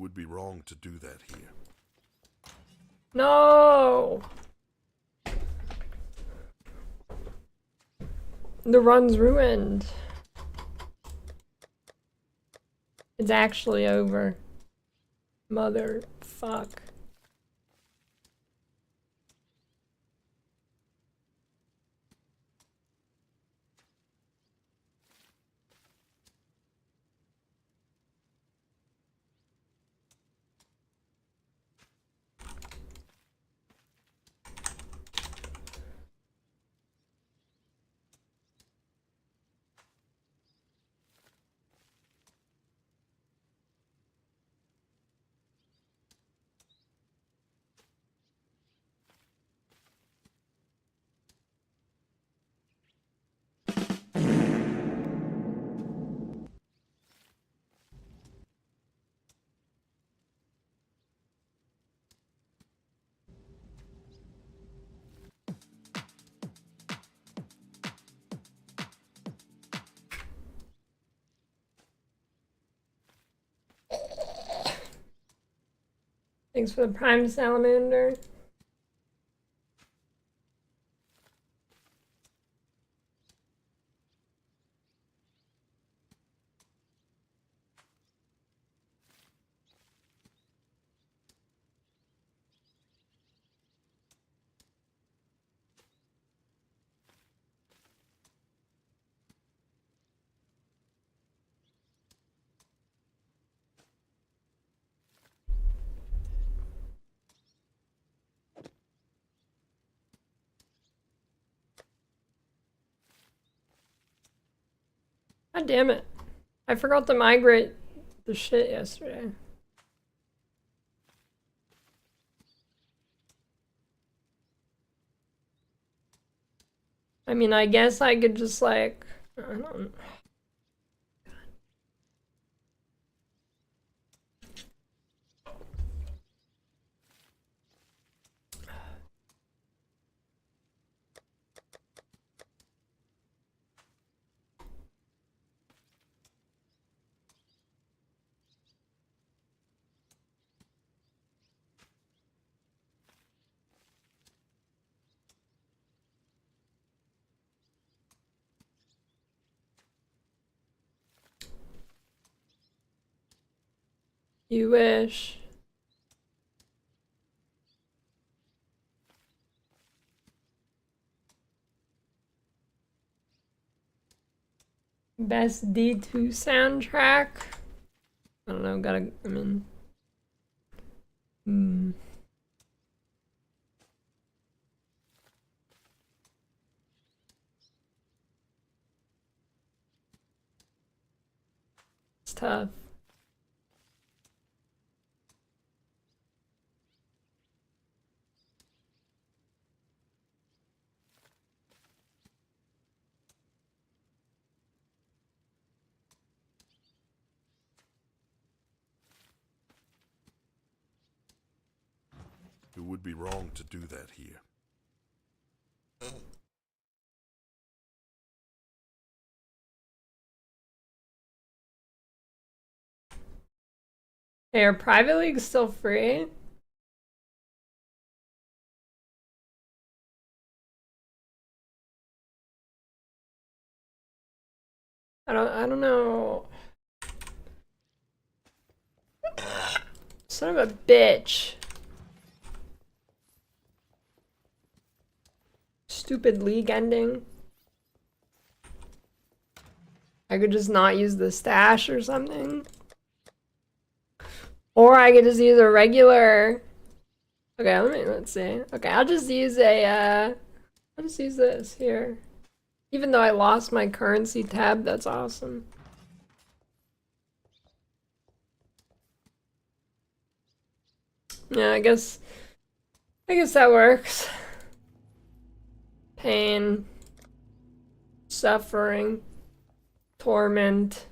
would be wrong to do that here. No! The run's ruined. It's actually over. Motherfuck. Thanks for the prime salamander. God damn it. I forgot to migrate the shit yesterday. I mean, I guess I could just like, I don't know. You wish. Best D2 soundtrack? I don't know, I mean... It's tough. It would be wrong to do that here. Hey, are private leagues still free? I don't know. Son of a bitch. Stupid league ending. I could just not use the stash or something. Or I could just use a regular. Okay, let's see. Okay, I'll just use I'll just use this here. Even though I lost my currency tab, that's awesome. Yeah, I guess that works. Pain, suffering, torment.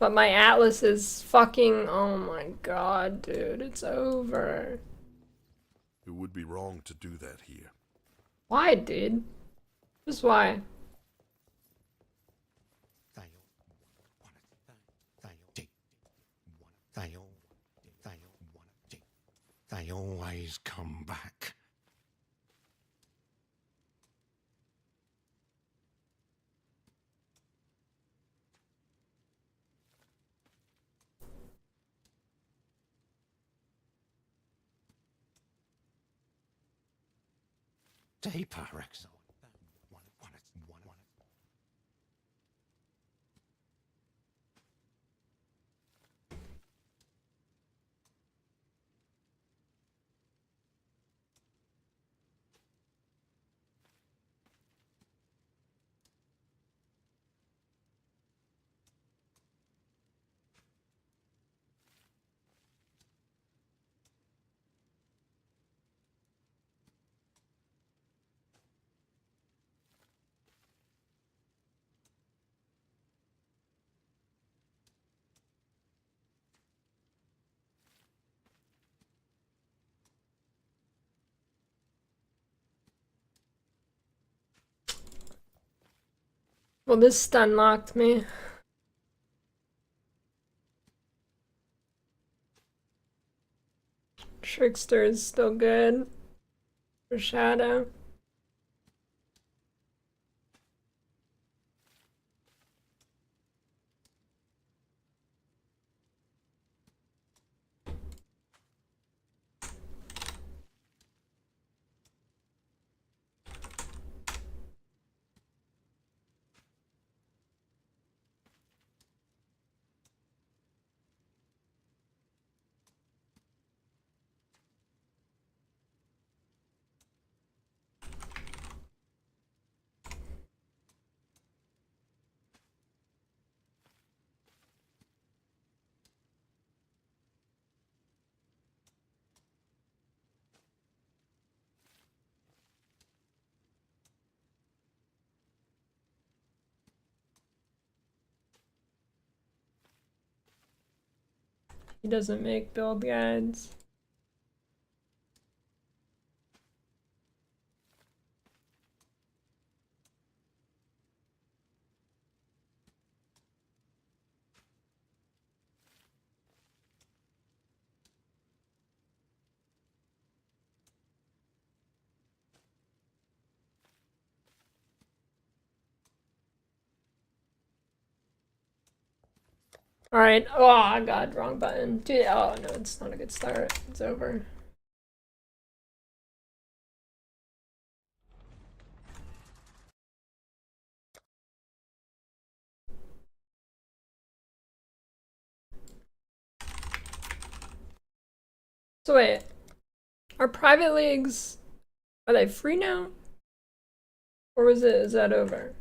But my Atlas is fucking, oh my god, dude, it's over. It would be wrong to do that here. Why, dude? Just why? They always come back. Deeper, Rexel. One. Well, this stun locked me. Trickster is still good for Shadow. He doesn't make build guides. Alright. Oh, God, wrong button. Dude, oh no, it's not a good start. It's over. So wait, are private leagues, are they free now? Or is that over?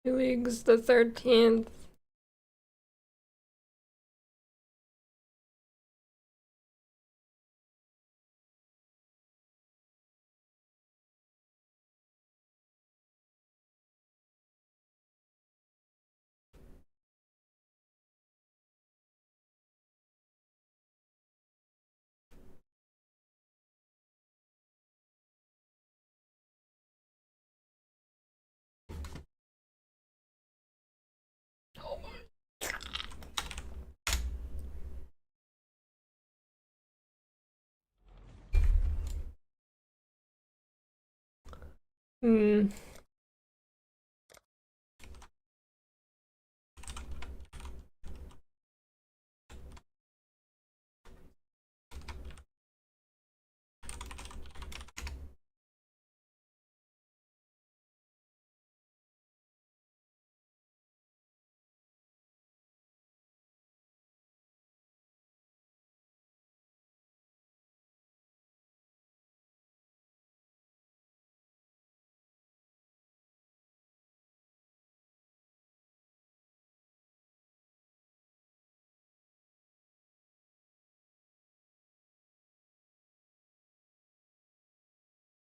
Leagues the 13th. Hmm.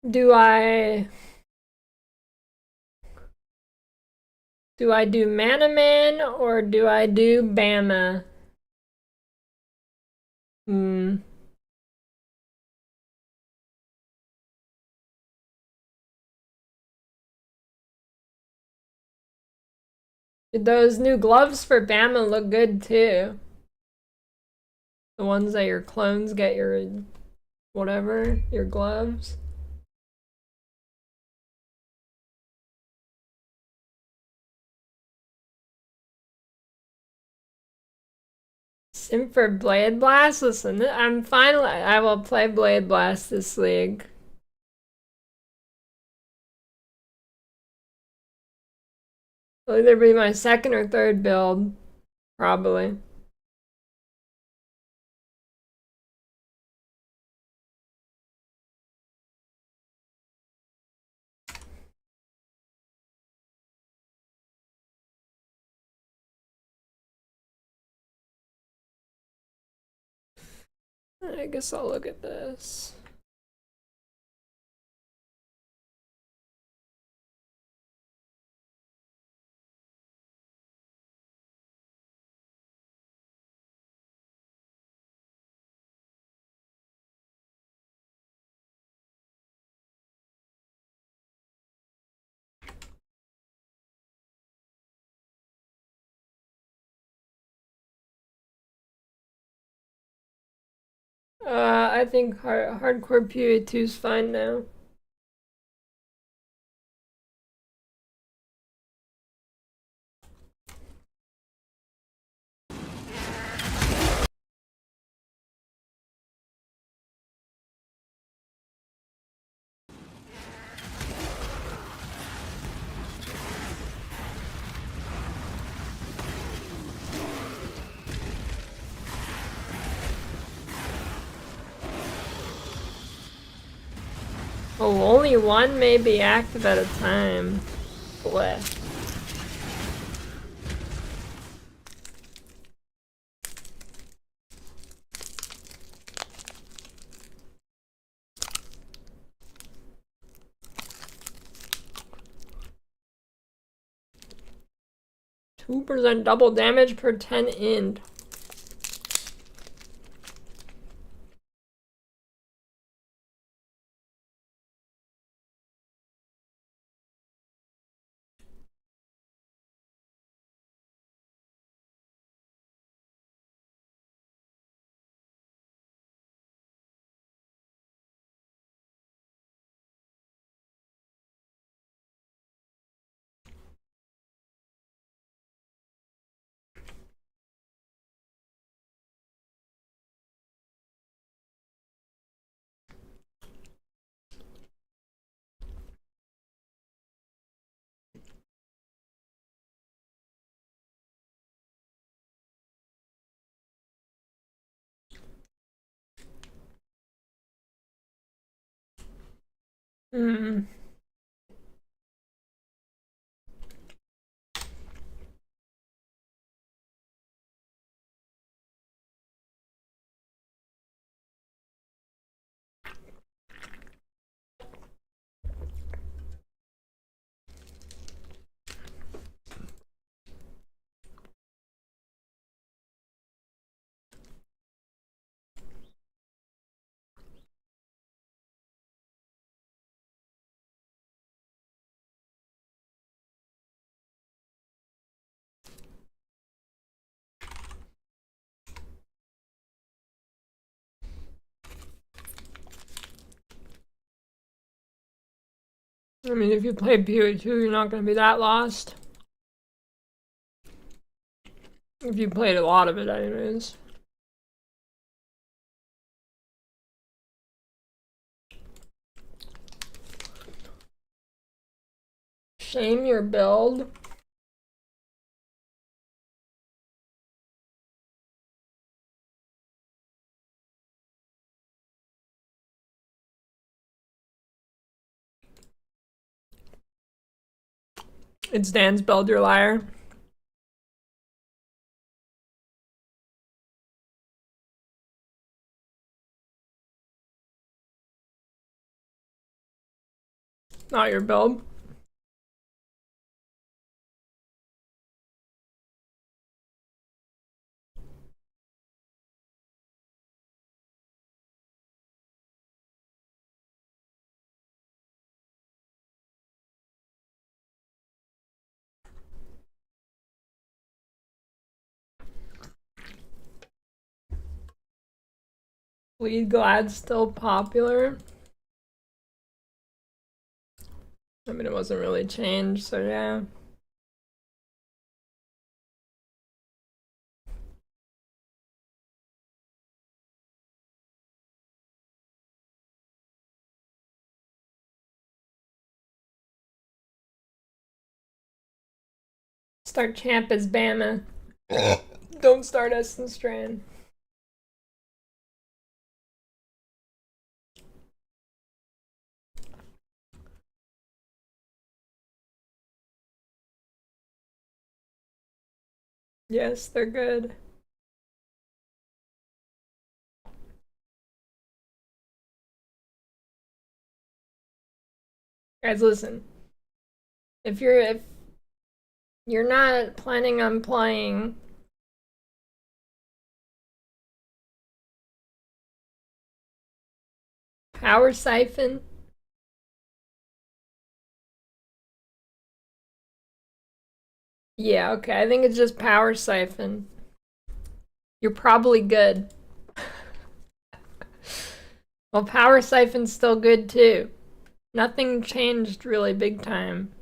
Do I do Mana Man or do I do Bama? Those new gloves for Bama look good too. The ones that your clones get your whatever, your gloves. Sim for Blade Blast? Listen, I will play Blade Blast this league. It'll either be my second or third build, probably. I guess I'll look at this. I think hardcore PoE 2 is fine now. Oh, only one may be active at a time. Bleh. %2 double damage per 10 int. Hmm. I mean, if you play PoE 2, you're not going to be that lost. If you played a lot of it, anyways. Shame your build. It's Dan's build, your liar. Not your build. Bleed Glad's still popular. I mean, it wasn't really changed, so yeah. Start champ as Bama. Don't start Essence Strand. Yes, they're good. Guys, listen. If you're not planning on playing Power Siphon, yeah, okay, I think it's just Power Siphon. You're probably good. Well, Power Siphon's still good too. Nothing changed really big time.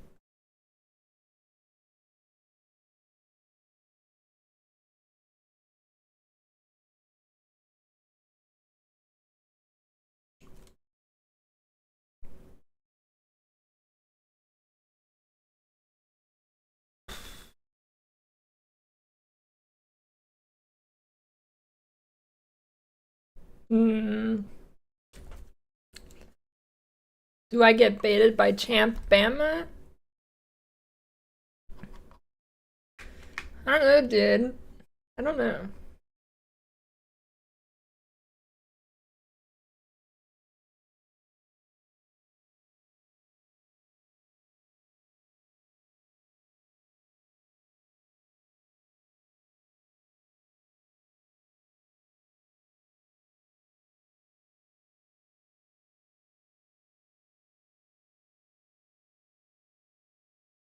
Hmm. Do I get baited by Champ Bama? I don't know, dude. I don't know.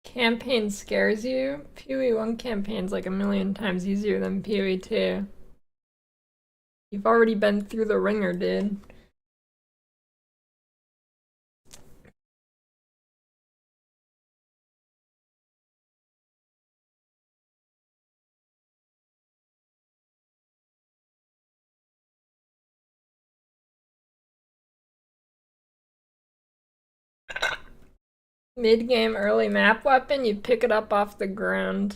Campaign scares you? PoE 1 campaign's like a million times easier than PoE 2. You've already been through the ringer, dude. Mid-game early map weapon, you pick it up off the ground.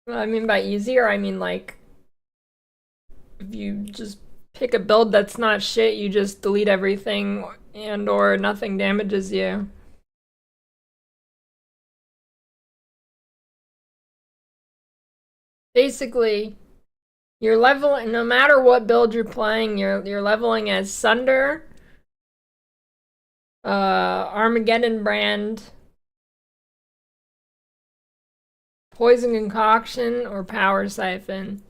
Well, I mean by easier, I mean like if you just pick a build that's not shit, you just delete everything and or nothing damages you. Basically, you're leveling no matter what build you're playing, you're leveling as Sunder, Armageddon Brand, Poison Concoction, or Power Siphon.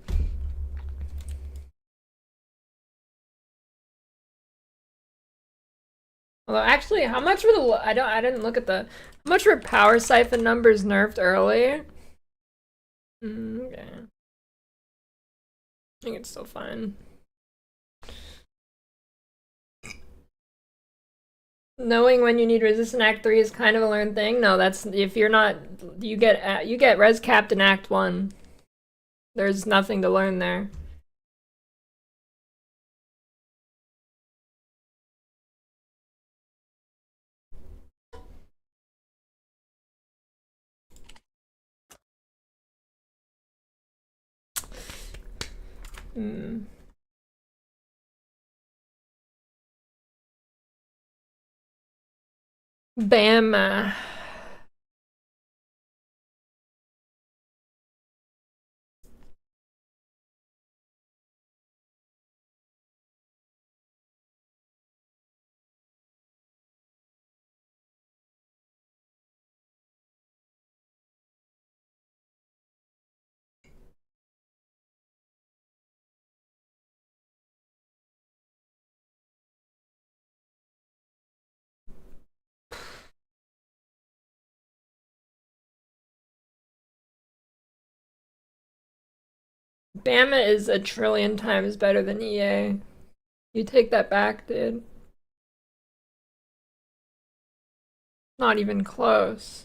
Although actually, how much were the I didn't look at the how much were Power Siphon numbers nerfed early? Okay. I think it's still fine. Knowing when you need resist in Act 3 is kind of a learned thing. No, that's if you're not you get res capped in Act 1. There's nothing to learn there. Hmm. Bama. Bama is a trillion times better than EA. You take that back, dude. Not even close.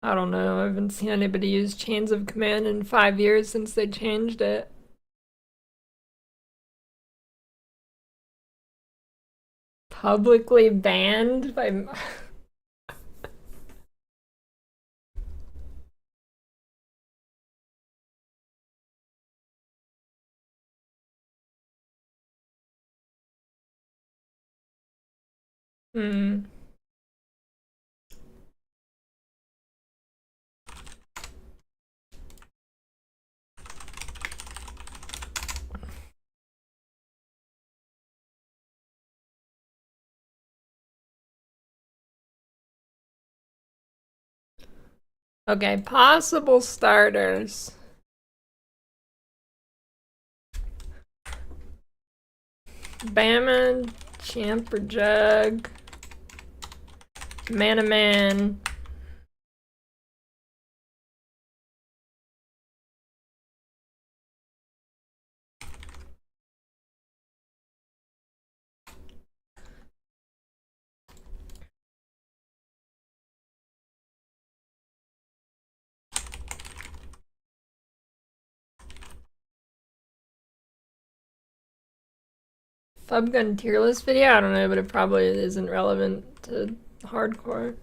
I don't know. I haven't seen anybody use Chains of Command in 5 years since they changed it. Publicly banned by. Hmm. Okay, possible starters. Bama, Champ or Jug, Man-a Man. Fubgun tier list video? I don't know, but it probably isn't relevant to hardcore.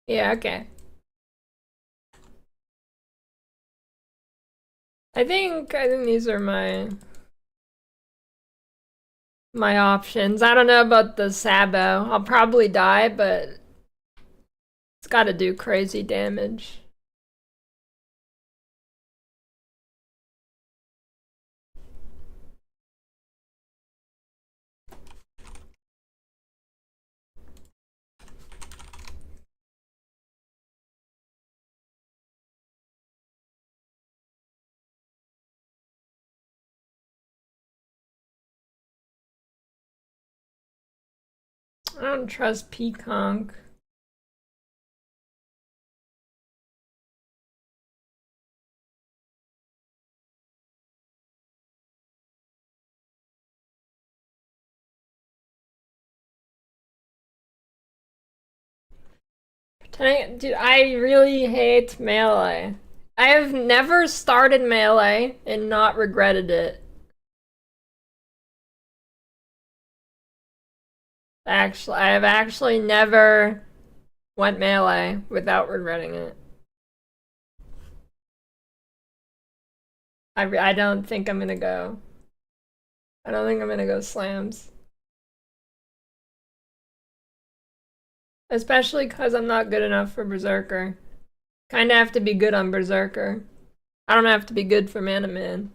Yeah, okay. I think these are my options. I don't know about the Sabo. I'll probably die, but it's gotta do crazy damage. I don't trust Peaconk. Dude, I really hate Melee. I have never started Melee and not regretted it. Actually, I have actually never went Melee without regretting it. I don't think I'm gonna go. I don't think I'm gonna go slams. Especially because I'm not good enough for Berserker. Kinda have to be good on Berserker. I don't have to be good for Man-a Man.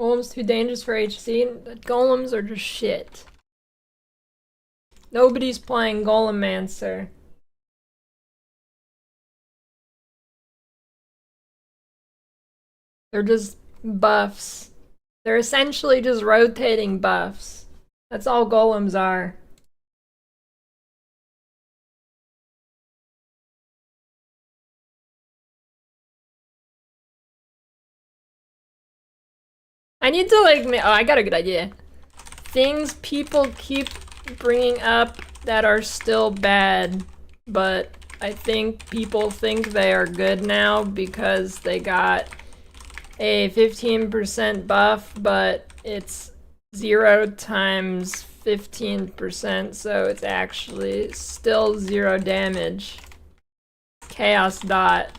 Golems too dangerous for HC. Golems are just shit. Nobody's playing Golemancer. They're just buffs. They're essentially just rotating buffs. That's all golems are. I need to like, oh, I got a good idea. Things people keep bringing up that are still bad, but I think people think they are good now because they got a 15% buff, but it's 0 times 15%, so it's actually still 0 damage. Chaos dot.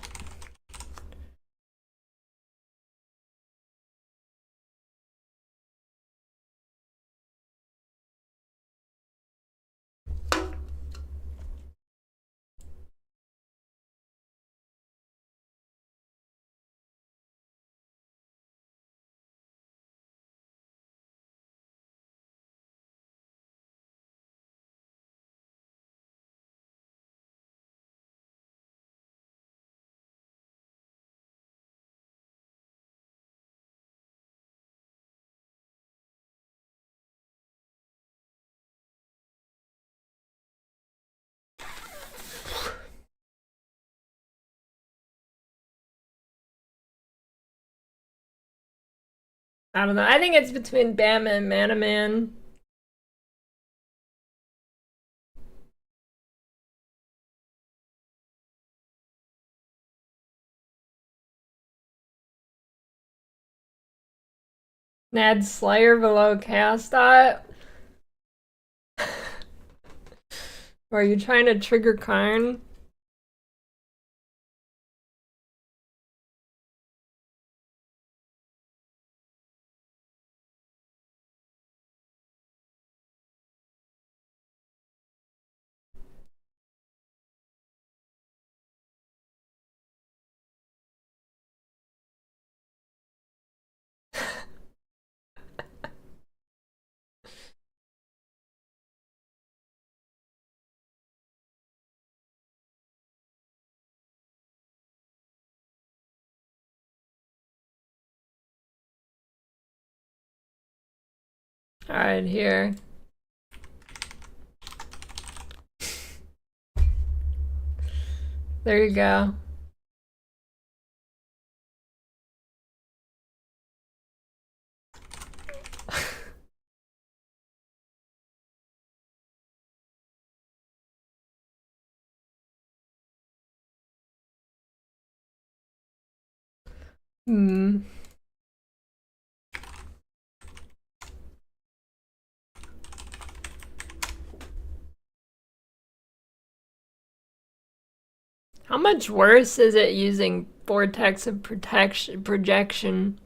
I don't know. I think it's between Bama and Mana Man. Nad Slayer below Chaos dot. Or are you trying to trigger Karn? Alright, here. There you go. Hmm. How much worse is it using Vortex of Projection?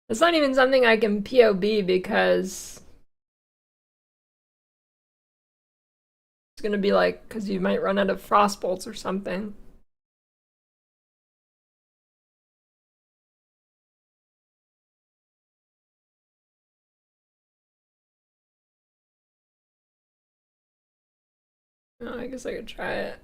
It's not even something I can POB because it's gonna be like, because you might run out of frost bolts or something. Oh, I guess I could try it.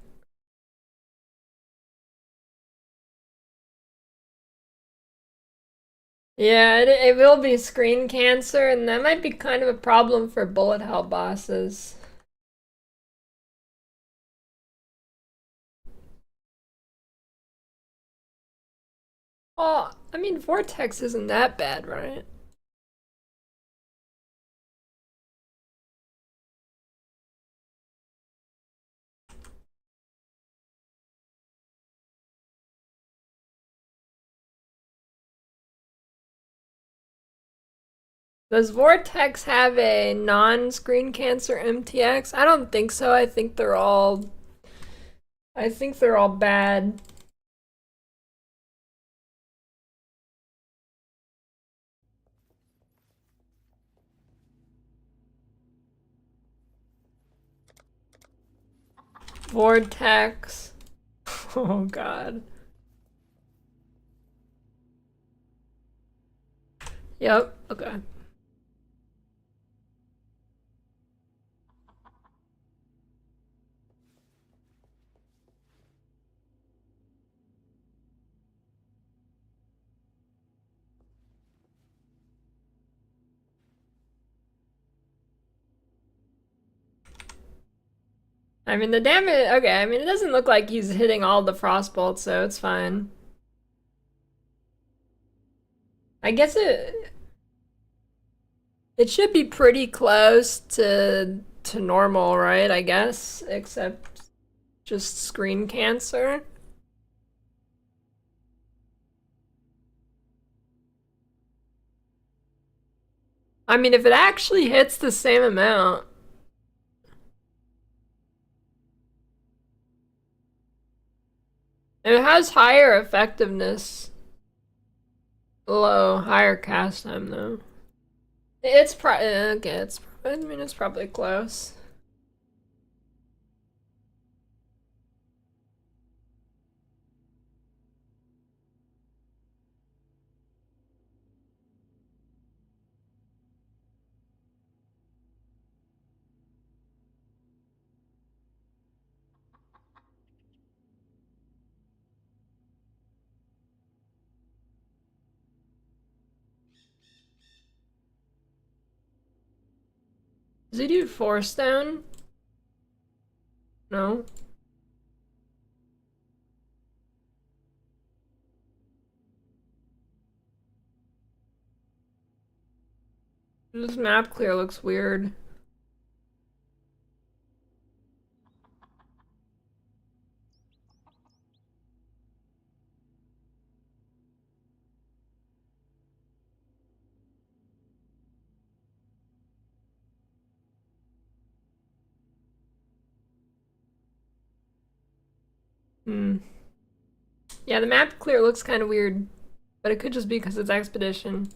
Yeah, it will be screen cancer, and that might be kind of a problem for bullet hell bosses. Oh, I mean, Vortex isn't that bad, right? Does Vortex have a non-screen cancer MTX? I don't think so. I think they're all bad. Vortex. Oh god. Yep, okay. I mean, the damage, okay, I mean, it doesn't look like he's hitting all the frost bolts, so it's fine. I guess it should be pretty close to normal, right? I guess, except just screen cancer. I mean, if it actually hits the same amount. It has higher effectiveness. Low, higher cast time though. It's okay, I mean, it's probably close. Does he do force down? No. This map clear looks weird. Hmm. Yeah, the map clear looks kind of weird, but it could just be because it's expedition.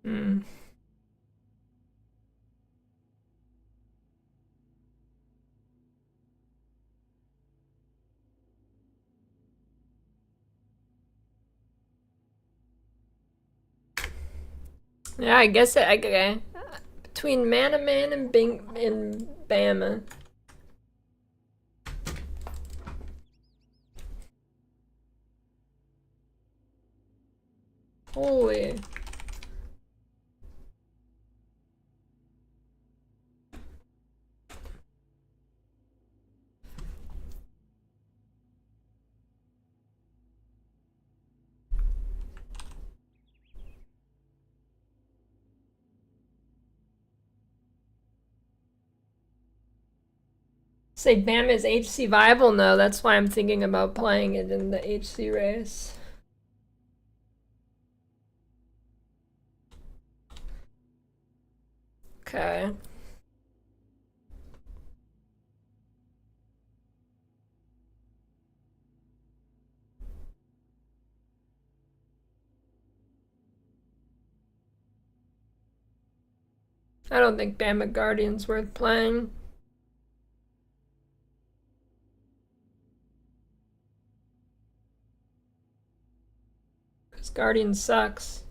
Hmm. Yeah, I guess okay. Between Mana Man and Bama. Holy. Say Bama is HC viable? No, that's why I'm thinking about playing it in the HC race. Okay. I don't think Bama Guardian's worth playing. Because Guardian sucks.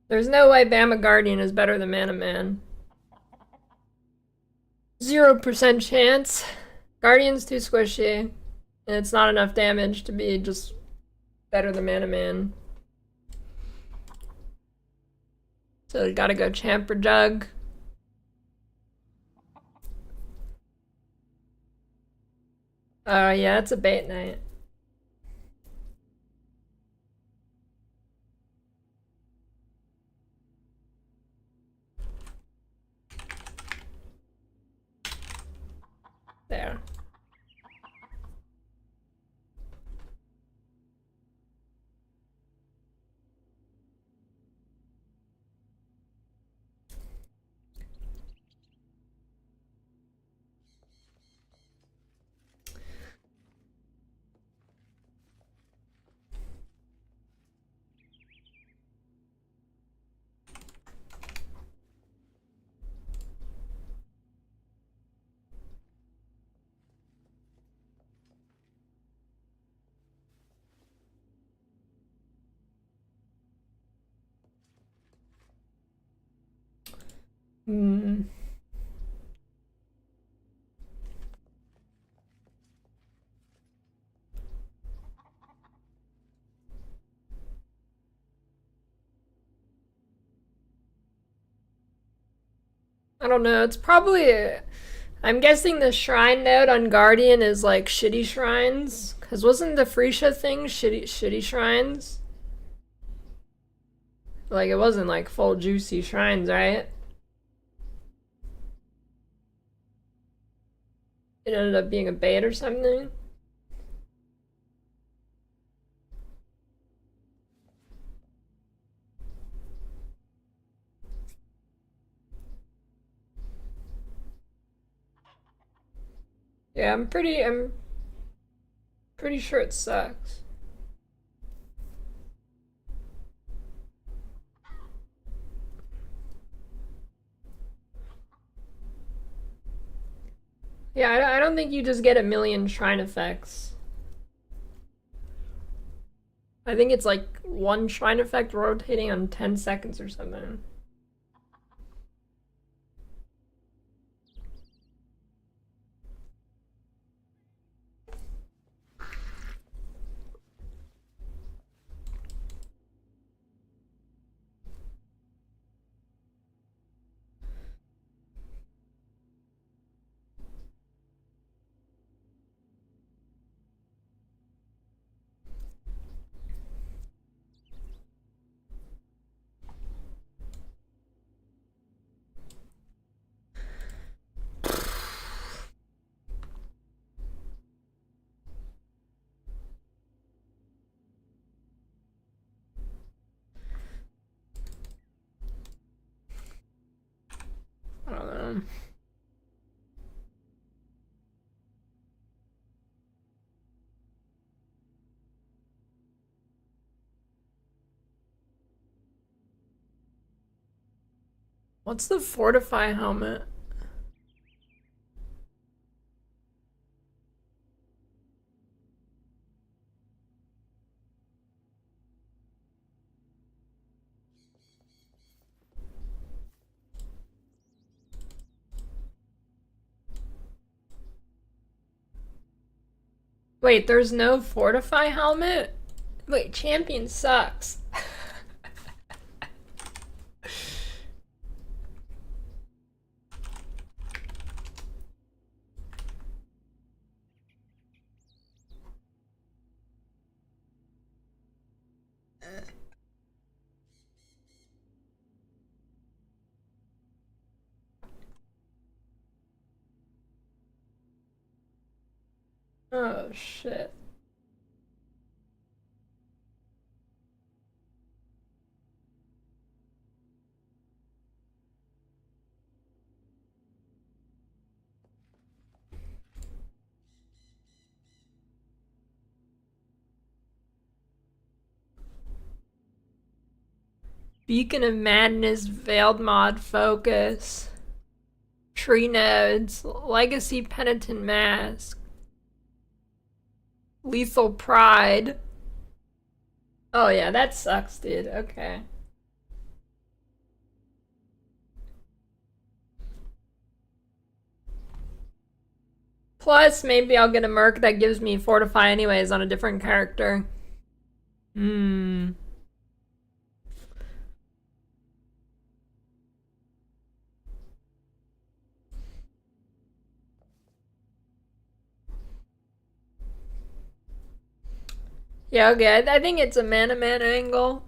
There's no way Bama Guardian is better than Mana Man. 0% chance. Guardian's too squishy. And it's not enough damage to be just better than Mana Man. So gotta go Champ or Jug. Oh yeah, it's a bait night. There. Hmm. I don't know. It's probably. I'm guessing the shrine node on Guardian is like shitty shrines. Cause wasn't the Freesia thing shitty shrines? Like it wasn't like full juicy shrines, right? It ended up being a bait or something. Yeah, I'm pretty sure it sucks. Yeah, I don't think you just get a million shrine effects. I think it's like one shrine effect rotating on 10 seconds or something. I don't know. What's the fortify helmet? Wait, there's no fortify helmet? Wait, champion sucks. Oh shit. Beacon of Madness, Veiled Mod Focus, Tree Nodes, Legacy Penitent Mask, Lethal Pride. Oh yeah, that sucks, dude. Okay. Plus, maybe I'll get a merc that gives me fortify anyways on a different character. Hmm. Yeah, okay, I think it's a man-to-man angle.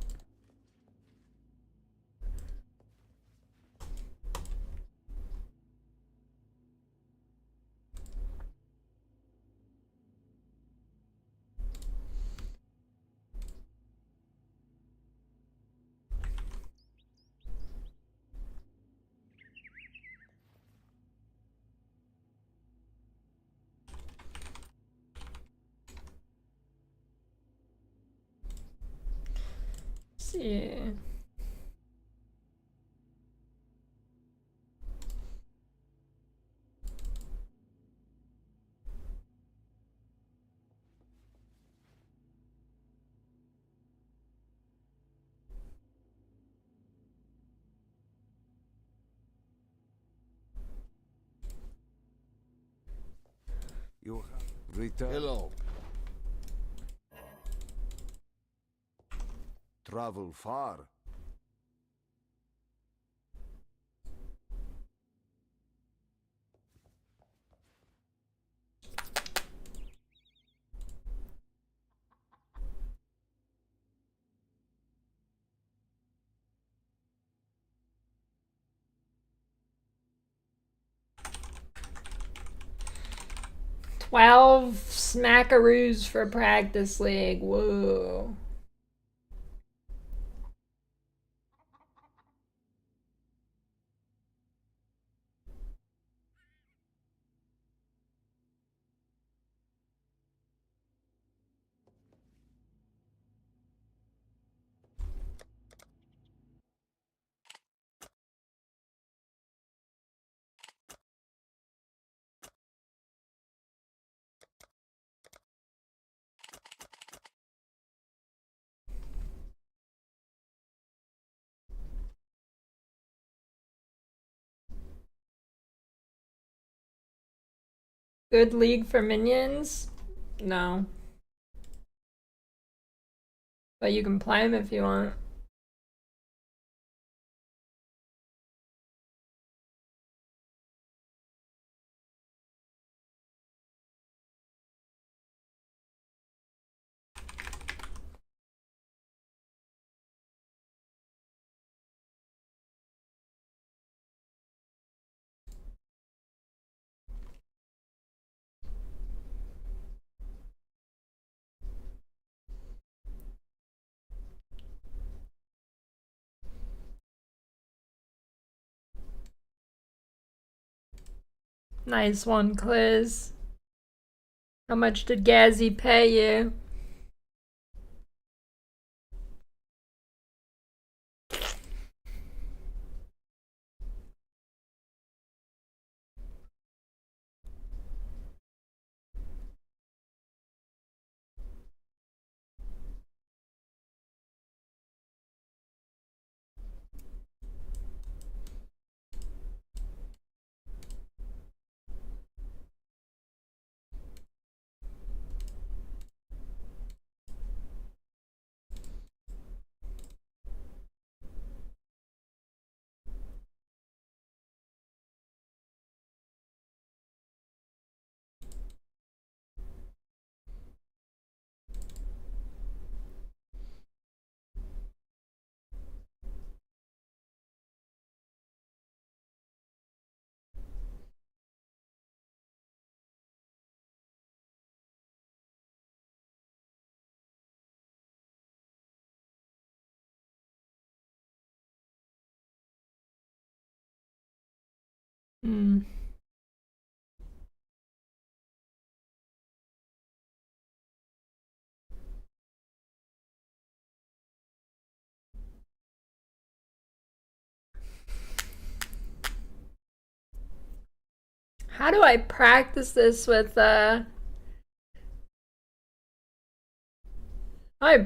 See. You have returned. Hello. Travel far. $12 smackaroos for practice league. Whoa. Good league for minions? No. But you can play them if you want. Nice one, Cliz. How much did Gazzy pay you? Hmm. How do I practice this with I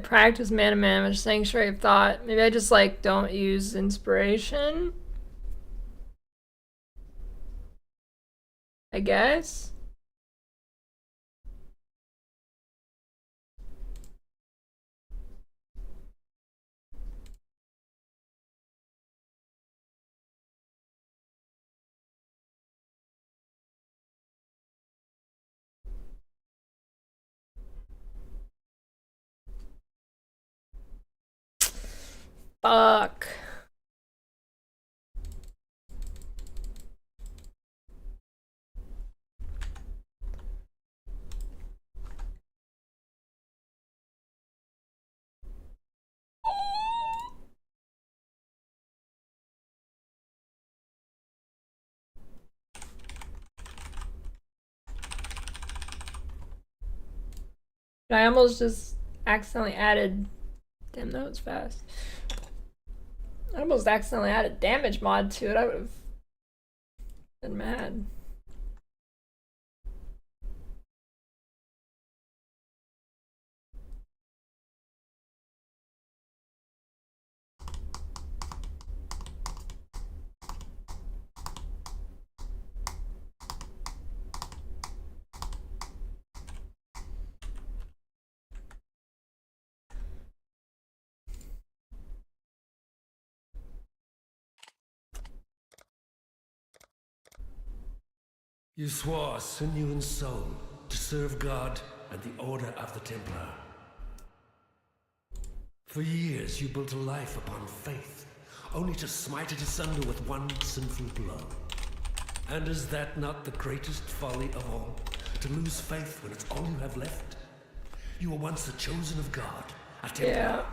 practice mana manage Sanctuary of Thought. Maybe I just like don't use inspiration. I guess. Fuck. I almost just accidentally added. Damn, that was fast. I almost accidentally added damage mod to it. I would have been mad. You swore sinew and soul to serve God and the Order of the Templar. For years you built a life upon faith, only to smite it asunder with one sinful blow. And is that not the greatest folly of all? To lose faith when it's all you have left? You were once the chosen of God, a Templar. Yeah.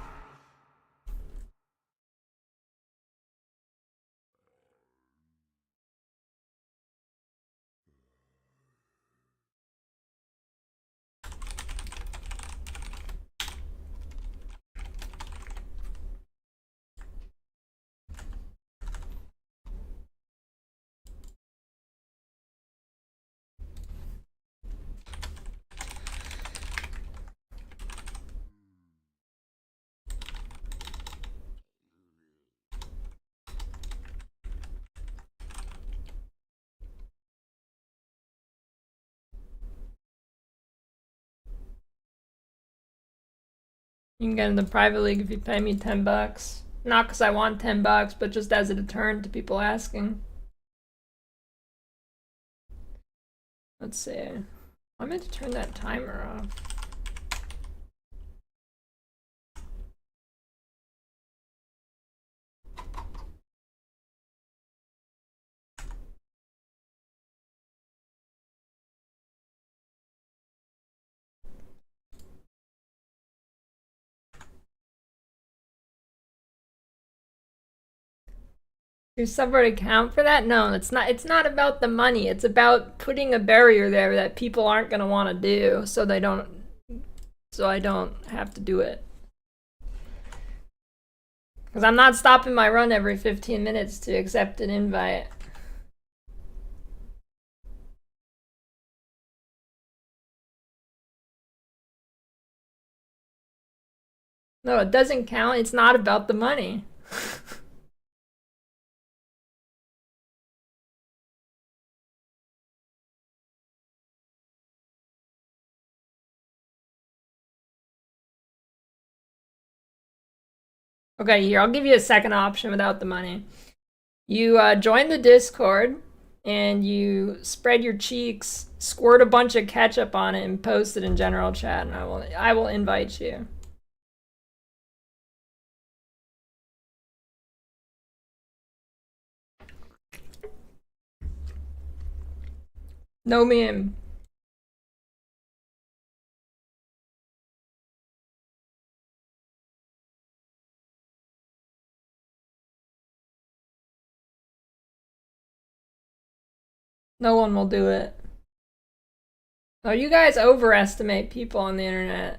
You can get in the private league if you pay me $10. Not because I want $10, but just as a deterrent to people asking. Let's see. I meant to turn that timer off. Your subreddit account for that? No, it's not. It's not about the money. It's about putting a barrier there that people aren't gonna want to do, so they don't. So I don't have to do it. Because I'm not stopping my run every 15 minutes to accept an invite. No, it doesn't count. It's not about the money. Okay, here, I'll give you a second option without the money. You join the Discord and you spread your cheeks, squirt a bunch of ketchup on it, and post it in general chat, and I will invite you. No meme. No one will do it. Oh, you guys overestimate people on the internet.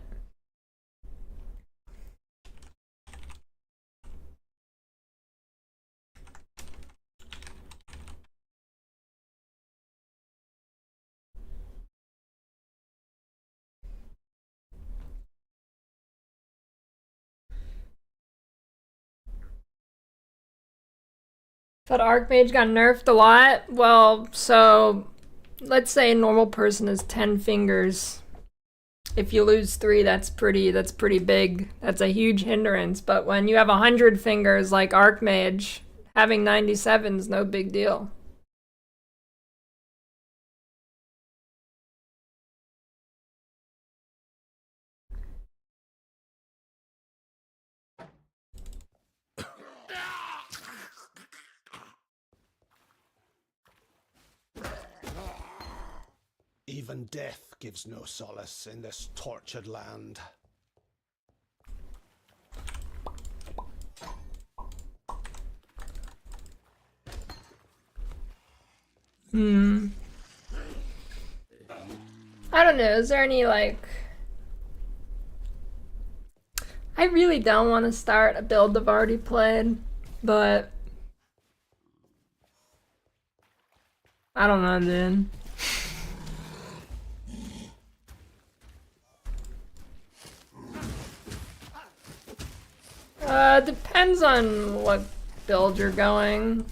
But Archmage got nerfed a lot. Well, so let's say a normal person has 10 fingers. If you lose 3, that's pretty big. That's a huge hindrance. But when you have 100 fingers like Archmage, having 97 is no big deal. Even death gives no solace in this tortured land. I don't know, is there any, like... I really don't want to start a build I've already played, but... I don't know, dude. Depends on what build you're going.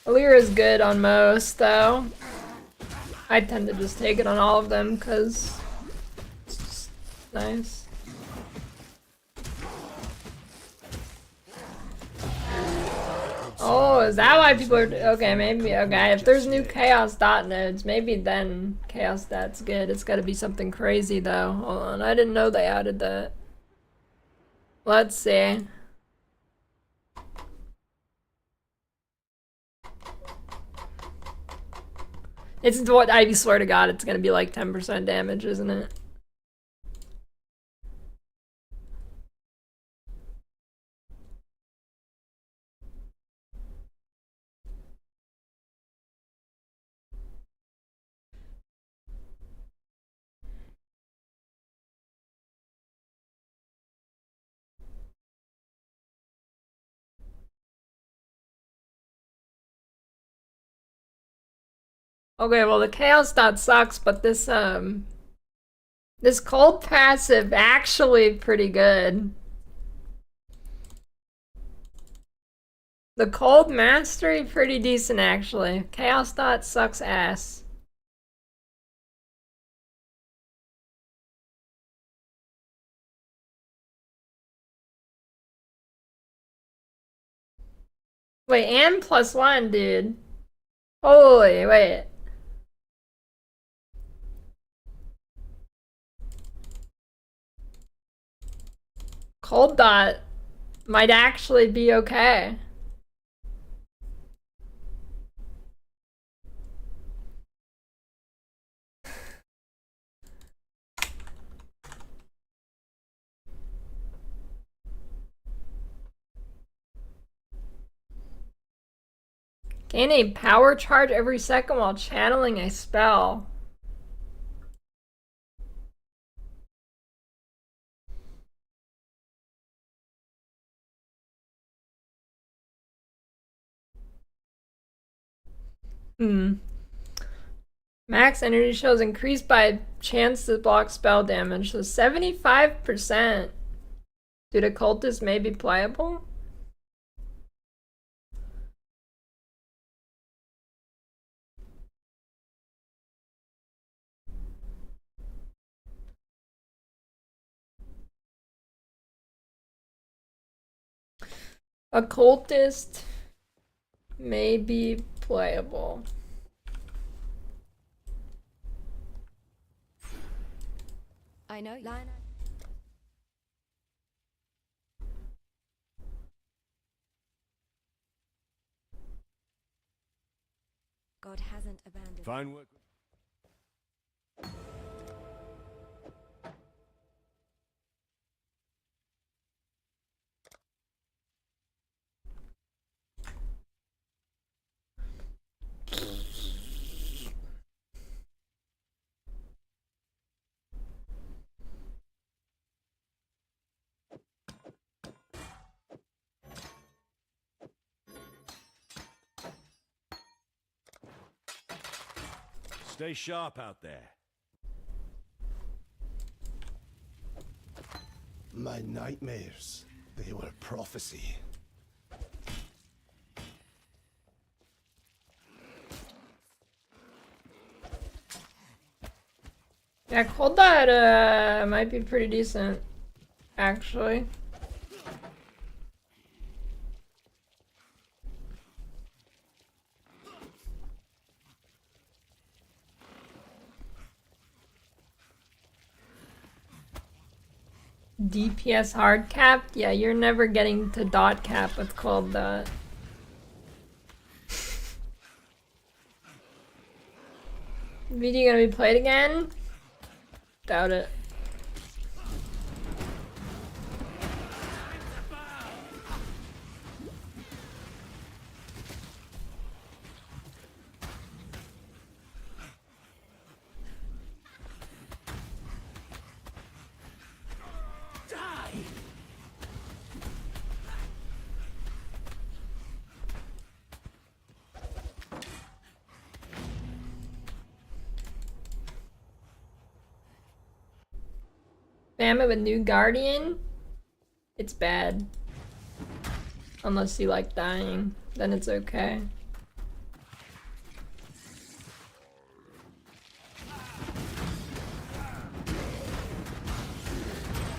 Alira is good on most, though. I tend to just take it on all of them, because it's just nice. Oh, is that why people are... Okay, maybe, okay. If there's new Chaos dot nodes, maybe then Chaos dot's good. It's gotta be something crazy, though. Hold on, I didn't know they added that. Let's see. It's what I swear to God, it's gonna be like 10% damage, isn't it? Okay, well the Chaos dot sucks, but this this cold passive actually pretty good. The cold mastery pretty decent actually. Chaos dot sucks ass. Wait, and +1, dude. Holy, wait. Cold dot might actually be okay. Gain a power charge every second while channeling a spell. Max energy shells increased by chance to block spell damage, so 75%. Dude, a cultist may be playable? A cultist may be playable. I know, Lionel. God hasn't abandoned. Fine work. Stay sharp out there. My nightmares, they were prophecy. Yeah, cold dot might be pretty decent, actually. DPS hard capped? Yeah, you're never getting to dot cap with cold dot. VD gonna be played again? Doubt it. Spam it with new Guardian? It's bad. Unless you like dying, then it's okay.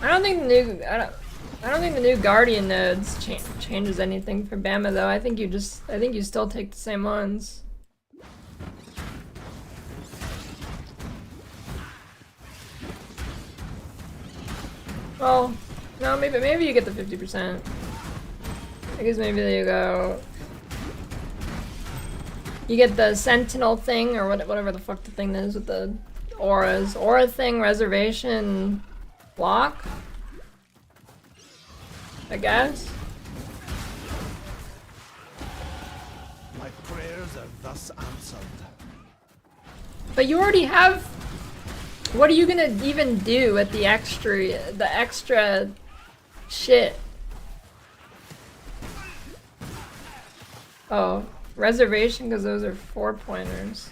I don't think the new Guardian nodes changes anything for Bama though. I think you still take the same ones. Well, no, maybe you get the 50%. I guess maybe there you go. You get the Sentinel thing, or whatever the fuck the thing is with the auras. Aura thing, reservation, block? I guess? My prayers are thus answered. But you already have... What are you gonna even do with the extra shit? Oh, reservation, because those are 4-pointers.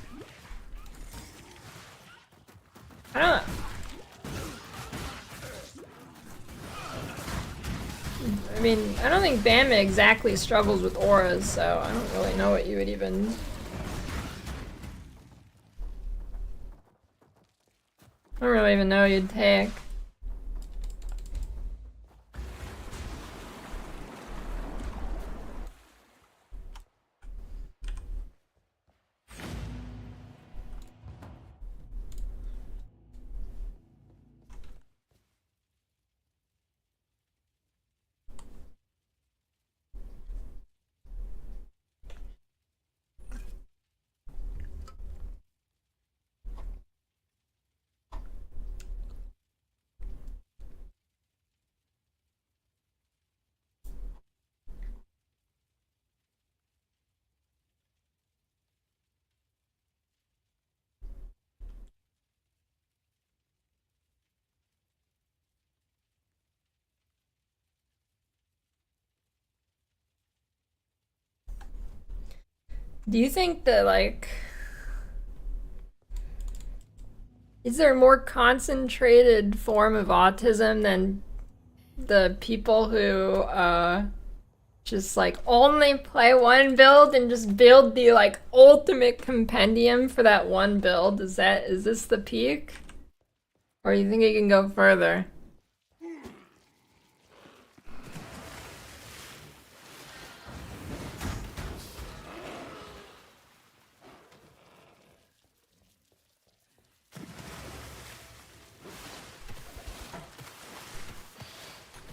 I mean, I don't think Bama exactly struggles with auras, so I don't really know what you would even... I don't really even know what you'd take. Do you think that, like, is there a more concentrated form of autism than the people who, just, like, only play one build and just build the, like, ultimate compendium for that one build? Is this the peak? Or you think it can go further?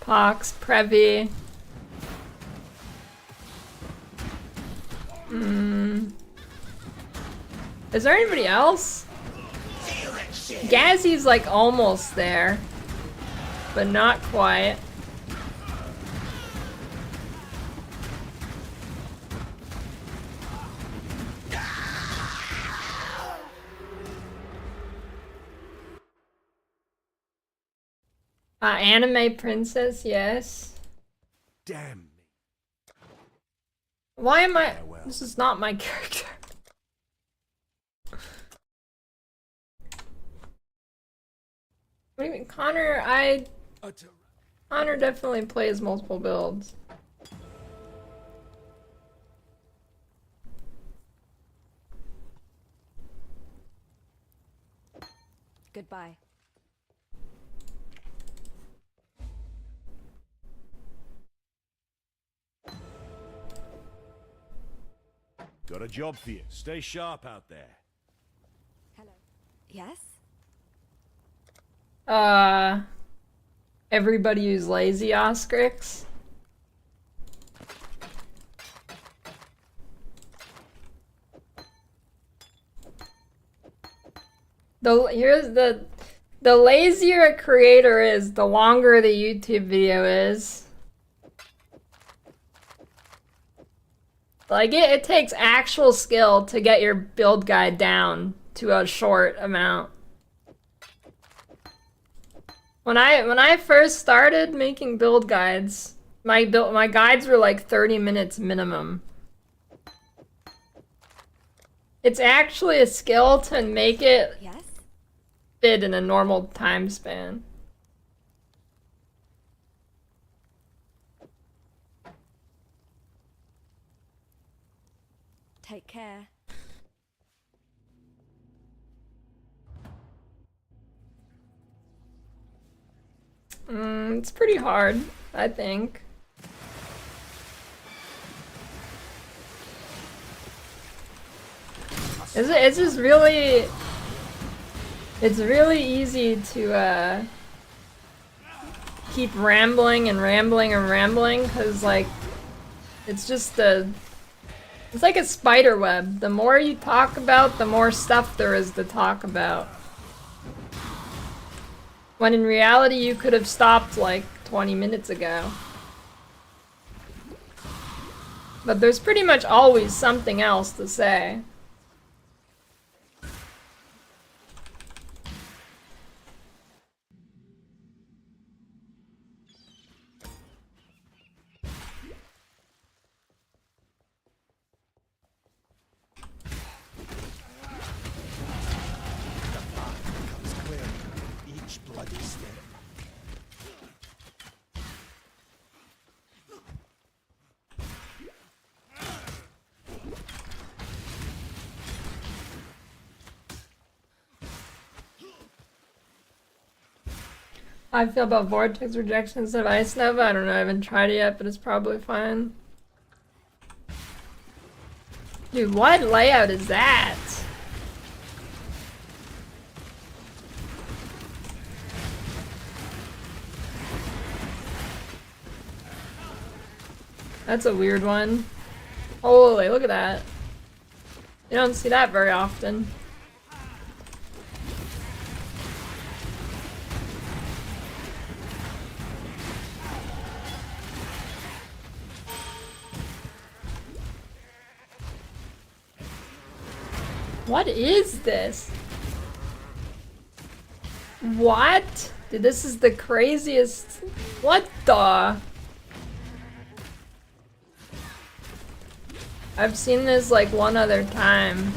Pox, Previ. Is there anybody else? Gazzy's like almost there, but not quite. Anime princess, yes. Damn me. Why am I? This is not my character. What do you mean, Connor? Connor definitely plays multiple builds. Goodbye. Got a job for you. Stay sharp out there. Hello. Yes? Everybody who's lazy, Oscrix. The lazier a creator is, the longer the YouTube video is. Like, it takes actual skill to get your build guide down to a short amount. When I first started making build guides, my guides were like 30 minutes minimum. It's actually a skill to make it Yes? fit in a normal time span. Take care. It's pretty hard, I think. It's just really... It's really easy to keep rambling and rambling and rambling, because like, it's just it's like a spider web. The more you talk about, the more stuff there is to talk about. When in reality, you could have stopped like 20 minutes ago. But there's pretty much always something else to say. Becomes clear each bloody step. How I feel about vortex rejection instead of ice nova? I don't know, I haven't tried it yet, but it's probably fine. Dude, what layout is that? That's a weird one. Holy, look at that. You don't see that very often. What is this? What? Dude, this is the craziest. What the? I've seen this like one other time.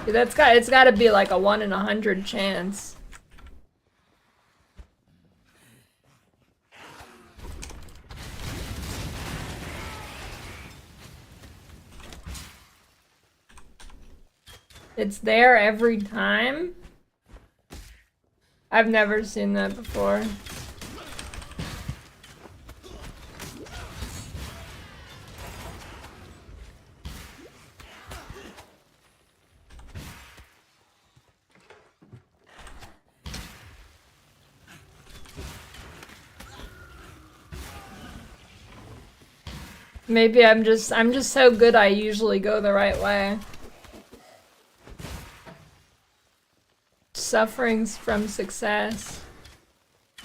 Dude, it's gotta be like a 1 in 100 chance. It's there every time? I've never seen that before. Maybe I'm just so good I usually go the right way. Sufferings from success.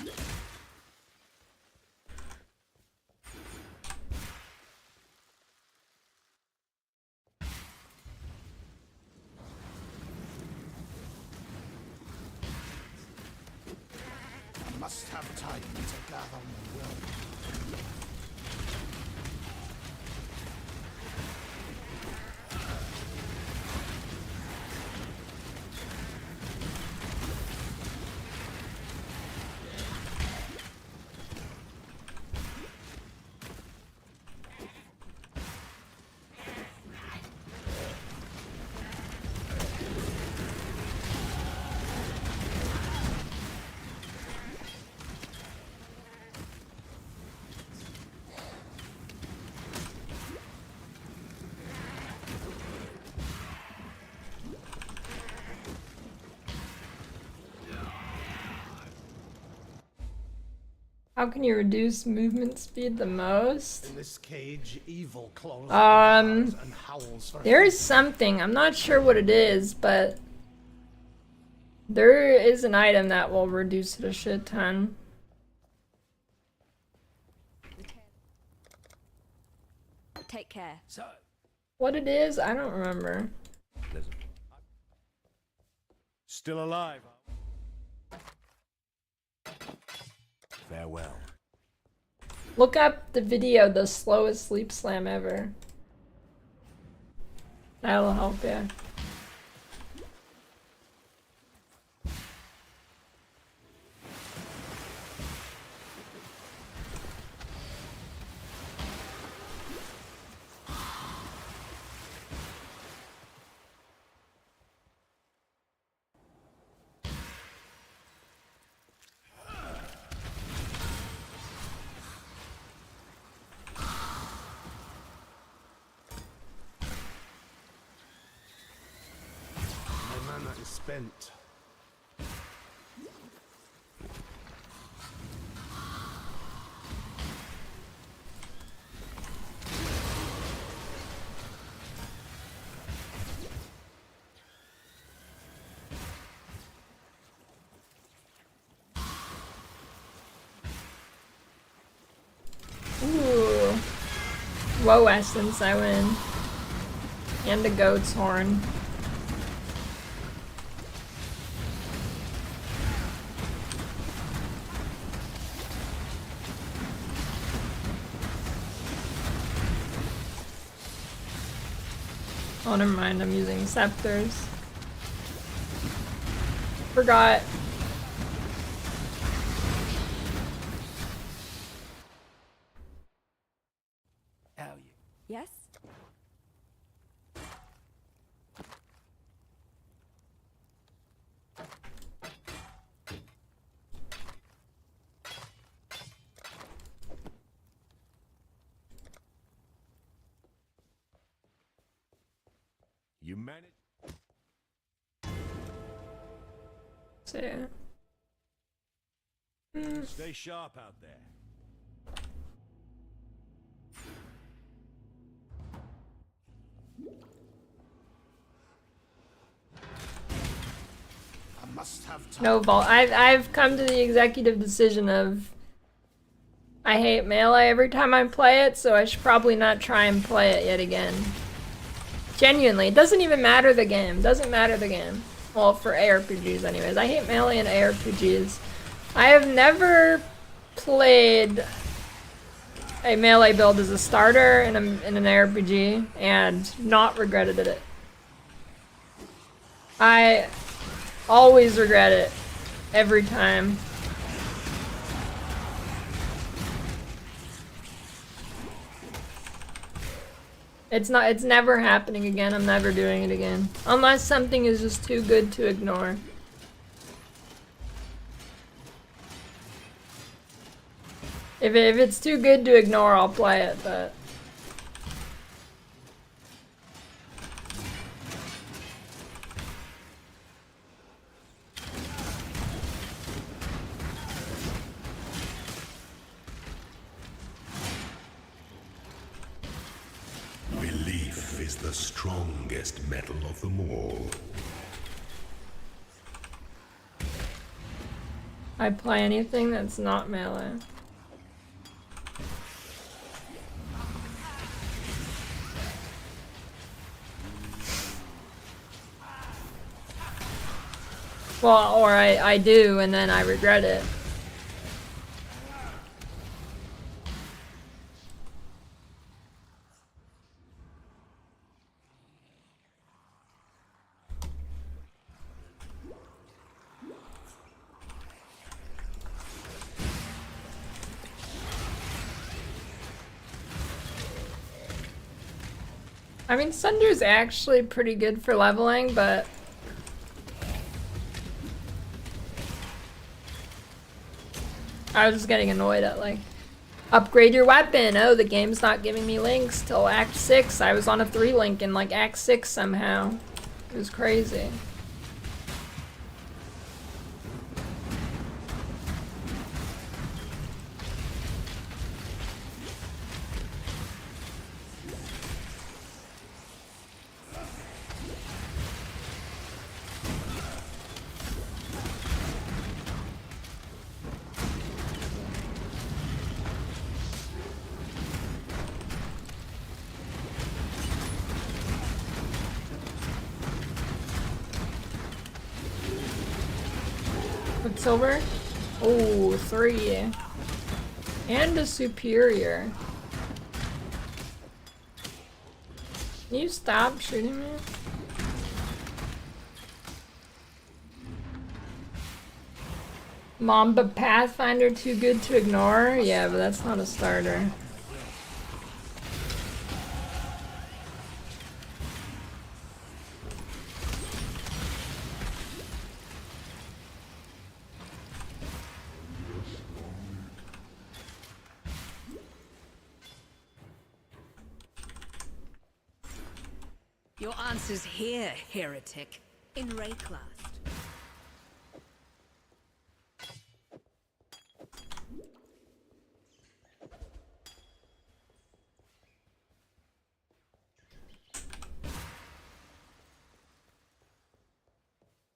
I must have time to gather my will. How can you reduce movement speed the most? In this cage, evil claws and howls for There is something, I'm not sure what it is, but There is an item that will reduce it a shit ton. Take care. So, What it is, I don't remember. Still alive? Farewell. Look up the video, the slowest sleep slam ever. That'll help you. My mana is spent. Ooh. Whoa, Essence, I win. And the goat's horn. Oh, never mind, I'm using scepters. Forgot. Yes? You managed? So, yeah. Stay sharp out there. I must have time. No vault. I've come to the executive decision of I hate melee every time I play it, so I should probably not try and play it yet again. Genuinely, it doesn't even matter the game. Doesn't matter the game. Well, for ARPGs anyways. I hate melee and ARPGs. I have never played a melee build as a starter in an ARPG and not regretted it. I always regret it. Every time. It's never happening again. I'm never doing it again. Unless something is just too good to ignore. If it's too good to ignore, I'll play it, but... Belief is the strongest metal of them all. I play anything that's not melee. Well, or I do, and then I regret it. I mean, Sunder's actually pretty good for leveling, but... I was just getting annoyed at, like, upgrade your weapon. Oh, the game's not giving me links till Act 6. I was on a 3 link in, like, Act 6 somehow. It was crazy. Quicksilver? Oh, 3. And a superior. Can you stop shooting me? Mom, but Pathfinder too good to ignore? Yeah, but that's not a starter. Your answer's here, heretic. In Rayclast.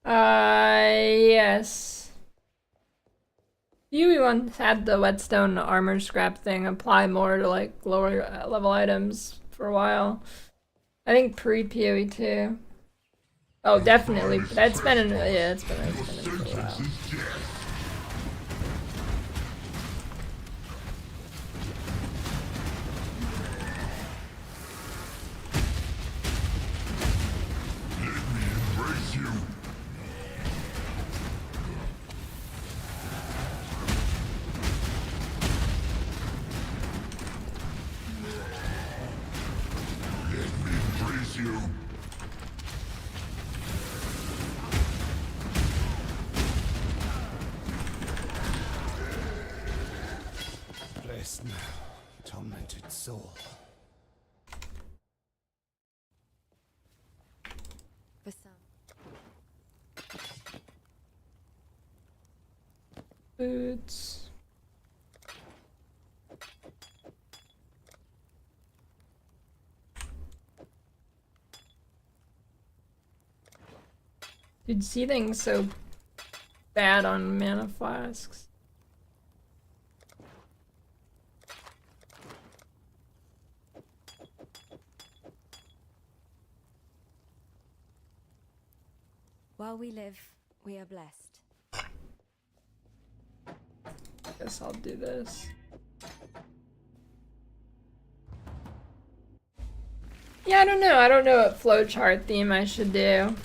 Yes. You once had the whetstone armor scrap thing apply more to like lower level items for a while. I think pre-PoE too. Oh, definitely. That's been in, yeah, it's been in for a while. Rest now, tormented soul. For some. Boots. Dude, seething's so bad on mana flasks. While we live, we are blessed. Guess I'll do this. Yeah, I don't know. I don't know what flowchart theme I should do.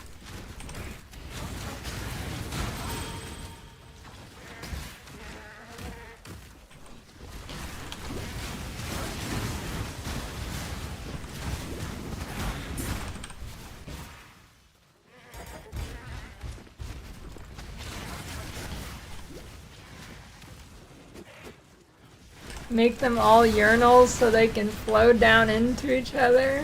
Make them all urinals so they can flow down into each other.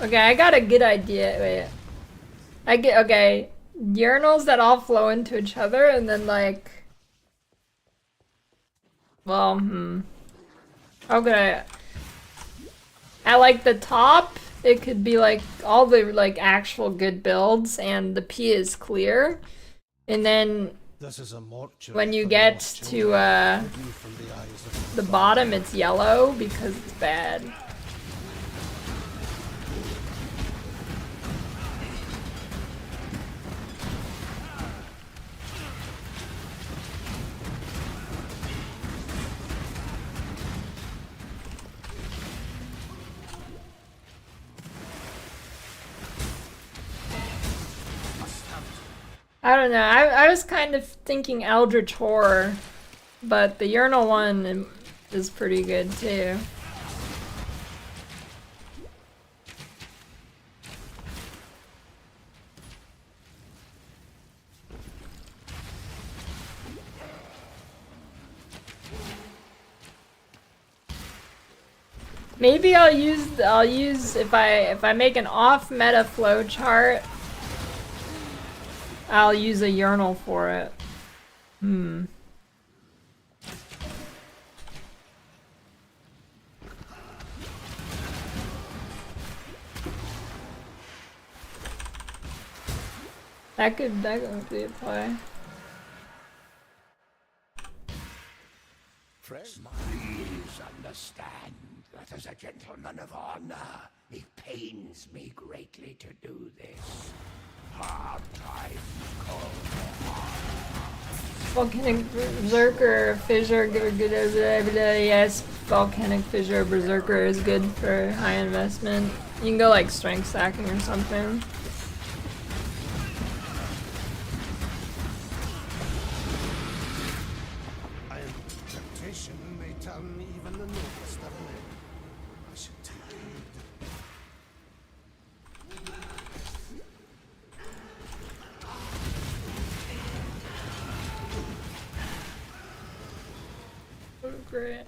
Okay, I got a good idea. Wait. Okay. Urinals that all flow into each other and then like... Well, How could I... At like the top, it could be like all the like actual good builds and the P is clear. And then when you get to the bottom, it's yellow because it's bad. I don't know. I was kind of thinking Eldritch Horror, but the urinal one is pretty good too. Maybe I'll use if I make an off meta flow chart. I'll use a urinal for it. That could be a play. Fresh minds and the understand that as a gentleman of honor, it pains me greatly to do this. Hard times call for hard. Volcanic Berserker, Fissure, yes, Volcanic Fissure Berserker is good for high investment. You can go like strength stacking or something. Temptation may turn even the noblest of men. I should take heed. Oh, great.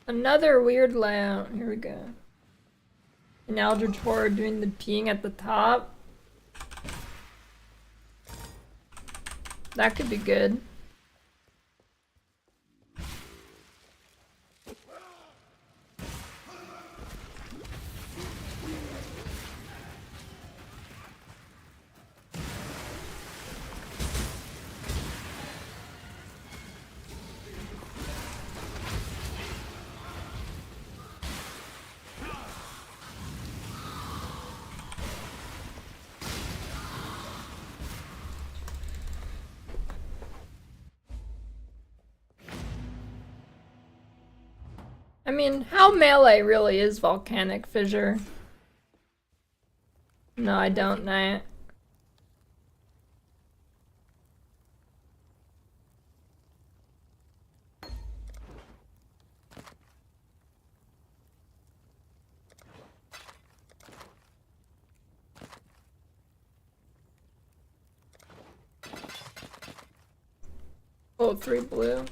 Another weird layout. Here we go. An Eldritch Horror doing the peeing at the top. That could be good. I mean, how melee really is Volcanic Fissure? No, I don't know. Oh, 3 blue.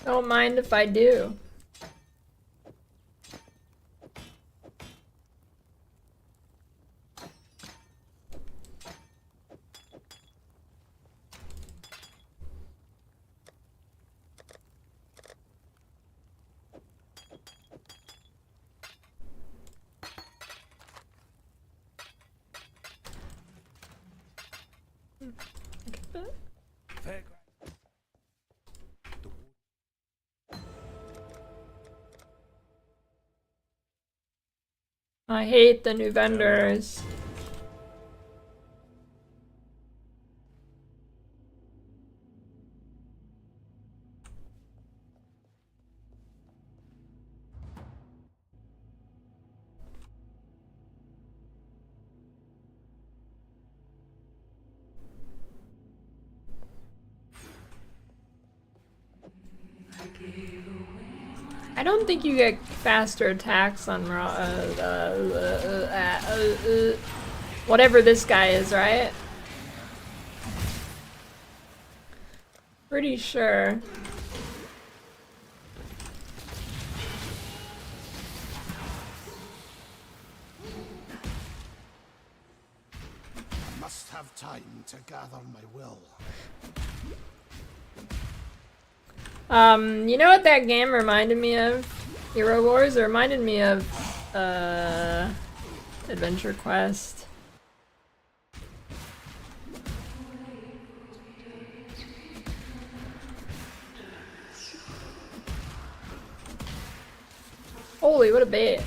Don't mind if I do. I hate the new vendors. I don't think you get faster attacks on whatever this guy is, right? Pretty sure. I must have time to gather my will. You know what that game reminded me of? Hero Wars? It reminded me of, Adventure Quest. Holy, what a bait.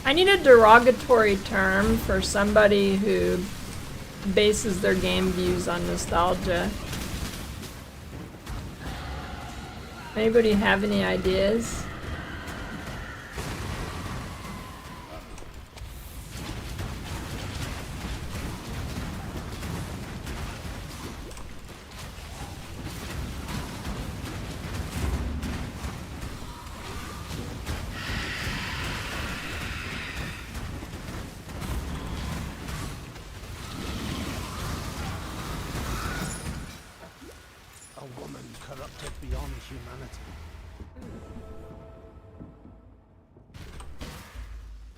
I need a derogatory term for somebody who bases their game views on nostalgia. Anybody have any ideas? A woman corrupted beyond humanity.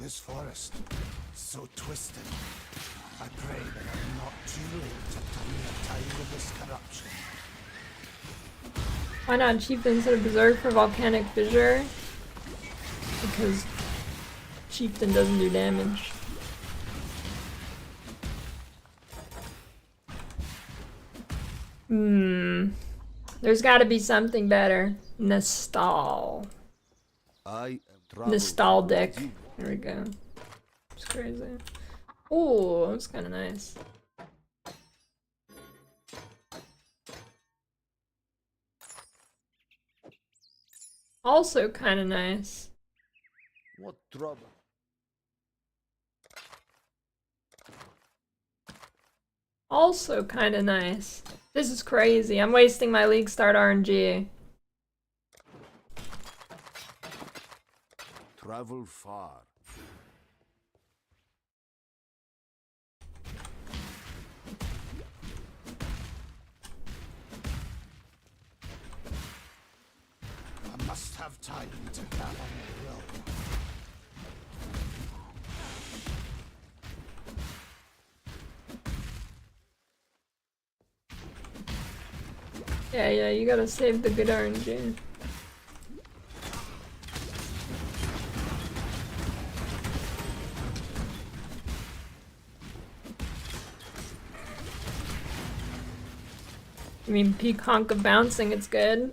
This forest, so twisted. I pray that I'm not too late to turn the tide of this corruption. Why not Chieftain instead of Berserk for Volcanic Fissure? Because Chieftain doesn't do damage. There's gotta be something better. Nostalgic. There we go. It's crazy. Oh, that's kinda nice. Also kinda nice. What trouble? Also kinda nice. This is crazy. I'm wasting my League Start RNG. Travel far. I must have time to gather my will. Yeah, you gotta save the good RNG. I mean, peak honk of bouncing, it's good.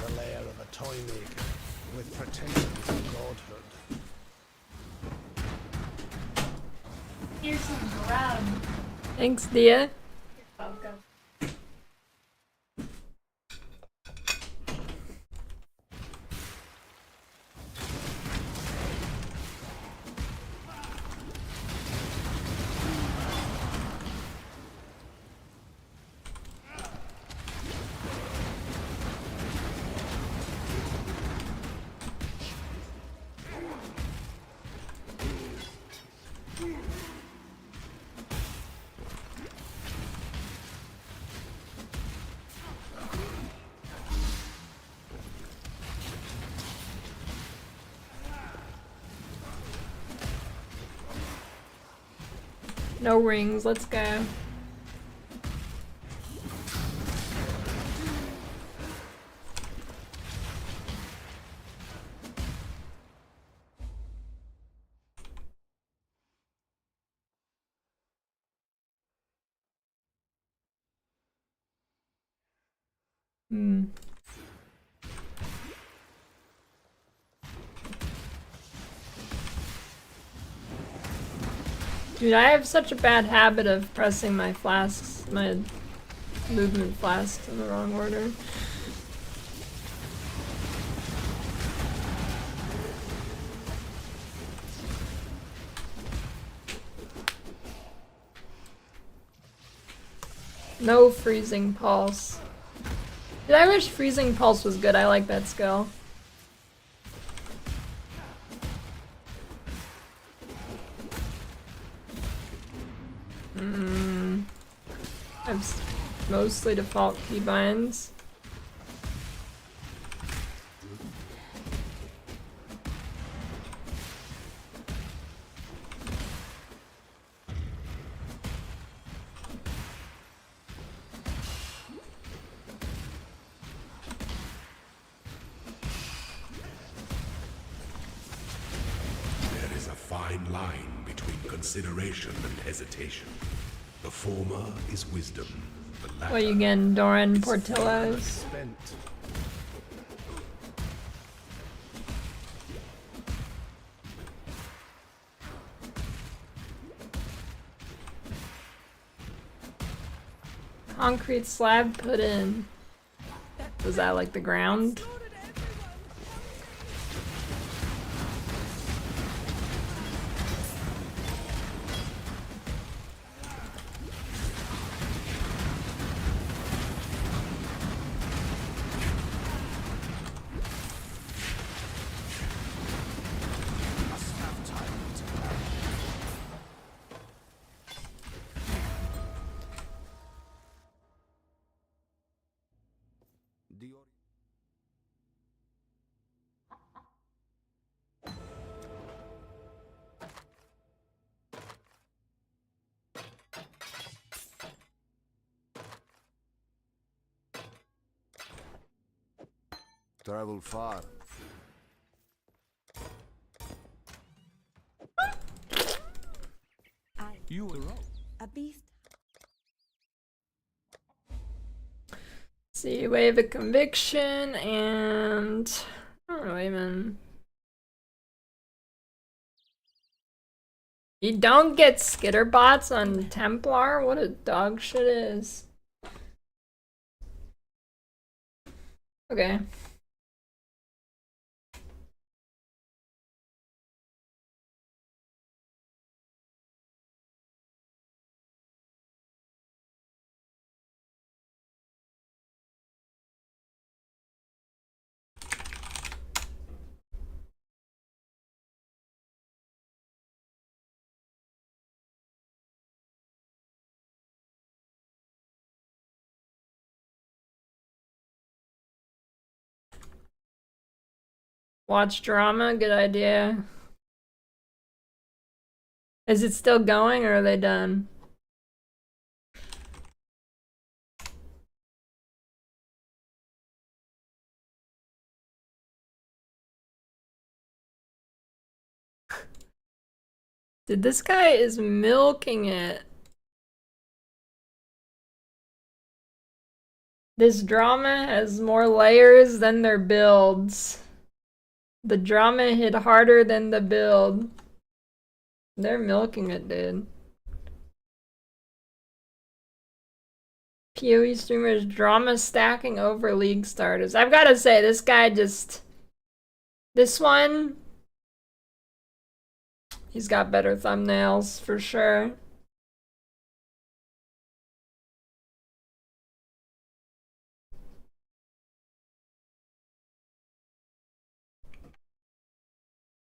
The lair of a toy maker with pretensions of godhood. Here's some grub. Thanks, Dia. Welcome. No rings, let's go. Dude, I have such a bad habit of pressing my flasks, my movement flasks in the wrong order. No freezing pulse. Dude, I wish freezing pulse was good. I like that skill. I have mostly default keybinds. There is a fine line between consideration and hesitation. The former is wisdom, the latter What you getting, Doran is Portillo's? Spent. concrete slab put in? Was that like the ground? Travel far. You were wrong. A beast. See, wave of conviction and I don't know even. You don't get skitter bots on Templar? What a dog shit is. Okay. Watch drama, good idea. Is it still going or are they done? Dude, this guy is milking it. This drama has more layers than their builds. The drama hit harder than the build. They're milking it, dude. PoE streamers drama stacking over league starters. I've gotta say, this guy just... This one... He's got better thumbnails, for sure.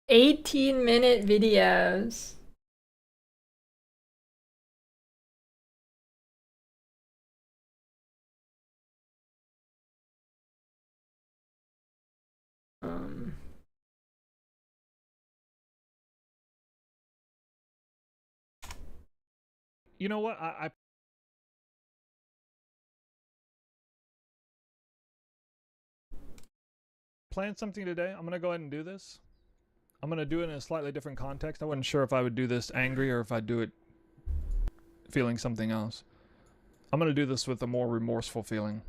"18-minute videos." You know what? I planned something today. I'm gonna go ahead and do this. I'm gonna do it in a slightly different context. I wasn't sure if I would do this angry or if I'd do it feeling something else. I'm gonna do this with a more remorseful feeling.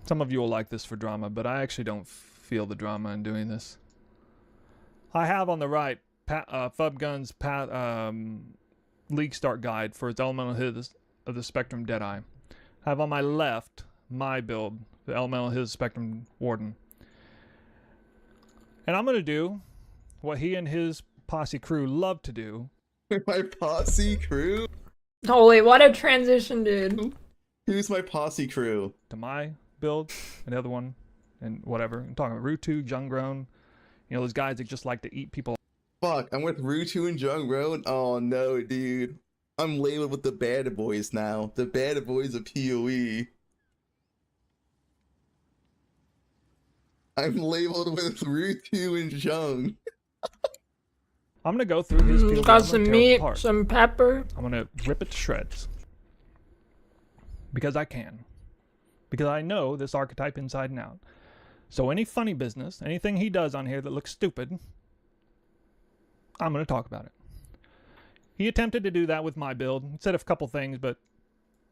Some of you will like this for drama, but I actually don't feel the drama in doing this. I have on the right Fubgun's League Start Guide for its Elemental Hits of the Spectrum Deadeye. I have on my left my build, the Elemental Hits Spectrum Warden. And I'm going to do what he and his posse crew love to do. My posse crew? Holy, what a transition, dude. Who's my posse crew? To my build, and the other one, and whatever. I'm talking about Rutu, Junggrown. You know, those guys that just like to eat people. Fuck, I'm with Rutu and Junggrown? Oh no, dude. I'm labeled with the bad boys now. The bad boys of PoE. I'm labeled with Rutu and Jung. I'm going to go through his field. Got some meat, some pepper. I'm going to rip it to shreds. Because I can. Because I know this archetype inside and out. So any funny business, anything he does on here that looks stupid, I'm going to talk about it. He attempted to do that with my build. He said a couple things, but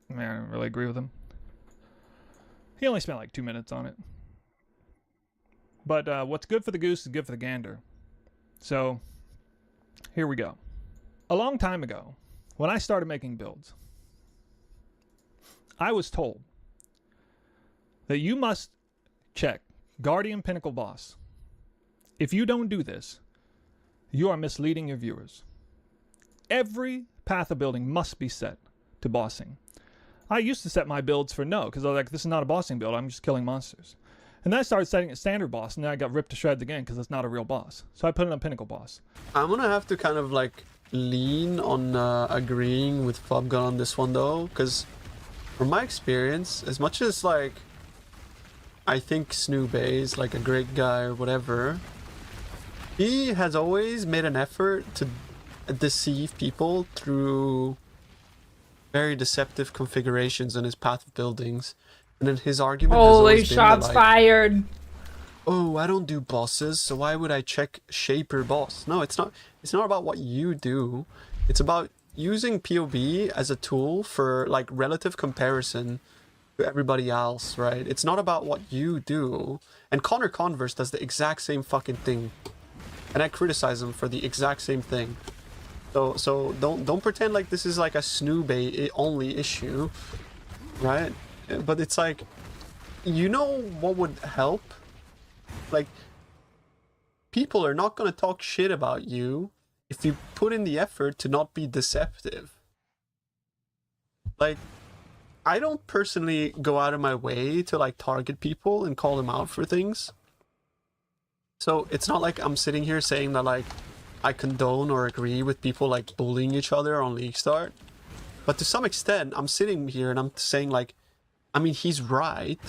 man, I don't really agree with him. He only spent like 2 minutes on it. But what's good for the goose is good for the gander. So, here we go. A long time ago, when I started making builds, I was told that you must check Guardian Pinnacle Boss. If you don't do this, you are misleading your viewers. Every path of building must be set to bossing. I used to set my builds for no, because I was like, this is not a bossing build, I'm just killing monsters. And then I started setting a standard boss, and then I got ripped to shreds again because it's not a real boss. So I put it on Pinnacle Boss. I'm gonna have to kind of like lean on agreeing with Fubgun on this one though, because from my experience, as much as like I think Snoop is like a great guy or whatever, he has always made an effort to deceive people through very deceptive configurations in his path of buildings. And then his argument has Holy always been that, shots like, fired. oh, I don't do bosses, so why would I check Shaper boss? No, it's not about what you do. It's about using PoE as a tool for like relative comparison to everybody else, right? It's not about what you do. And Connor Converse does the exact same fucking thing. And I criticize him for the exact same thing. So don't pretend like this is like a Snoobay only issue, right? But it's like, you know what would help? Like, people are not gonna talk shit about you if you put in the effort to not be deceptive. Like, I don't personally go out of my way to like target people and call them out for things. So it's not like I'm sitting here saying that like I condone or agree with people like bullying each other on League Start. But to some extent, I'm sitting here and I'm saying like, I mean, he's right.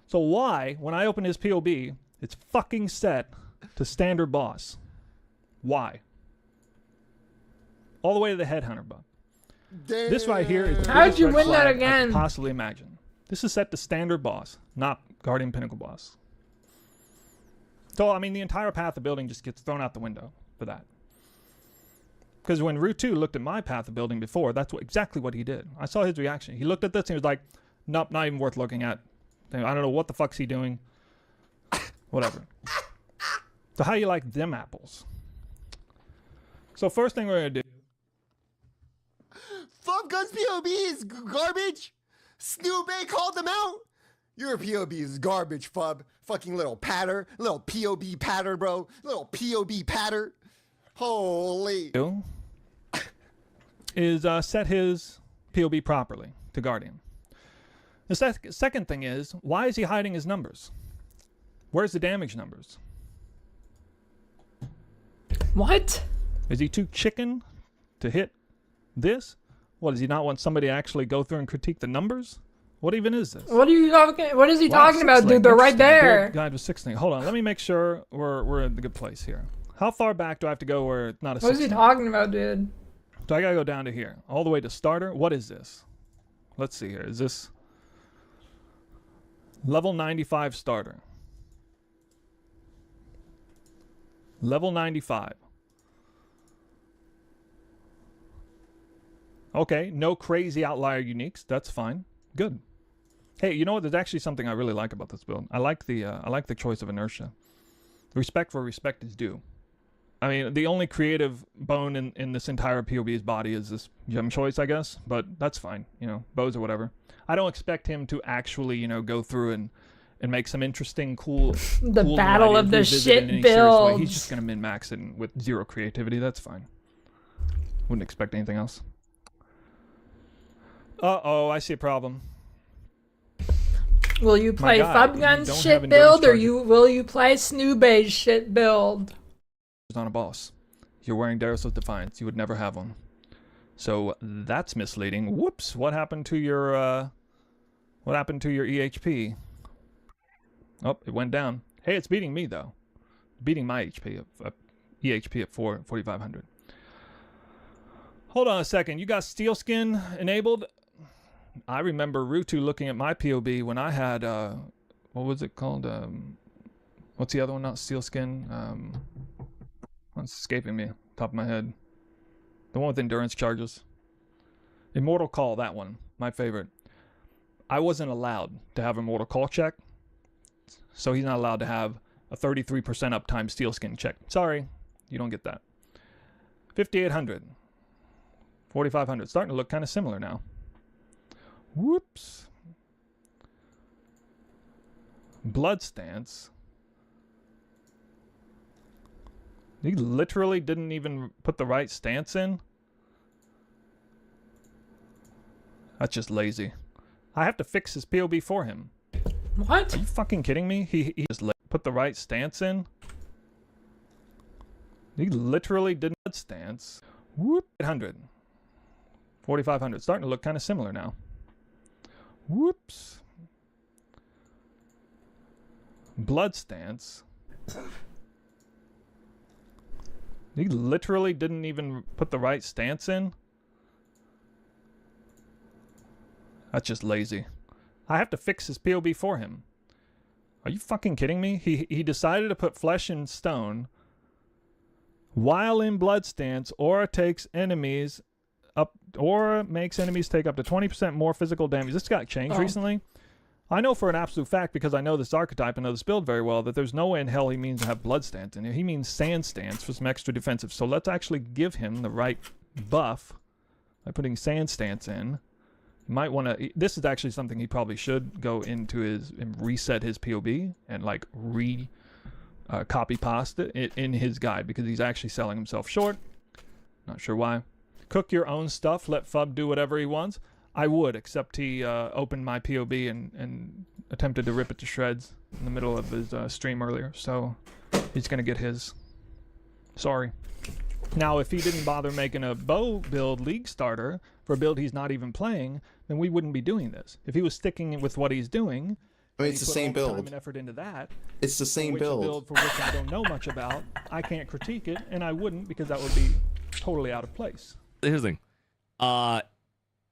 So why, when I open his POB, it's fucking set to standard boss? Why? All the way to the headhunter bug. This right here is the How'd biggest you red win that flag I again? could possibly imagine. This is set to standard boss, not Guardian Pinnacle Boss. So, I mean, the entire path of building just gets thrown out the window for that. Because when Root 2 looked at my path of building before, that's exactly what he did. I saw his reaction. He looked at this and he was like, nope, not even worth looking at. I don't know what the fuck's he doing. Whatever. So how you like them apples? So first thing we're going to do. Fubgun's POB is garbage. Snoop called them out. Your POB is garbage, Fub. Fucking little patter. Little POB patter, bro. Little POB patter. Holy. Is set his POB properly to Guardian. The second thing is, why is he hiding his numbers? Where's the damage numbers? What? Is he too chicken to hit this? What, does he not want somebody to actually go through and critique the numbers? What even is this? What are you talking? What is he Wow, talking about, six dude? They're link. right there. Build guide with 6 link. Hold on, let me make sure we're in the good place here. How far back do I have to go where it's not a 6 What is he talking about, dude? So I gotta go down to here, all the way to starter. What is this? Let's see here. Is this level 95 starter? Level 95. Okay, no crazy outlier uniques. That's fine. Good. Hey, you know what? There's actually something I really like about this build. I like the choice of inertia. Respect where respect is due. I mean, the only creative bone in this entire PoB's body is this gem choice, I guess. But that's fine. You know, bows or whatever. I don't expect him to actually, you know, go through and make some interesting, cool... The cool battle variety of and the revisit it in shit any serious way. He's builds. just going to min-max it with 0 creativity. That's fine. Wouldn't expect anything else. Uh-oh, I see a problem. Will you play God, you Fubgun's don't have shit endurance build, or charges. will you play Snoobay's shit build? On a boss. You're wearing Darius' Defiance. You would never have one. So that's misleading. Whoops! What happened to your EHP? Oh, it went down. Hey, it's beating me though. Beating my EHP at 4,500. Hold on a second. You got Steel Skin enabled? I remember Rutu looking at my POB when I had what was it called? What's the other one? Not Steel Skin. It's escaping me, top of my head. The one with endurance charges. Immortal Call, that one, my favorite. I wasn't allowed to have Immortal Call check, so he's not allowed to have a 33% uptime Steel Skin check. Sorry, you don't get that. 5,800. 4,500. Starting to look kind of similar now. Whoops. Blood stance. He literally didn't even put the right stance in. That's just lazy. I have to fix his POB for him. What? Are you fucking kidding me? He just put the right stance in. He literally didn't stance. Whoop. 800. 4,500. Starting to look kind of similar now. Whoops. Blood stance. He literally didn't even put the right stance in. That's just lazy. I have to fix his POB for him. Are you fucking kidding me? He decided to put flesh and stone while in blood stance. Aura takes enemies up. Aura makes enemies take up to 20% more physical damage. This got changed recently. I know for an absolute fact, because I know this archetype and know this build very well, that there's no way in hell he means to have blood stance in here. He means sand stance for some extra defensive. So let's actually give him the right buff by putting sand stance in. You might want to... This is actually something he probably should go into his... and reset his POB and like copy pasta in his guide, because he's actually selling himself short. Not sure why. Cook your own stuff. Let Fub do whatever he wants. I would, except he opened my POB and attempted to rip it to shreds in the middle of his stream earlier. So he's going to get his. Sorry. Now, if he didn't bother making a bow build league starter for a build he's not even playing, then we wouldn't be doing this. If he was sticking with what he's doing... I mean, it's the same build. Time and effort into that, it's the same build. A build for which I don't know much about. I can't critique it, and I wouldn't, because that would be totally out of place. Here's the thing.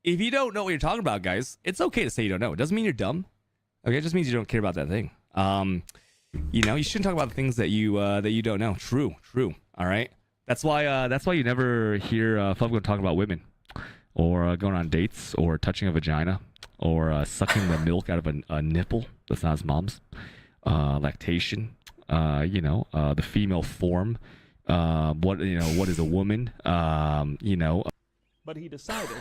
If you don't know what you're talking about, guys, it's okay to say you don't know. It doesn't mean you're dumb. Okay, it just means you don't care about that thing. You know, you shouldn't talk about the things that you don't know. True. All right. That's why you never hear Fubgo talk about women, or going on dates, or touching a vagina, or sucking the milk out of a nipple that's not his mom's. Lactation. You know, the female form. What is a woman? You know. But he decided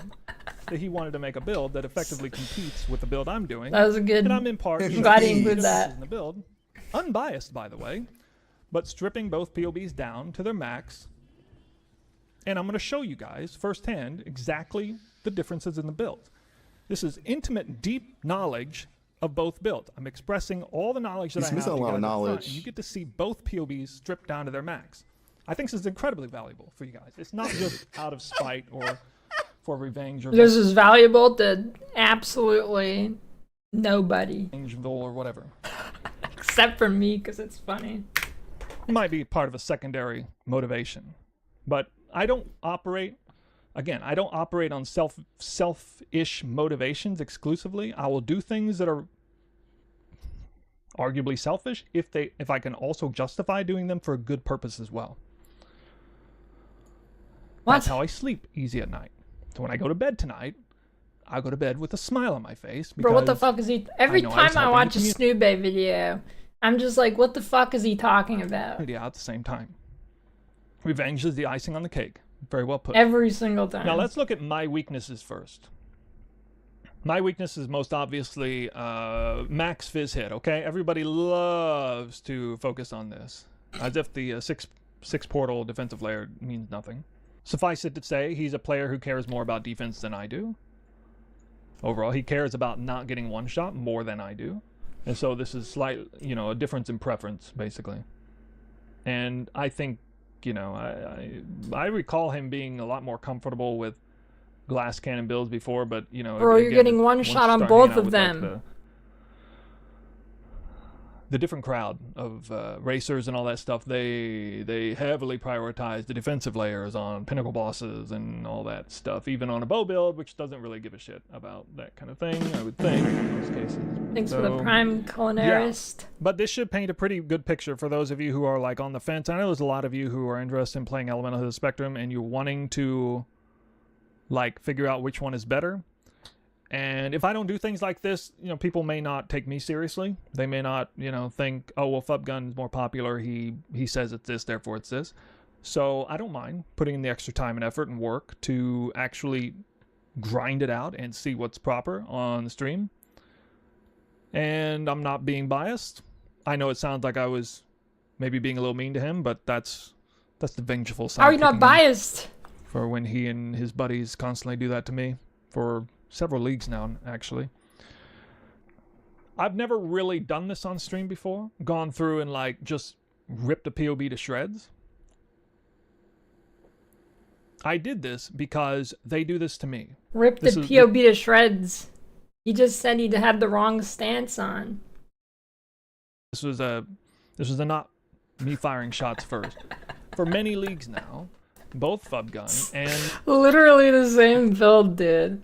that he wanted to make a build that effectively competes with the build I'm doing. That was a good... And I'm in part... I'm glad he included that. In the build. Unbiased, by the way. But stripping both POBs down to their max. And I'm going to show you guys firsthand exactly the differences in the build. This is intimate, deep knowledge of both builds. I'm expressing all the knowledge that I have. He's missing a lot of knowledge. And you get to see both POBs stripped down to their max. I think this is incredibly valuable for you guys. It's not just out of spite or... for revenge, or this is valuable to absolutely nobody, or whatever, except for me, because it's funny. It might be part of a secondary motivation, but I don't operate. Again, I don't operate on selfish motivations exclusively. I will do things that are arguably selfish if I can also justify doing them for a good purpose as well. That's how I sleep easy at night. So when I go to bed tonight, I go to bed with a smile on my face. Bro, what the fuck is he... Every time I watch a Snoobay video, I'm just like, what the fuck is he talking about? Yeah, at the same time. Revenge is the icing on the cake. Very well put. Every single time. Now let's look at my weaknesses first. My weakness is most obviously max fizz hit, okay? Everybody loves to focus on this. As if the six portal defensive layer means nothing. Suffice it to say, he's a player who cares more about defense than I do. Overall, he cares about not getting one shot more than I do. And so this is a difference in preference, basically. And I think, I recall him being a lot more comfortable with glass cannon builds before, but, Bro, you're getting one shot on both of them. The different crowd of racers and all that stuff, they heavily prioritize the defensive layers on pinnacle bosses and all that stuff, even on a bow build, which doesn't really give a shit about that kind of thing, I would think, in most cases. Thanks for the prime culinarist. Yeah. But this should paint a pretty good picture for those of you who are like on the fence. I know there's a lot of you who are interested in playing Elemental of the Spectrum and you're wanting to like figure out which one is better. And if I don't do things like this, people may not take me seriously. They may not, think, oh, well, Fubgun's more popular. He says it's this, therefore it's this. So I don't mind putting in the extra time and effort and work to actually grind it out and see what's proper on the stream. And I'm not being biased. I know it sounds like I was maybe being a little mean to him, but that's the vengeful side. How are you not biased? For when he and his buddies constantly do that to me for several leagues now, actually. I've never really done this on stream before. Gone through and like just ripped a POB to shreds. I did this because they do this to me. Rip the POB to shreds. He just said he had the wrong stance on. This was not me firing shots first. For many leagues now, both Fubgun and literally the same build, dude.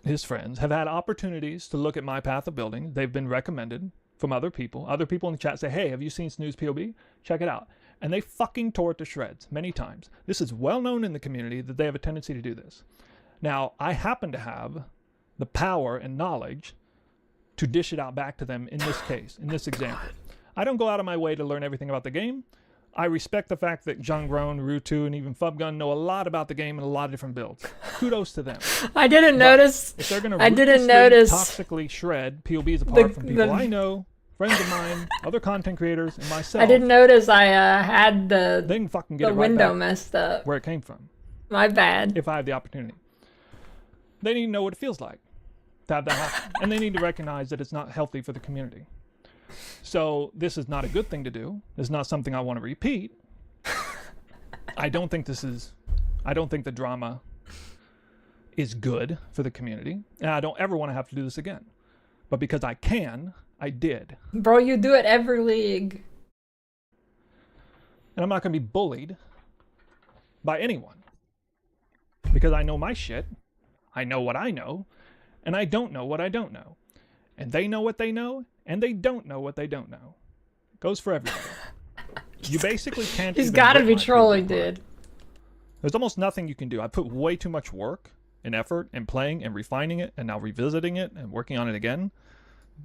His friends have had opportunities to look at my path of building. They've been recommended from other people. Other people in the chat say, hey, have you seen Snooze POB? Check it out. And they fucking tore it to shreds many times. This is well known in the community that they have a tendency to do this. Now, I happen to have the power and knowledge to dish it out back to them in this case, in this example. I don't go out of my way to learn everything about the game. I respect the fact that Junggrown, Rutu, and even Fubgun know a lot about the game and a lot of different builds. Kudos to them. I didn't notice. If they're gonna toxically shred POBs apart from people I know, friends of mine, other content creators, and myself. I didn't notice I had the they can fucking get it right window back messed up. where it came from. My bad. If I had the opportunity. They need to know what it feels like to have that happen. And they need to recognize that it's not healthy for the community. So this is not a good thing to do. It's not something I want to repeat. I don't think the drama is good for the community. And I don't ever want to have to do this again. But because I can, I did. Bro, you do it every league. And I'm not going to be bullied by anyone. Because I know my shit. I know what I know. And I don't know what I don't know. And they know what they know. And they don't know what they don't know. It goes for everybody. You basically can't. He's got to be trolling, dude. There's almost nothing you can do. I put way too much work and effort in playing and refining it and now revisiting it and working on it again.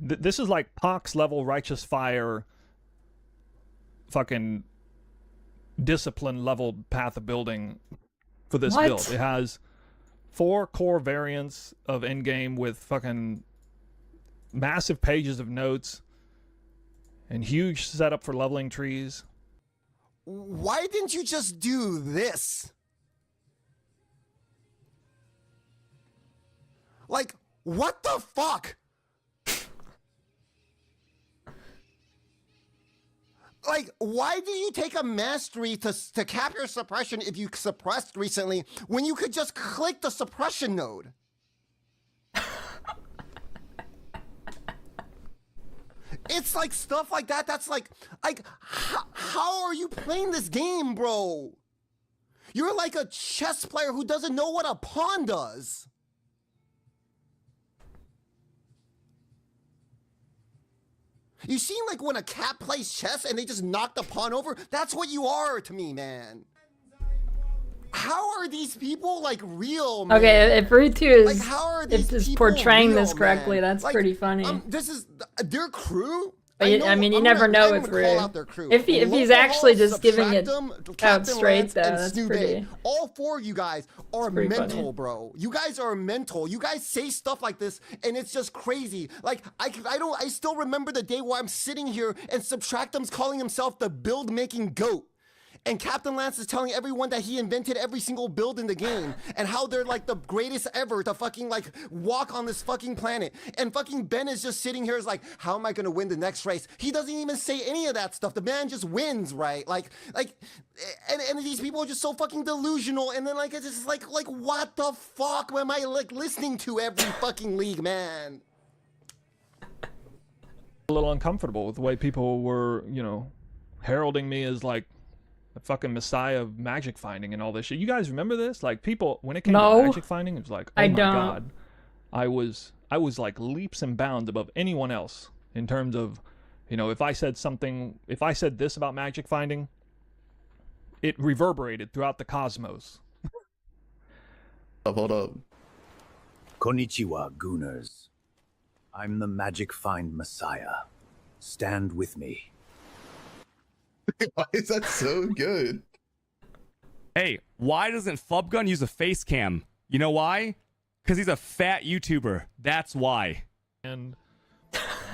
This is like Pox level Righteous Fire fucking discipline level path of building for this build. It has 4 core variants of endgame with fucking massive pages of notes and huge setup for leveling trees. Why didn't you just do this? Like, what the fuck? Like, why do you take a mastery to cap your suppression if you suppressed recently when you could just click the suppression node? It's like stuff like that. That's like how are you playing this game, bro? You're like a chess player who doesn't know what a pawn does. You seem like when a cat plays chess and they just knock the pawn over, that's what you are to me, man. How are these people like real, man? Okay, if Rutu is, like, how are these is people portraying real, this correctly, man? that's like, pretty funny. This is their crew. But I mean, you never know with Ru. If he's actually just giving it out straight, though, that's pretty. All 4 of you guys are mental, bro. You guys are mental. You guys say stuff like this, and it's just crazy. Like I still remember the day where I'm sitting here and Subtractum's calling himself the build-making goat. And Captain Lance is telling everyone that he invented every single build in the game and how they're like the greatest ever to fucking like walk on this fucking planet. And fucking Ben is just sitting here is like, how am I gonna win the next race? He doesn't even say any of that stuff. The man just wins, right? Like, and these people are just so fucking delusional. And then like, it's just like what the fuck am I like listening to every fucking league, man? A little uncomfortable with the way people were, you know, heralding me as like the fucking messiah of magic finding and all this shit. You guys remember this? Like people, when it came to magic finding, it was like, oh my god, I was like leaps and bounds above anyone else in terms of, you know, if I said this about magic finding, it reverberated throughout the cosmos. Hold up. Konnichiwa, Gooners. I'm the Magic Find Messiah. Stand with me. Why is that so good? Hey, why doesn't Fubgun use a face cam? You know why? Because he's a fat YouTuber. That's why. And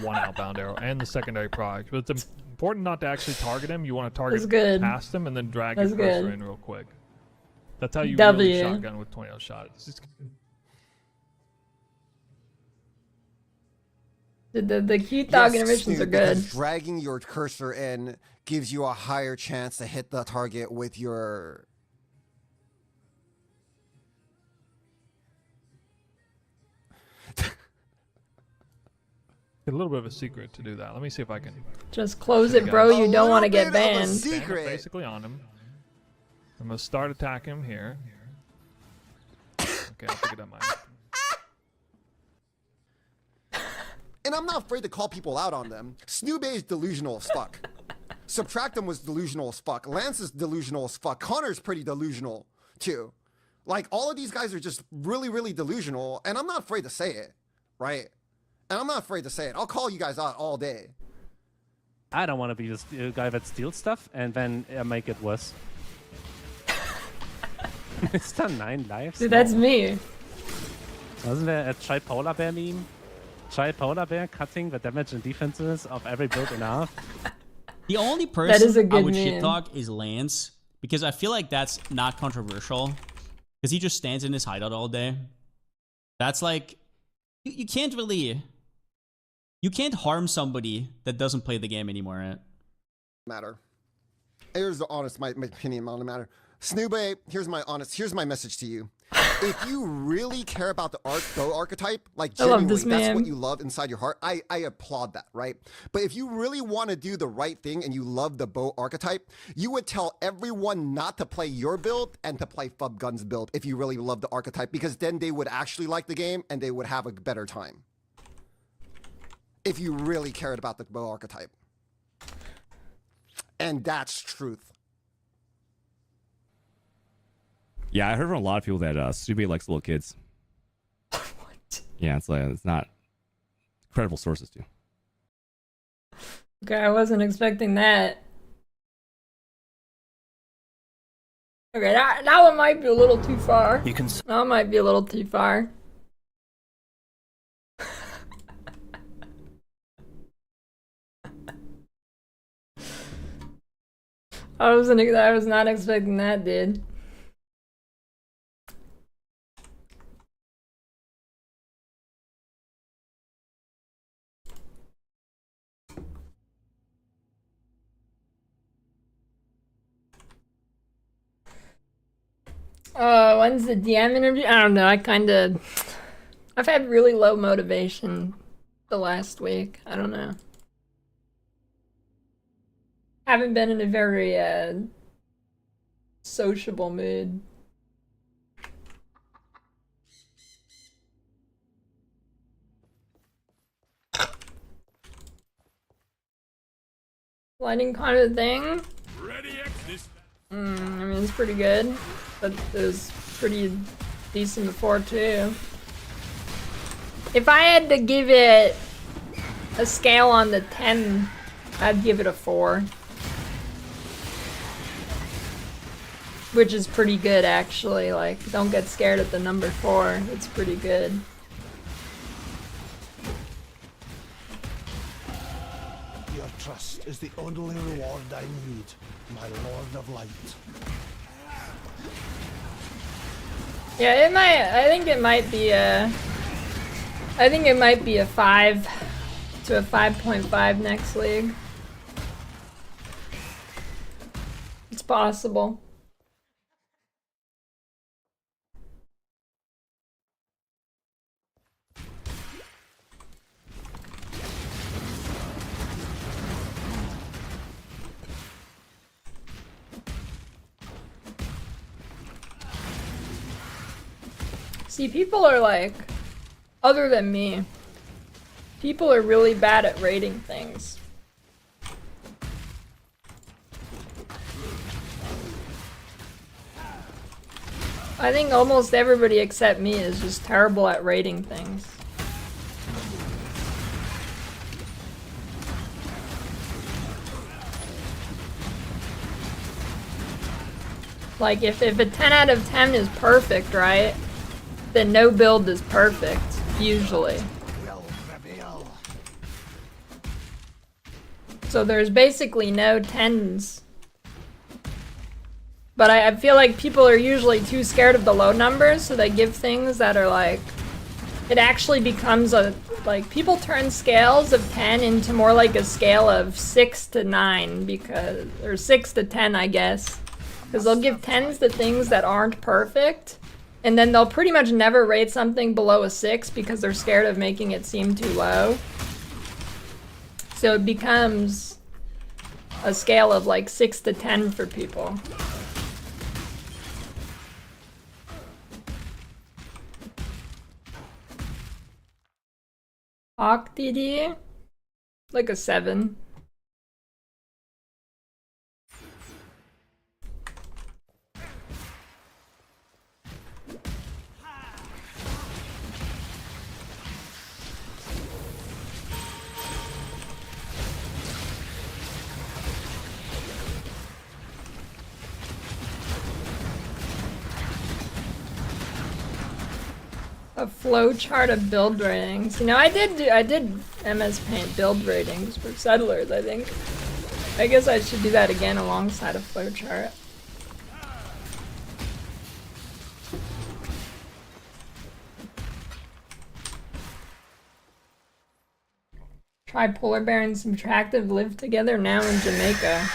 one outbound arrow and the secondary product. But it's important not to actually target him. You want to target That's good. past him and then drag That's your cursor good. in real quick. That's how you W. really shotgun with 20 shot. It's just... The cute dog animations are Snoop, good. because dragging your cursor in gives you a higher chance to hit the target with your... A little bit of a secret to do that. Let me see if I can. Just close it, bro. You don't want to get banned. Stand up basically on him. I'm gonna start attacking him here. Okay, I'll pick it up. And I'm not afraid to call people out on them. Snoobe is delusional as fuck. Subtractum was delusional as fuck. Lance is delusional as fuck. Connor's pretty delusional too. Like, all of these guys are just really, really delusional, and I'm not afraid to say it, right? And I'm not afraid to say it. I'll call you guys out all day. I don't want to be this guy that steals stuff and then make it worse. Mr. 9 lives? Dude, that's me. Wasn't there a tripolar bear meme? Tripolar bear cutting the damage and defenses of every build in half? The only That is a person I good would shit meme. talk is Lance, because I feel like that's not controversial, because he just stands in his hideout all day. That's like, you can't really, you can't harm somebody that doesn't play the game anymore, right? Matter. Here's the honest, my opinion on the matter. Snoobe, here's my message to you. If you really care about the bow archetype, like I love genuinely, this that's man. what you love inside your heart, I applaud that, right? But if you really want to do the right thing and you love the bow archetype, you would tell everyone not to play your build and to play Fubgun's build if you really love the archetype, because then they would actually like the game and they would have a better time. If you really cared about the bow archetype. And that's truth. Yeah, I heard from a lot of people that Stube likes little kids. What? Yeah, it's like it's not credible sources too. Okay, I wasn't expecting that. Okay, that one might be a little too far. You can. That might be a little too far. I was not expecting that, dude. When's the DM interview? I don't know. I've had really low motivation the last week. I don't know. Haven't been in a very sociable mood. Lighting kind of thing. I mean, it's pretty good, but it was pretty decent before too. If I had to give it a scale on the 10, I'd give it a 4. Which is pretty good, actually. Like, don't get scared at the number 4. It's pretty good. Your trust is the only reward I need, my Lord of Light. Yeah, it might. I think it might be a 5 to a 5.5 next league. It's possible. See, people are like, other than me, people are really bad at rating things. I think almost everybody except me is just terrible at rating things. Like, if a 10 out of 10 is perfect, right? Then no build is perfect, usually. So there's basically no 10s. But I feel like people are usually too scared of the low numbers, so they give things that are like... It actually becomes a... Like, people turn scales of 10 into more like a scale of 6 to 9, because... Or 6 to 10, I guess. Because they'll give 10s to things that aren't perfect, and then they'll pretty much never rate something below a 6 because they're scared of making it seem too low. So it becomes a scale of like 6 to 10 for people. Hawk DD? Like a 7. A flow chart of build ratings. You know, I did MS Paint build ratings for settlers, I think. I guess I should do that again alongside a flow chart. Try polar bear and subtractive live together now in Jamaica.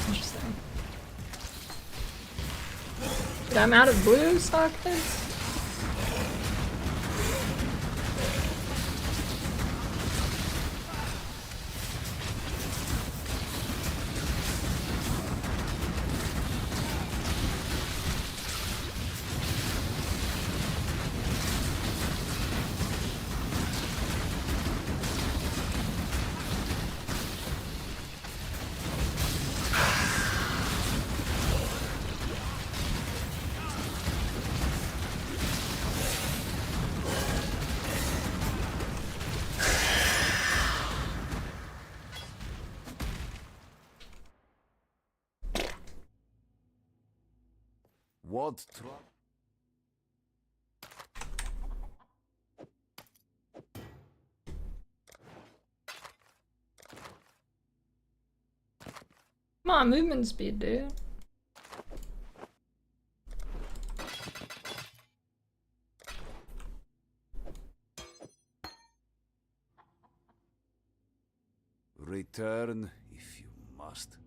Interesting. But I'm out of blue sockets. What trouble? Come on, movement speed, dude. Return if you must.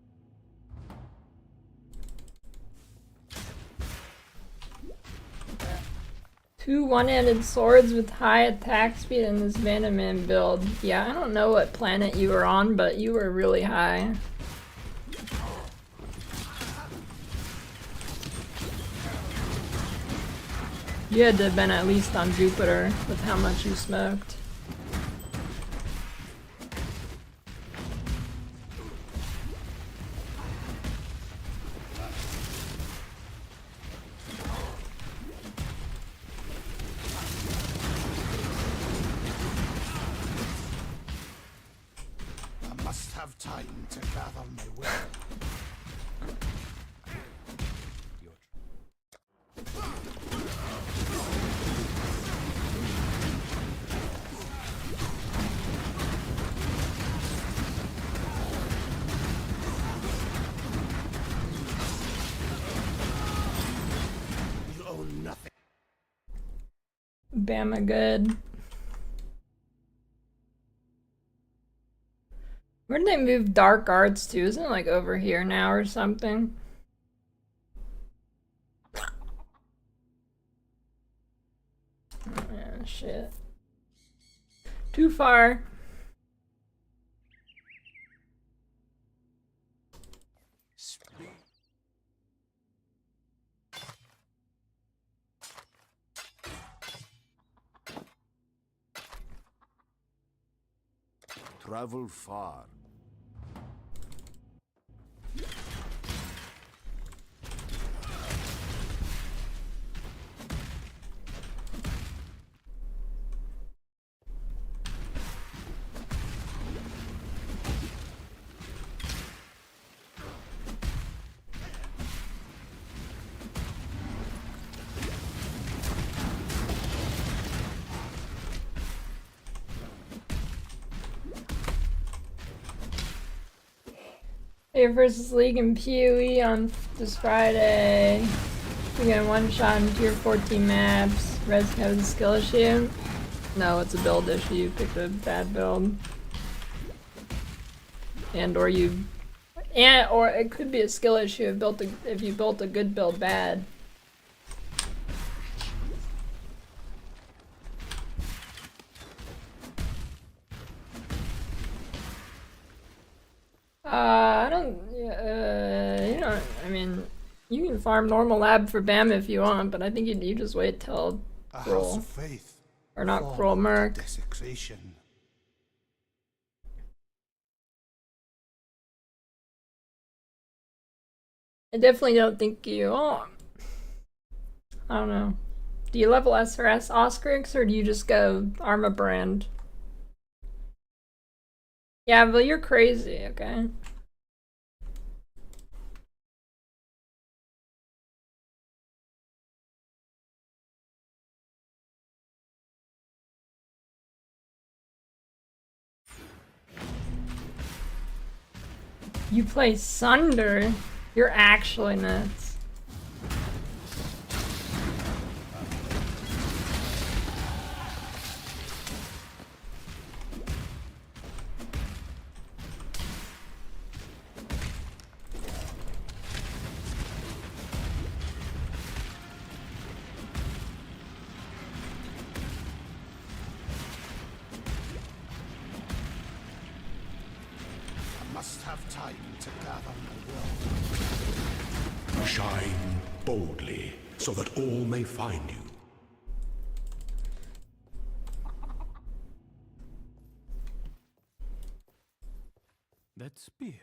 Two one-handed swords with high attack speed in this Vanderman build. Yeah, I don't know what planet you were on, but you were really high. You had to have been at least on Jupiter with how much you smoked. I must have time to gather my will. You own nothing. Bama good. Where did they move Dark Arts to? Isn't it like over here now or something? Yeah, shit. Too far. Travel far. Player versus League and PoE on this Friday. We're gonna one shot in tier 14 maps. Res has a skill issue. No, it's a build issue. You picked a bad build. Or it could be a skill issue if you built a good build bad. I don't, I mean, you can farm normal lab for BAM if you want, but I think you just wait till Cruel. Faith, or not Cruel, Merc. desecration. I definitely don't think you, I don't know. Do you level SRS Oscrix or do you just go Arma Brand? Yeah, but you're crazy, okay? You play Sunder? You're actually nuts. Must have time to gather my will. Shine boldly, so that all may find you. That spear.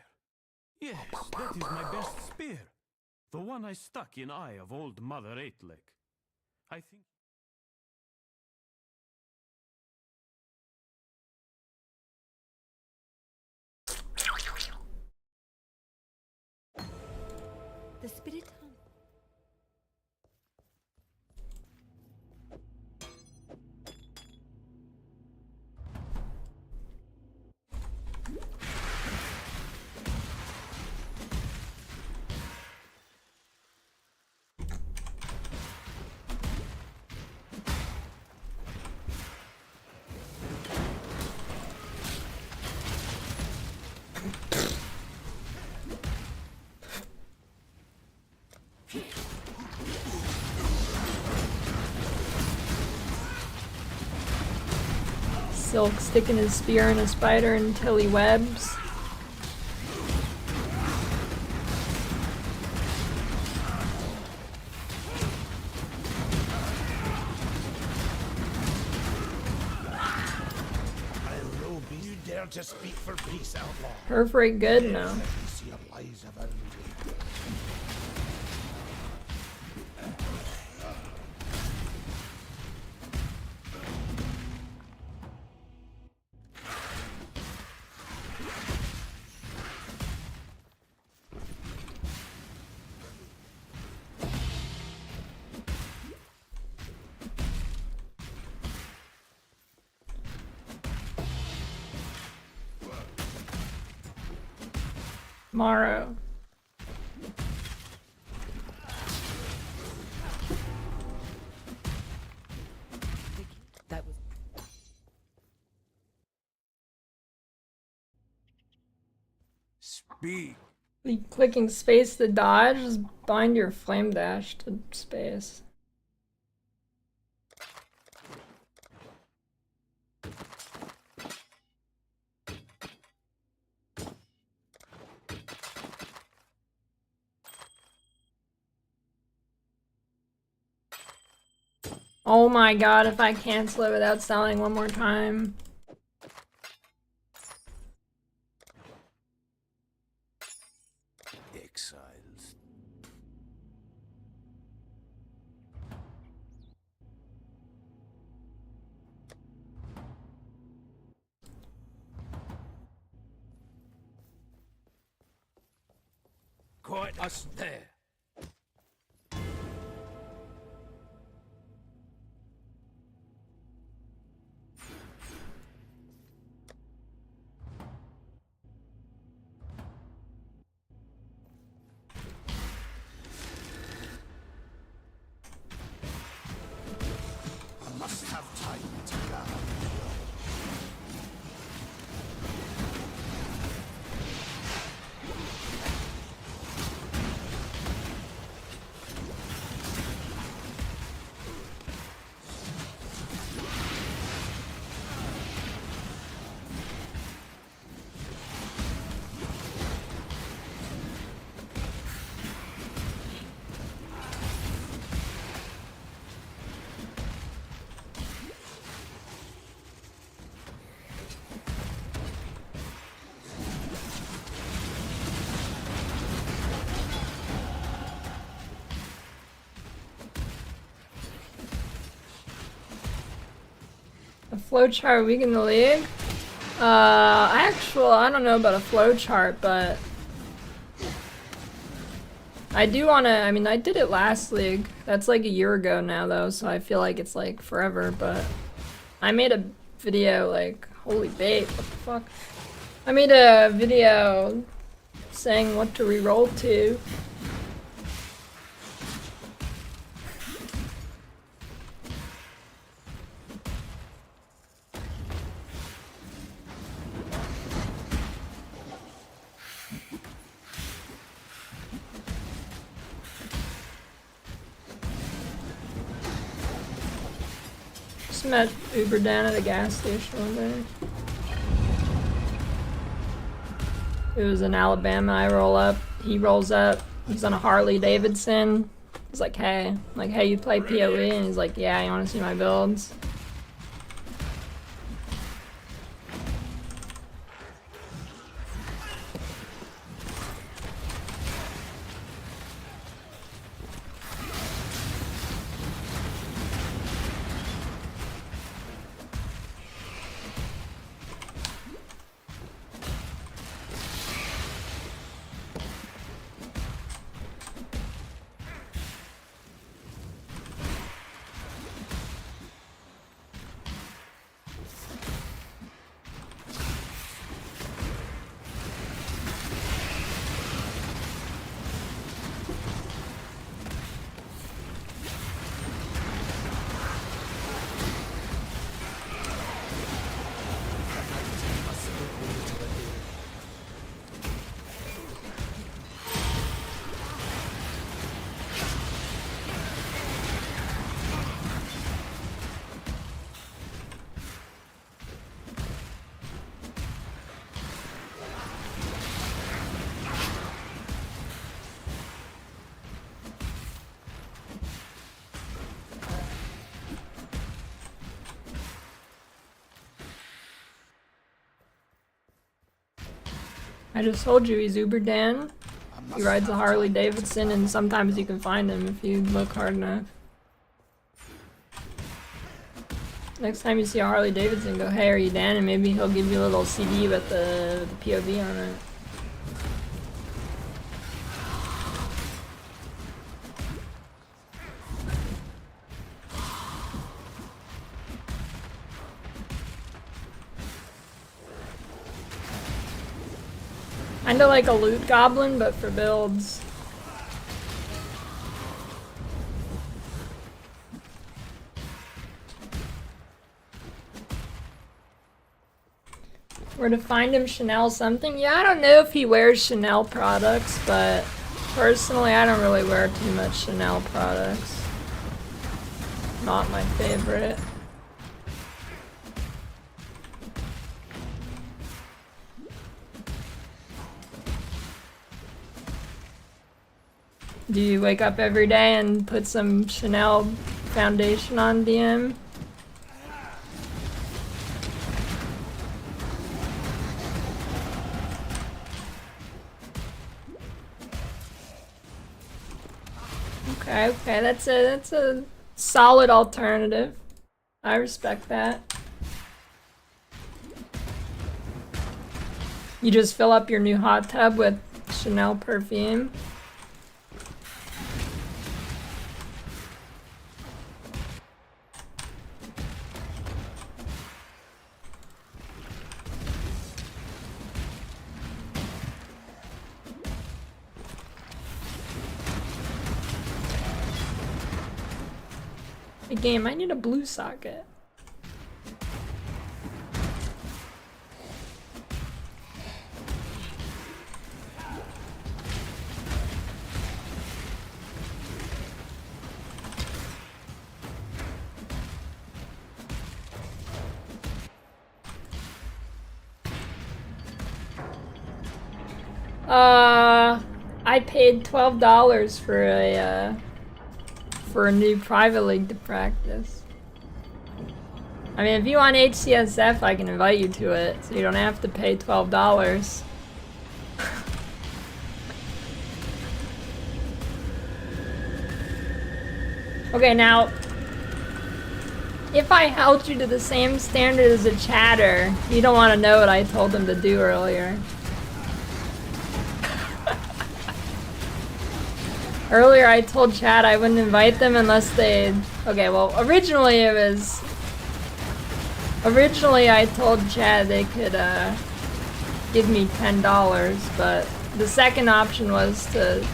Yes, that is my best spear. The one I stuck in eye of old Mother Eightleg. I think... The spirit hunt. Silk sticking his spear in a spider until he webs. You dare to speak for peace, outlaw? Perforate good? No. See a lies of envy. Morrow. That was. Speak. Clicking space to dodge, just bind your flame dash to space. Oh my god, if I cancel it without selling one more time. Exiles. Quite us there. flowchart weaken the league? I don't know about a flowchart, but I do wanna, I mean, I did it last league. That's like a year ago now though, so I feel like it's like forever, but I made a video like, holy bait, what the fuck? I made a video saying what to reroll to. Just met Uber down at a gas station one day. It was in Alabama. I roll up. He rolls up. He's on a Harley Davidson. He's like, hey. I'm like, hey, you play PoE? And he's like, yeah, you want to see my builds? I just told you he's Uber Dan. He rides a Harley Davidson, and sometimes you can find him if you look hard enough. Next time you see a Harley Davidson, go, hey, are you Dan? And maybe he'll give you a little CD with the POV on it. Kinda like a loot goblin, but for builds. Where to find him, Chanel something? Yeah, I don't know if he wears Chanel products, but personally I don't really wear too much Chanel products. Not my favorite. Do you wake up every day and put some Chanel foundation on, DM? Okay, that's a solid alternative. I respect that. You just fill up your new hot tub with Chanel perfume. Game, I need a blue socket. I paid $12 for a new private league to practice. I mean, if you want HCSF, I can invite you to it, so you don't have to pay $12. Okay, now, If I held you to the same standard as a chatter, you don't want to know what I told them to do earlier. Earlier I told chat I wouldn't invite them unless they... Okay, well, originally I told chat they could give me $10, but the second option was to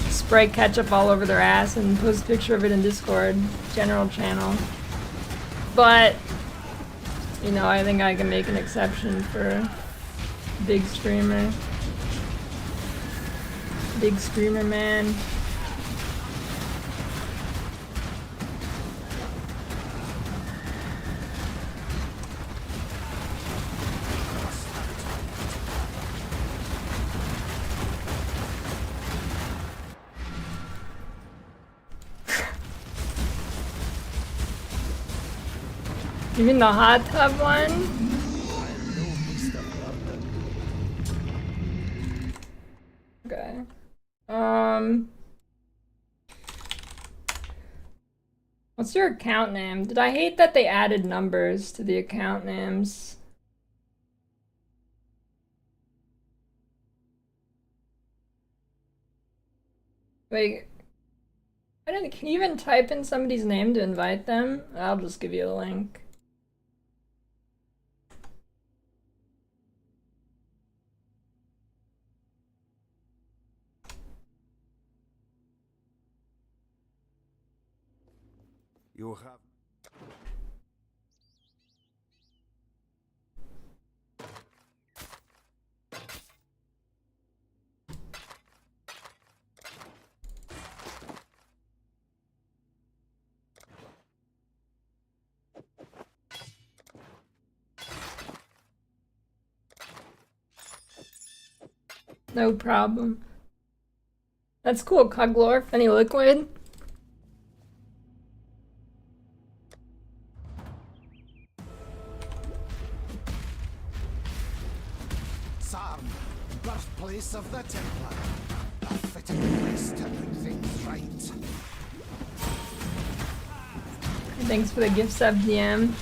spray ketchup all over their ass and post a picture of it in Discord general channel. But, you know, I think I can make an exception for big streamer. Big streamer man. You mean the hot tub one? Okay. What's your account name? Did I hate that they added numbers to the account names? Wait. Can you even type in somebody's name to invite them? I'll just give you a link. You have... No problem. That's cool, Cuglorf. Any liquid? Sarn, birthplace of the Templar. A fitting place to put things right. Thanks for the gift sub, DM.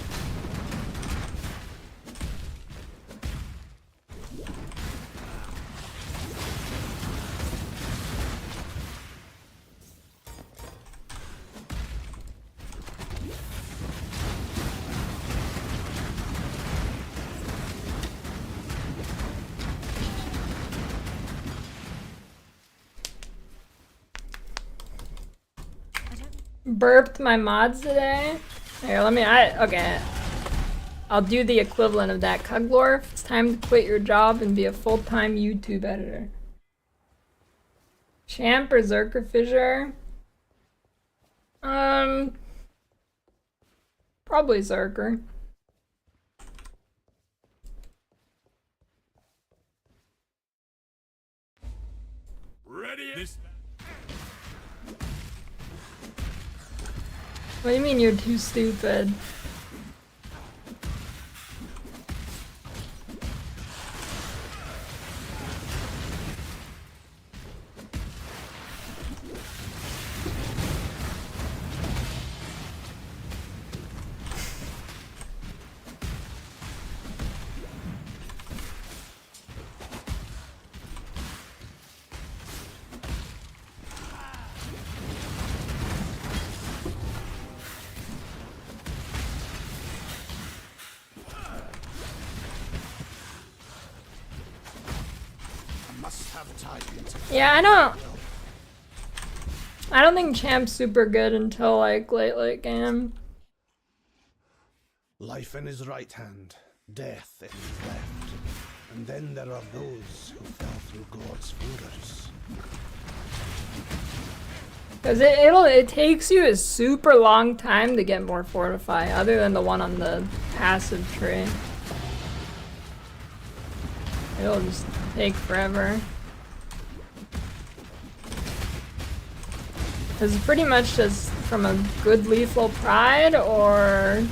Burped my mods today. Here, okay. I'll do the equivalent of that. Cuglorf, it's time to quit your job and be a full-time YouTube editor. Champ Berserker Fissure. Probably Zerker. Ready? What do you mean you're too stupid? Yeah, I don't think Champ's super good until like late game. Life in his right hand, death in his left. And then there are those who fell through God's fingers. Cause it takes you a super long time to get more fortify, other than the one on the passive tree. It'll just take forever. It's pretty much just from a good lethal pride or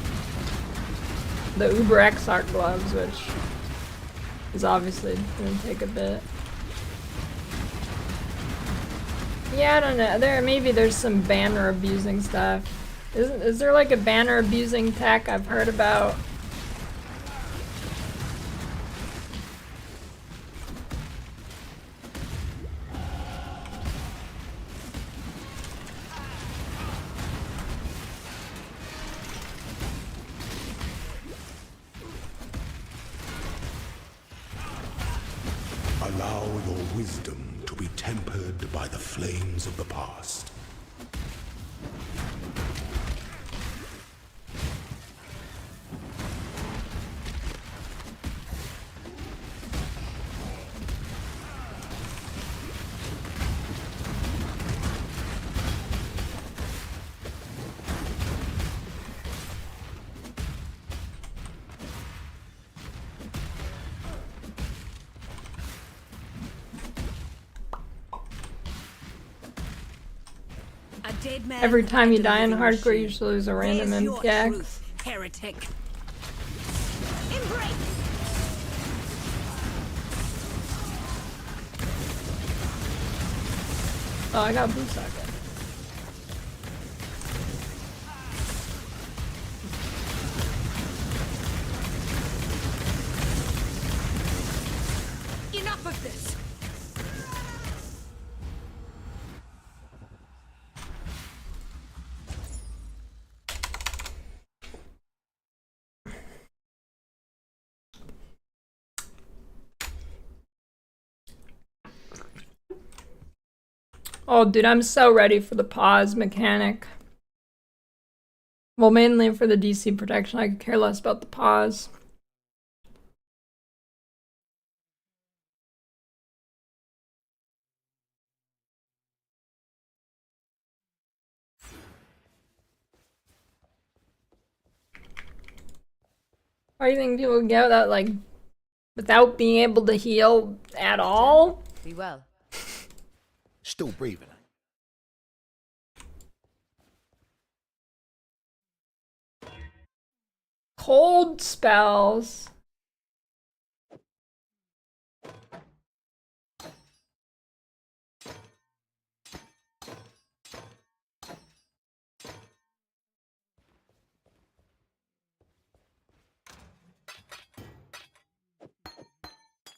the Uber Exarch gloves, which is obviously gonna take a bit. Yeah, I don't know. Maybe there's some banner abusing stuff. Is there like a banner abusing tech I've heard about? Allow your wisdom to be tempered by the flames of the past. A dead man Every time you die in living hardcore, you machine. just lose a random There's your MPX. truth, heretic. Embrace. Oh, I got blue socket. Enough of this. Oh, dude, I'm so ready for the pause mechanic. Well, mainly for the DC protection. I could care less about the pause. Why do you think people get that, like, without being able to heal at all? Be well. Still breathing. Cold spells.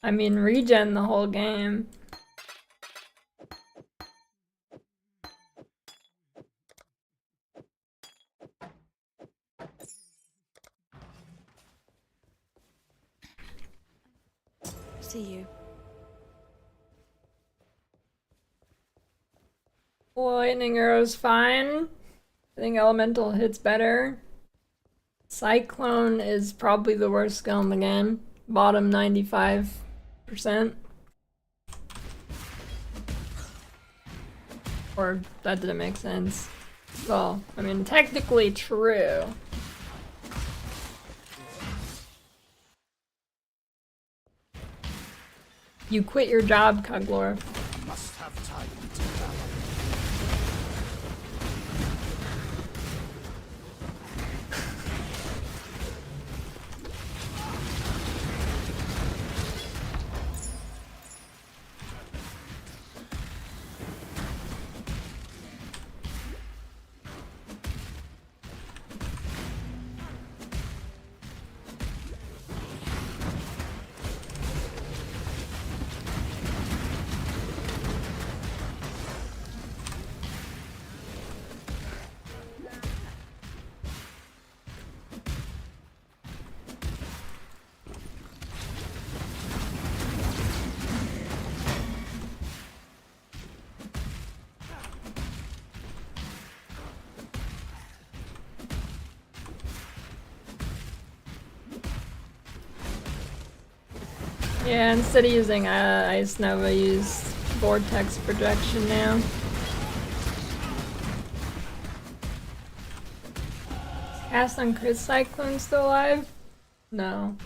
I mean, regen the whole game. See you. Lightning arrow's fine. I think elemental hits better. Cyclone is probably the worst skill in the game. Bottom 95%. Or that didn't make sense. Well, I mean, technically true. You quit your job, Cuglor. Must have time to develop. Yeah, instead of using Ice Nova, I use Vortex Projection now. Cast on Crit Cyclone still alive? No.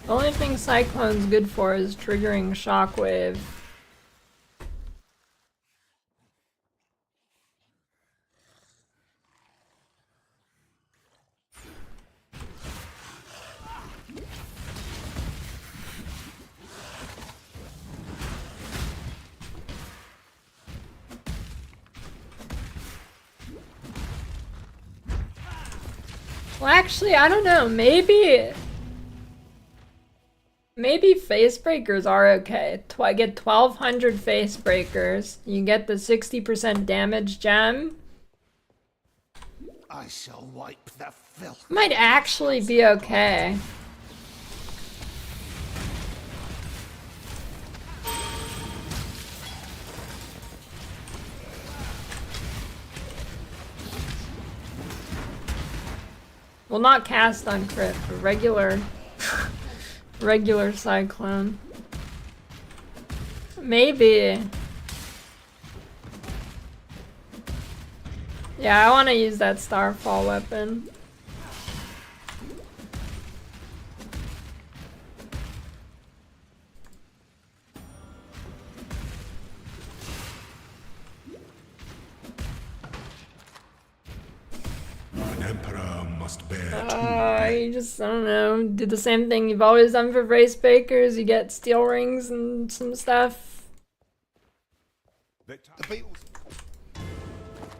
The only thing Cyclone's good for is triggering Shockwave. Well, actually, I don't know. Maybe face breakers are okay. I get 1,200 face breakers. You get the 60% damage gem. I shall wipe the filth. Might actually be okay. Well, not cast on crit, but regular cyclone. Maybe. Yeah, I want to use that Starfall weapon. An emperor must bear You just, I don't know, do the same thing you've always done for race bakers. You get steel rings and some stuff.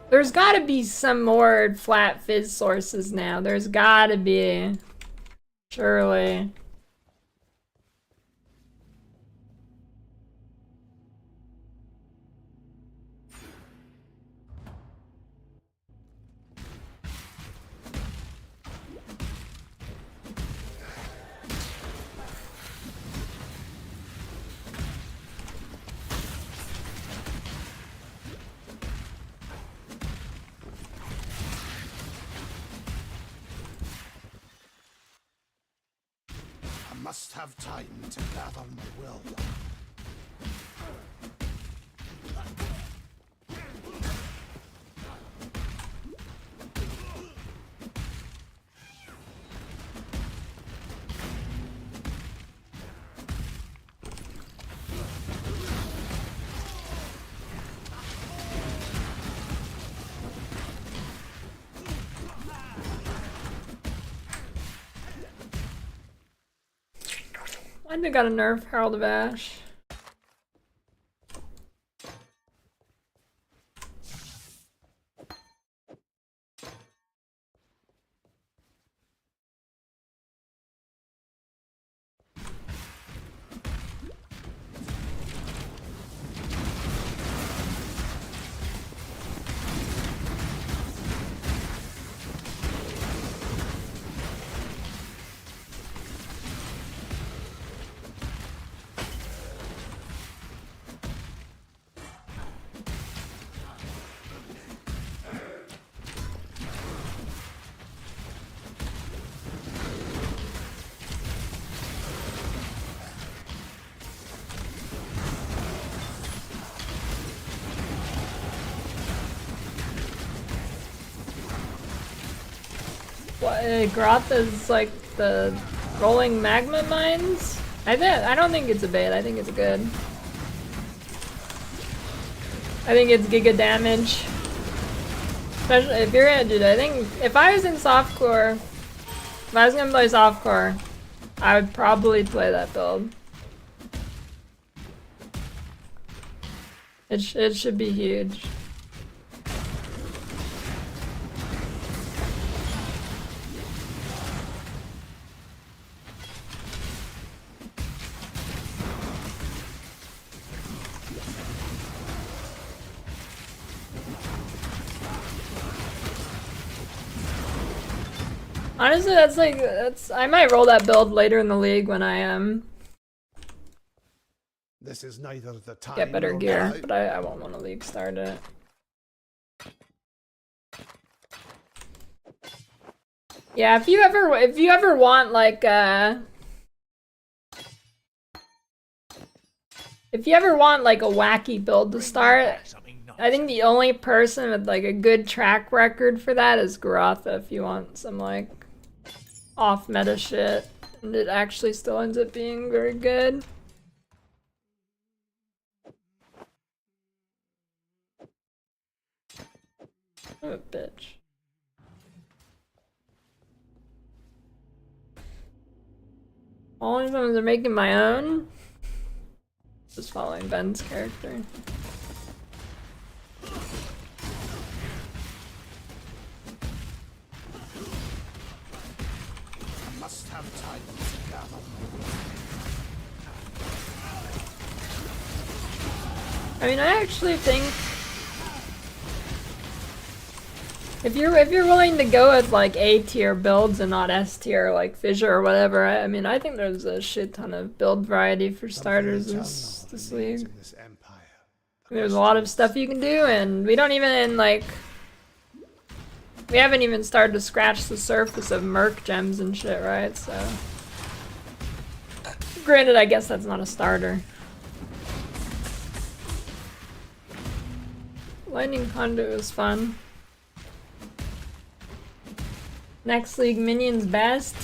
There's gotta be some more flat fizz sources now. There's gotta be. Surely. I must have time to gather my will. Why did they gotta nerf Herald of Ash? What, Groth is like the rolling magma mines? I don't think it's a bait, I think it's good. I think it's giga damage. Especially if you're gonna do that. I think if I was in softcore, if I was gonna play softcore, I would probably play that build. It should be huge. Honestly, I might roll that build later in the league when I This is neither the time get better nor gear, the- but I won't want to league start it. Yeah, if you ever want like if you ever want like a wacky build to start, I think the only person with like a good track record for that is Garotha. If you want some like off meta shit and it actually still ends up being very good. I'm a bitch. Only ones are making my own. Just following Ben's character. I mean, I actually think if you're willing to go with like A tier builds and not S tier like Fissure or whatever, I mean, I think there's a shit ton of build variety for starters this league. There's a lot of stuff you can do, and we don't even like. We haven't even started to scratch the surface of Merc gems and shit, right? So, granted, I guess that's not a starter. Lightning Conduit was fun. Next league, minions best?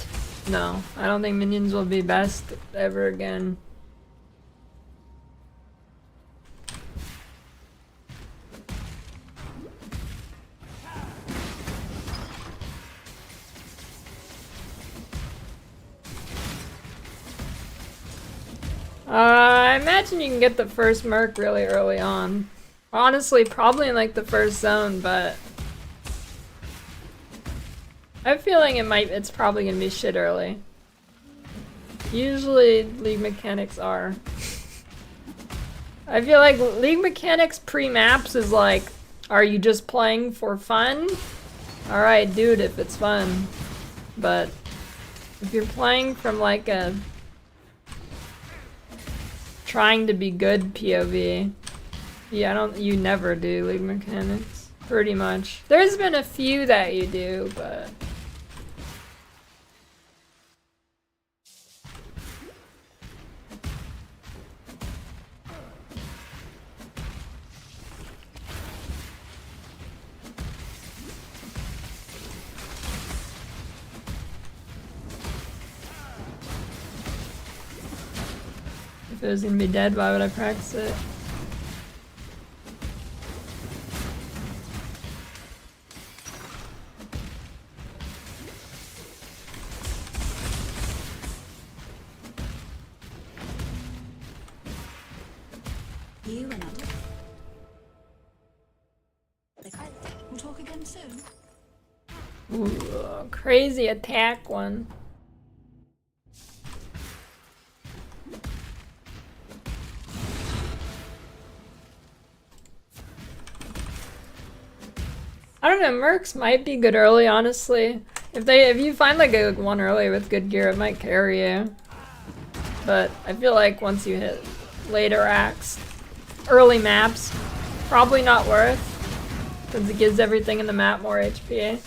No, I don't think minions will be best ever again. I imagine you can get the first Merc really early on. Honestly, probably in like the first zone, but I have a feeling it's probably gonna be shit early. Usually league mechanics are. I feel like league mechanics pre-maps is like, are you just playing for fun? Alright, do it if it's fun. But if you're playing from like a trying to be good POV, yeah, you never do league mechanics. Pretty much. There's been a few that you do, but if it was gonna be dead, why would I practice it? You and we'll talk again soon. Ooh, crazy attack one. I don't know, Mercs might be good early, honestly. If you find like a one early with good gear, it might carry you. But I feel like once you hit later acts, early maps, probably not worth, since it gives everything in the map more HP.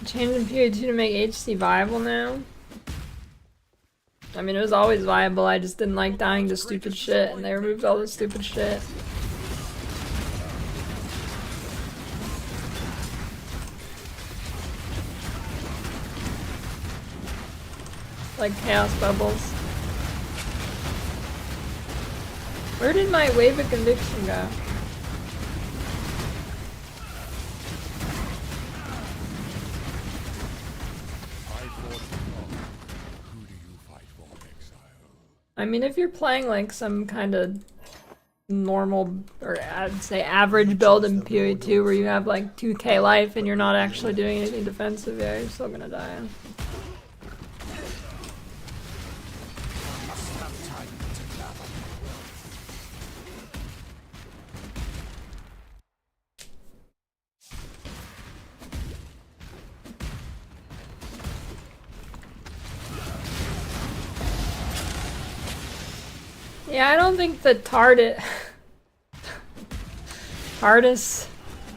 Changing PoE2 to make HC viable now? I mean, it was always viable, I just didn't like dying to stupid shit, and they removed all the stupid shit. Like chaos bubbles. Where did my wave of conviction go? I mean, if you're playing like some kind of normal, or I'd say average build in PoE2 where you have like 2k life and you're not actually doing anything defensive, yeah, you're still gonna die. Yeah, I don't think the TARDIS...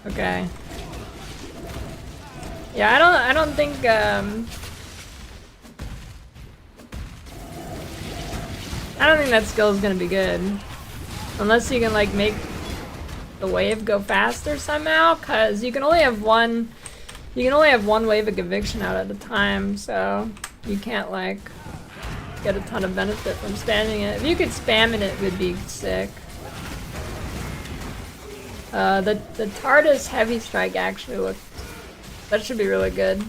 Okay. Yeah, I don't think, I don't think that skill is gonna be good. Unless you can, like, make the wave go faster somehow, cause you can only have one wave of conviction out at a time, so you can't, like, get a ton of benefit from spamming it. If you could spam it would be sick. The TARDIS heavy strike actually looked, that should be really good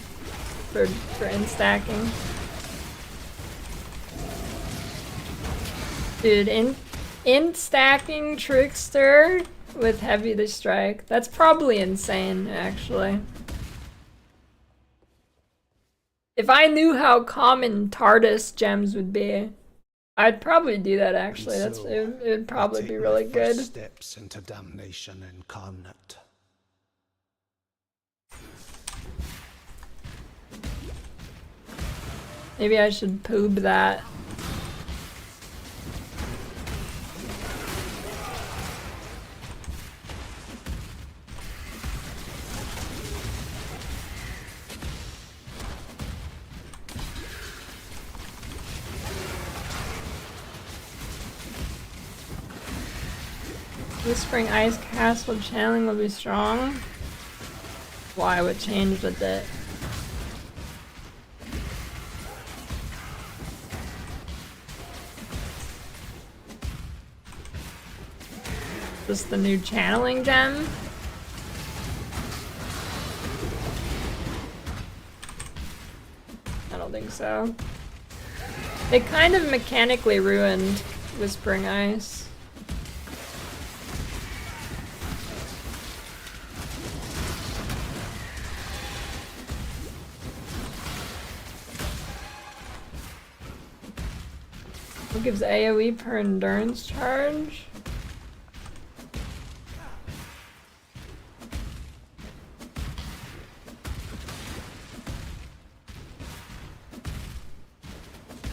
for in-stacking. Dude, in-stacking Trickster with heavy to strike, that's probably insane actually. If I knew how common TARDIS gems would be, I'd probably do that actually. It would probably be really good. Steps into damnation incarnate. Maybe I should poob that. Whispering Ice Castle channeling will be strong. Why would change with it? Just the new channeling gem? I don't think so. They kind of mechanically ruined Whispering Ice. What gives AoE per endurance charge?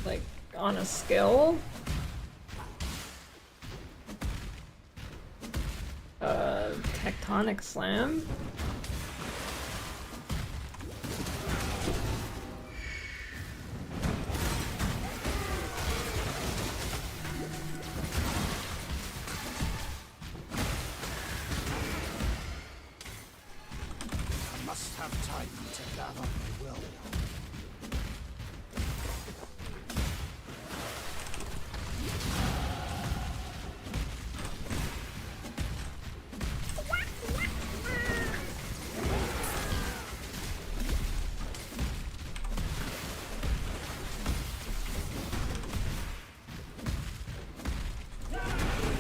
Like, on a skill? Tectonic Slam? I must have time to gather my will.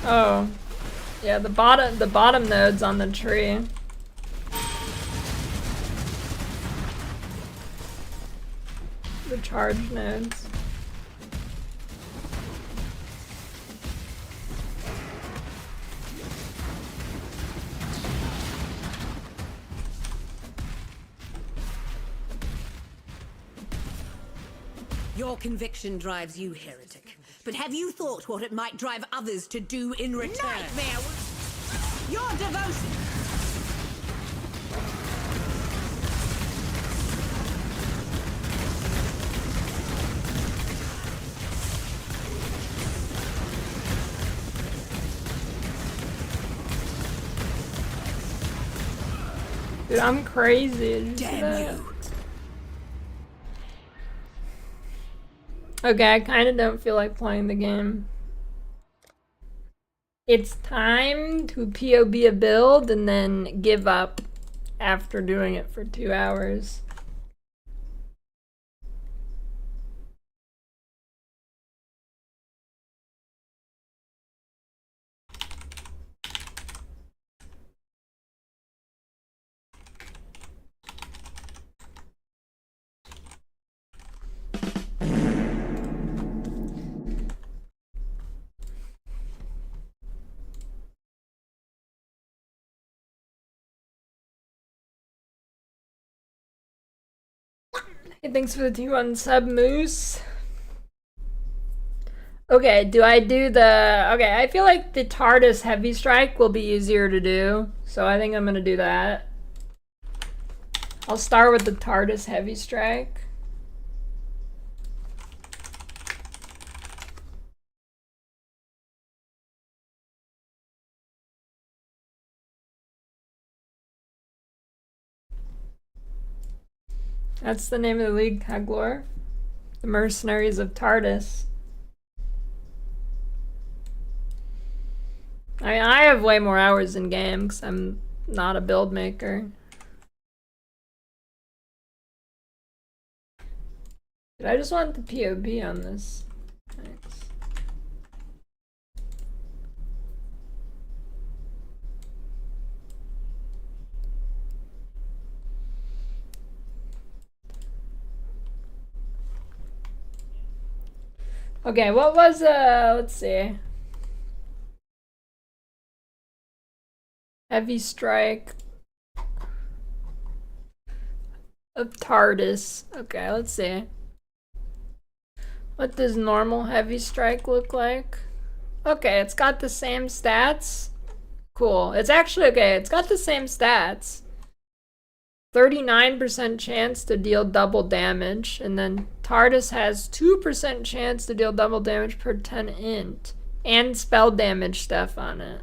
Oh. Yeah, the bottom node's on the tree. The charge nodes. Your conviction drives you, heretic. But have you thought what it might drive others to do in return? Nightmare! Your devotion! Dude, I'm crazy. Did you see Damn that? you! Okay, I kind of don't feel like playing the game. It's time to POB a build and then give up after doing it for 2 hours. Hey, thanks for the 2-1 sub, Moose. Okay, do I do the... Okay, I feel like the TARDIS Heavy Strike will be easier to do, so I think I'm gonna do that. I'll start with the TARDIS Heavy Strike. That's the name of the league, Kaglor. The Mercenaries of TARDIS. I mean, I have way more hours in game because I'm not a build maker. But I just want the POB on this. Thanks. Okay, what was let's see. Heavy strike of TARDIS. Okay, let's see. What does normal heavy strike look like? Okay, it's got the same stats. Cool. It's actually okay, it's got the same stats. 39% chance to deal double damage, and then TARDIS has 2% chance to deal double damage per 10 int, and spell damage stuff on it.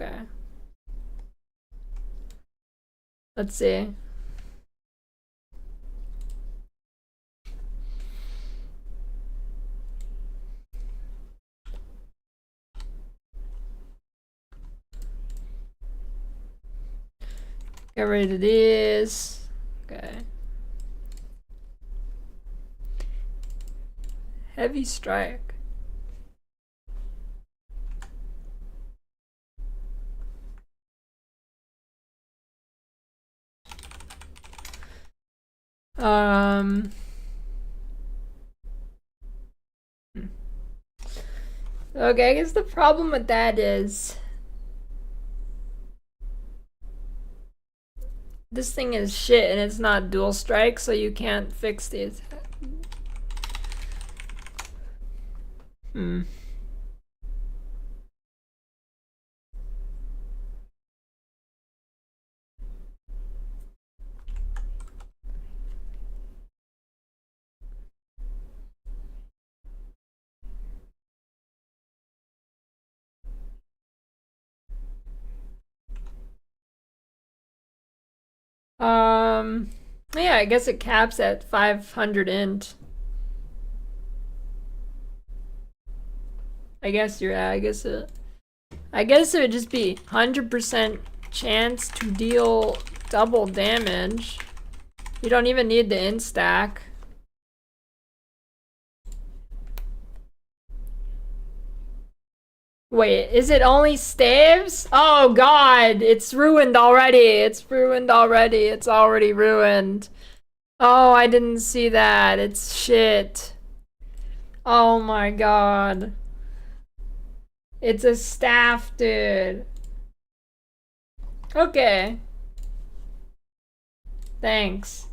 Okay. Let's see. Get rid of these. Okay. Heavy strike. Okay, I guess the problem with that is this thing is shit and it's not dual strike, so you can't fix these. Yeah, I guess it caps at 500 int. I guess you're, I guess it would just be 100% chance to deal double damage. You don't even need the int stack. Wait, is it only staves? Oh god, it's ruined already. It's ruined already. It's already ruined. Oh, I didn't see that. It's shit. Oh my god. It's a staff, dude. Okay. Thanks.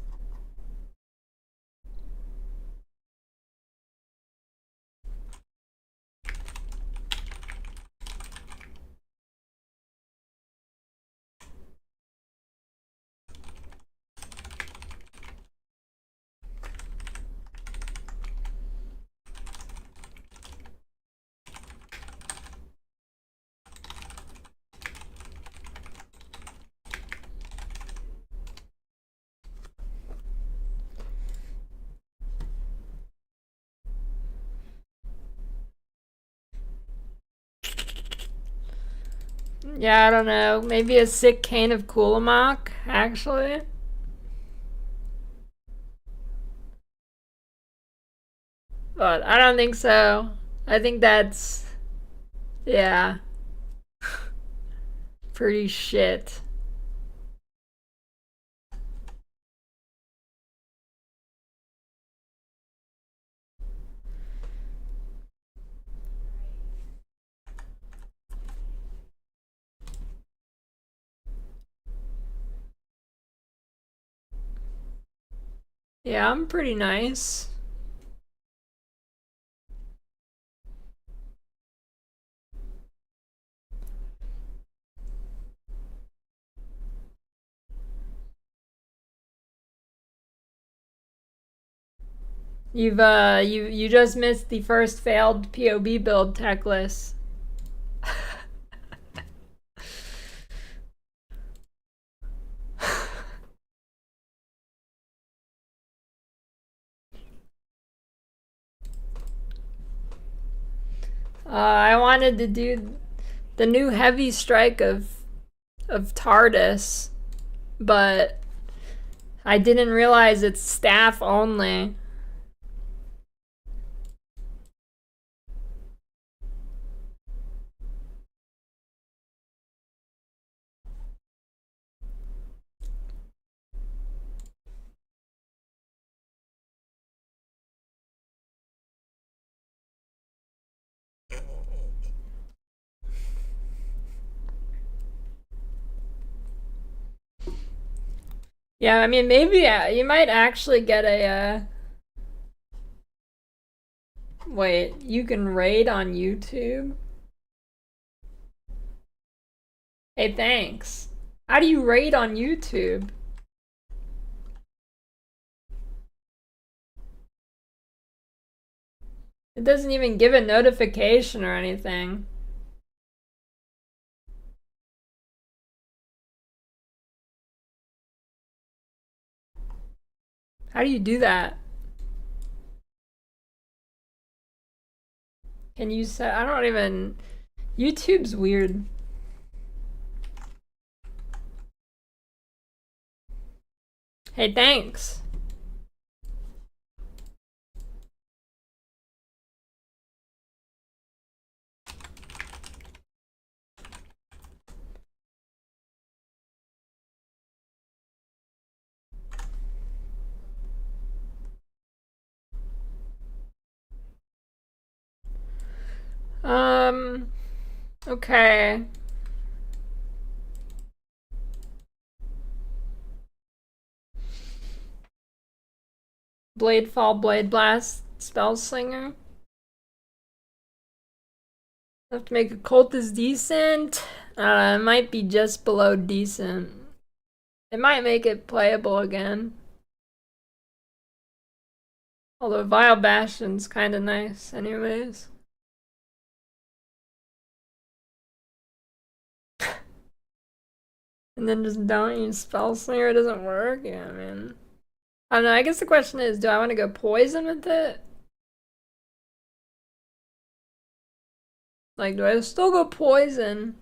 Yeah, I don't know. Maybe a sick cane of Kulamak, actually. But I don't think so. I think that's... yeah. Pretty shit. Yeah, I'm pretty nice. You just missed the first failed PoB build tech list. I wanted to do the new heavy strike of TARDIS, but I didn't realize it's staff only. Yeah, I mean, maybe you might actually get a, wait, you can raid on YouTube? Hey, thanks. How do you raid on YouTube? It doesn't even give a notification or anything. How do you do that? Can you set? I don't even. YouTube's weird. Hey, thanks. Okay. Blade Fall, Blade Blast, Spell Slinger. Have to make a cultist decent. It might be just below decent. It might make it playable again. Although Vile Bastion's kind of nice anyways. And then just don't use Spell Slinger, it doesn't work? Yeah, man. I don't know, I guess the question is, do I want to go poison with it? Like, do I still go poison?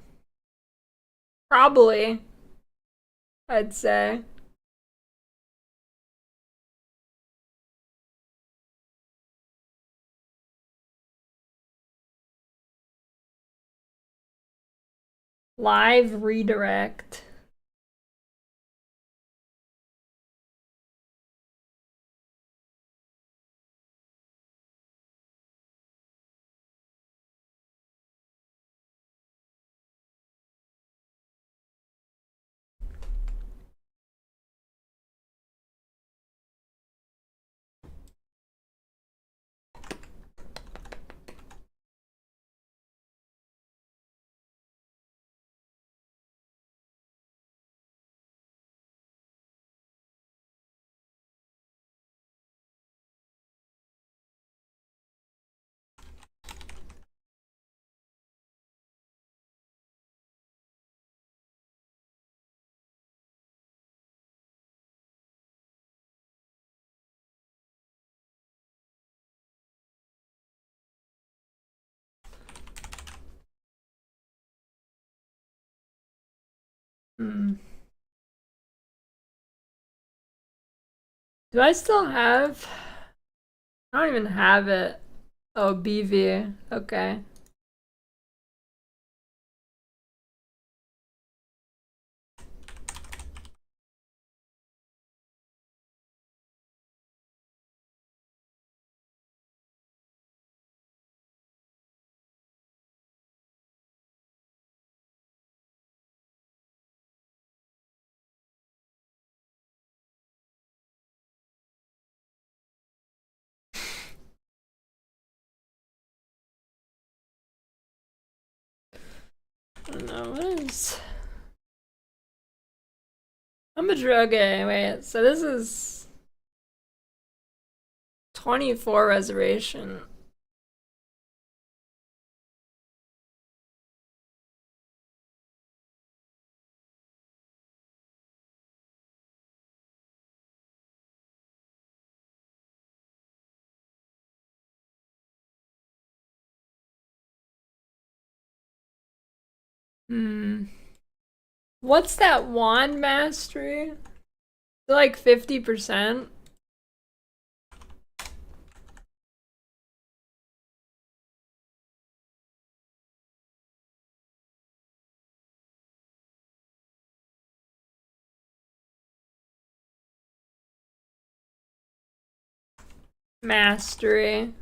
Probably. I'd say. Live redirect. Do I still have? I don't even have it. Oh, BV. Okay. I don't know, what is... I'm a drug. Wait, so this is 24 reservation. What's that wand mastery? Is it like 50%? Mastery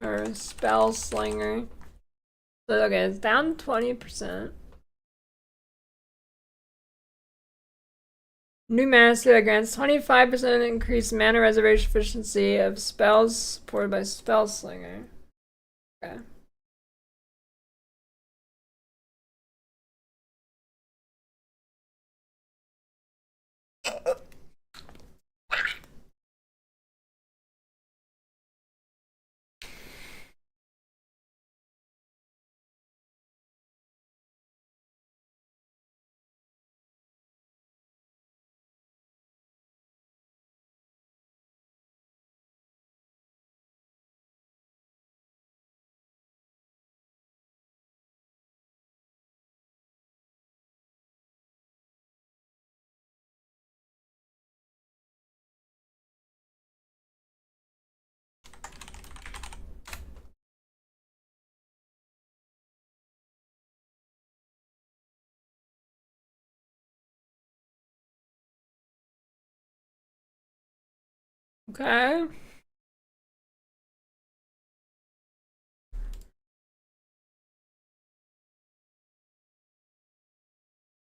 or spell slinger. So okay, it's down 20%. New master that grants 25% increased mana reservation efficiency of spells supported by Spell Slinger. Okay. Okay.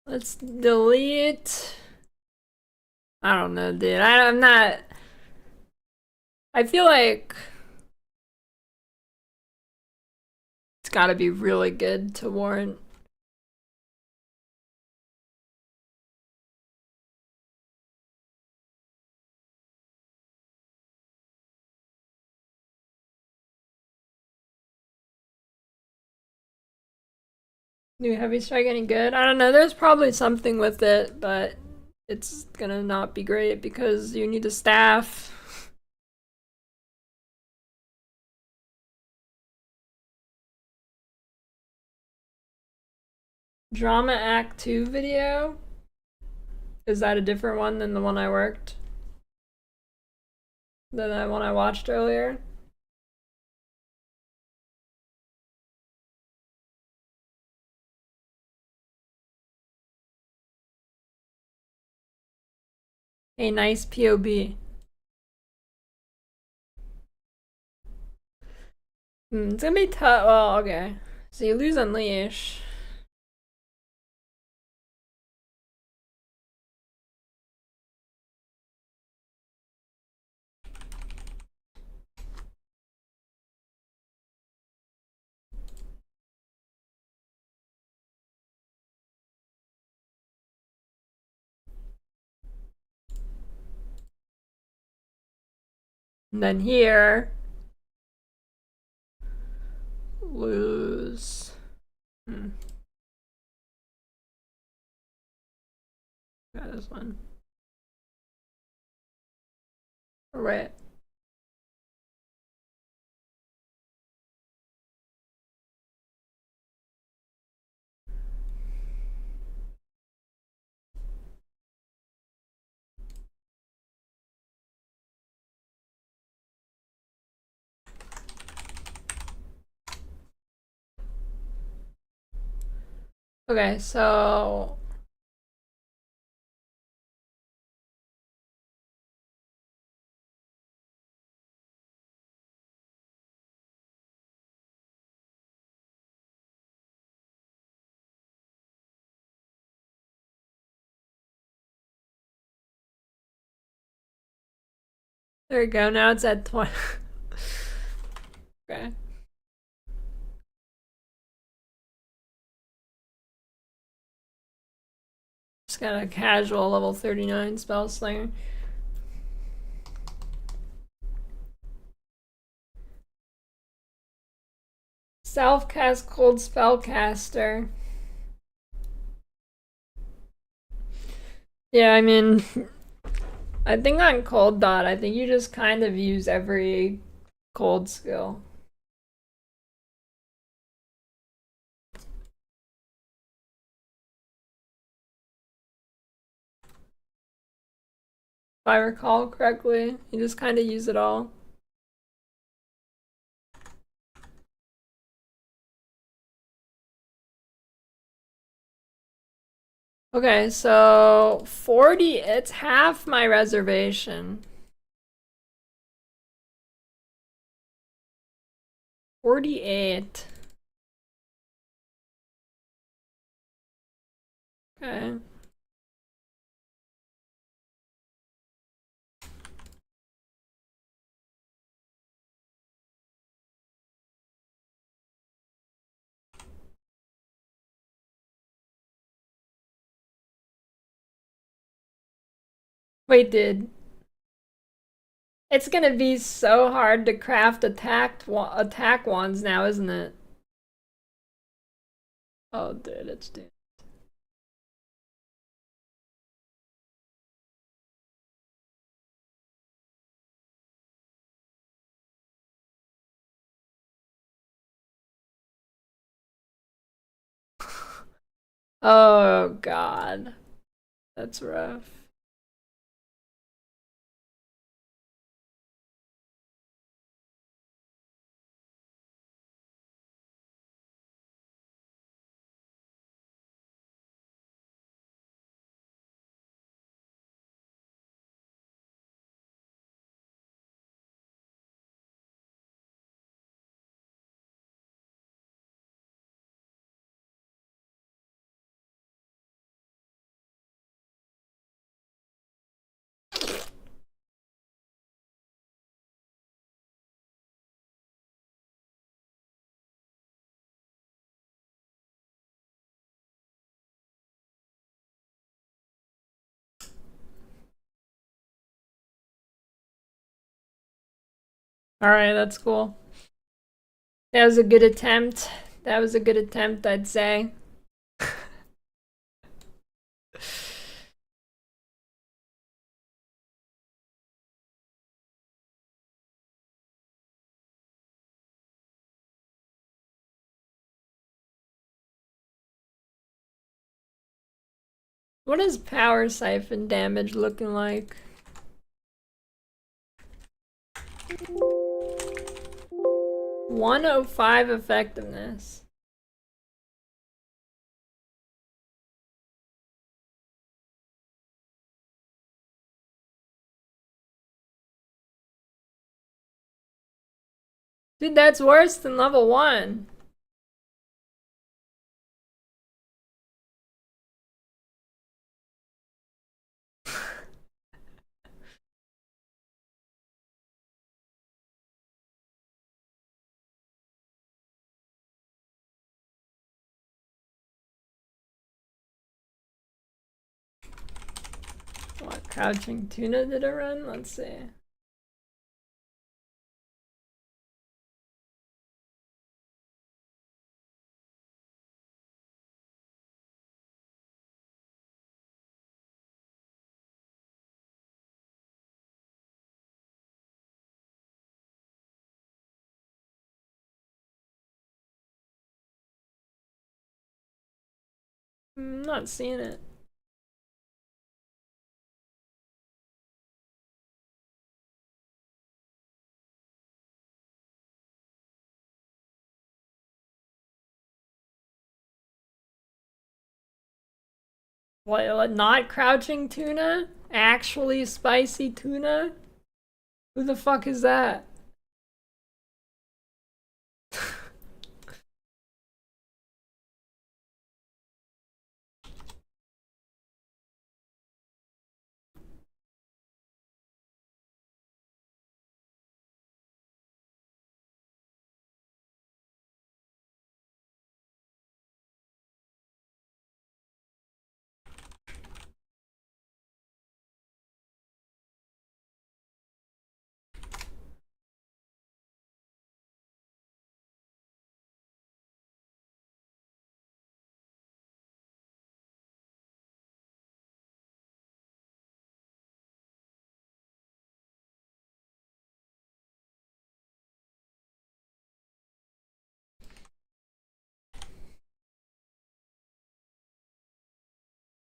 Let's delete. I don't know, dude. I'm not. I feel like it's gotta be really good to warrant. New heavy strike any good? I don't know. There's probably something with it, but it's gonna not be great because you need a staff. Drama Act 2 video? Is that a different one than the one I worked? Than the one I watched earlier? A nice POB. It's gonna be tough. Well, okay. So you lose Unleash. And then here, lose. Got this one. Right. Okay, so there you go. Now it's at 20. Okay. Just got a casual level 39 spell slinger. Self-cast cold spellcaster. Yeah, I mean, I think on cold dot, I think you just kind of use every cold skill. If I recall correctly, you just kind of use it all. Okay, so 40, it's half my reservation. 48. Okay. Wait, dude. It's gonna be so hard to craft attack wands now, isn't it? Oh, dude, it's doomed. Oh, God. That's rough. Alright, that's cool. That was a good attempt. That was a good attempt, I'd say. What is power siphon damage looking like? $105 effectiveness. Dude, that's worse than level 1. What crouching tuna did it run? Let's see. I'm not seeing it. What, not crouching tuna? Actually spicy tuna? Who the fuck is that?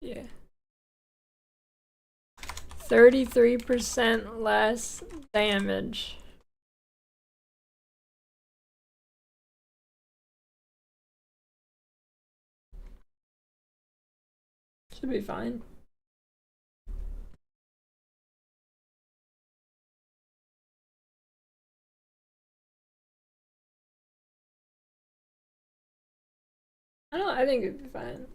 Yeah. 33% less damage. Should be fine. I think it'd be fine.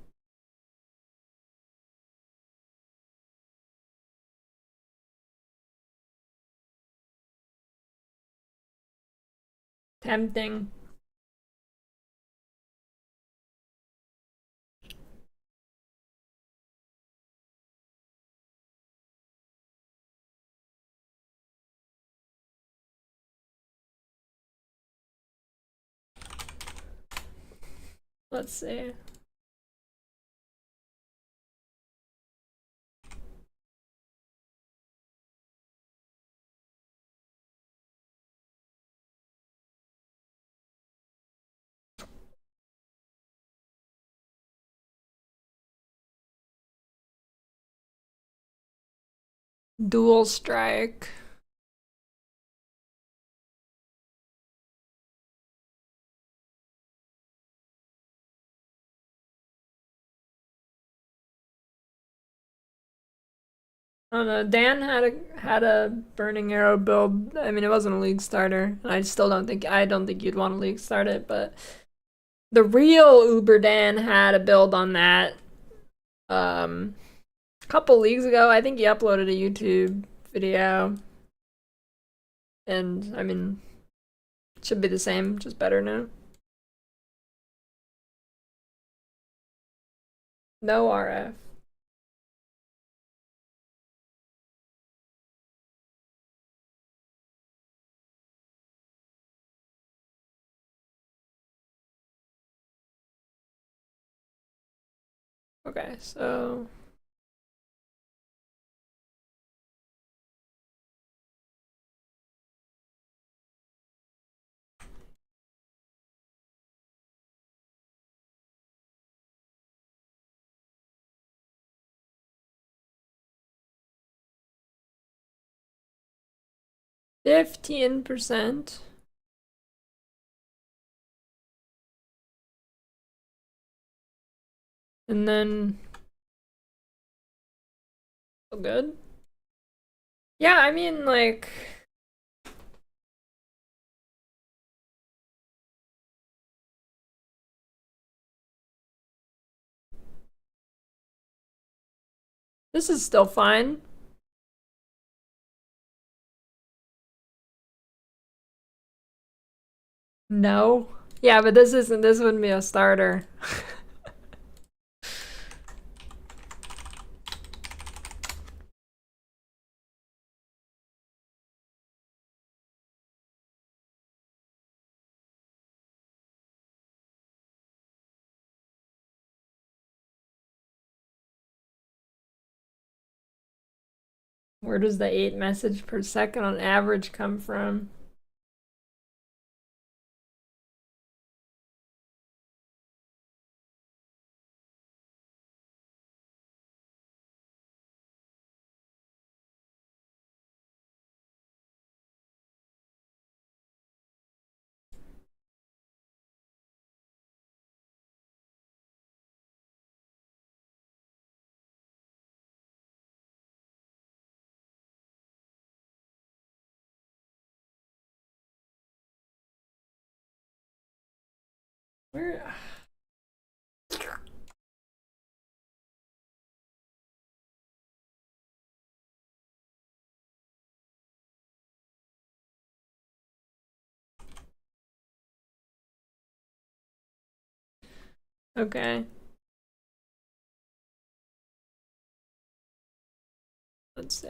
Tempting. Let's see. Dual strike. I don't know. Dan had a burning arrow build. I mean, it wasn't a league starter. I don't think you'd want to league start it, but the real Uber Dan had a build on that a couple leagues ago. I think he uploaded a YouTube video. And I mean, it should be the same, just better now. No RF. Okay, so %. And then good. Yeah, I mean, like, this is still fine. No. Yeah, but this wouldn't be a starter. Where does the 8 message per second on average come from? Where? Okay. Let's see.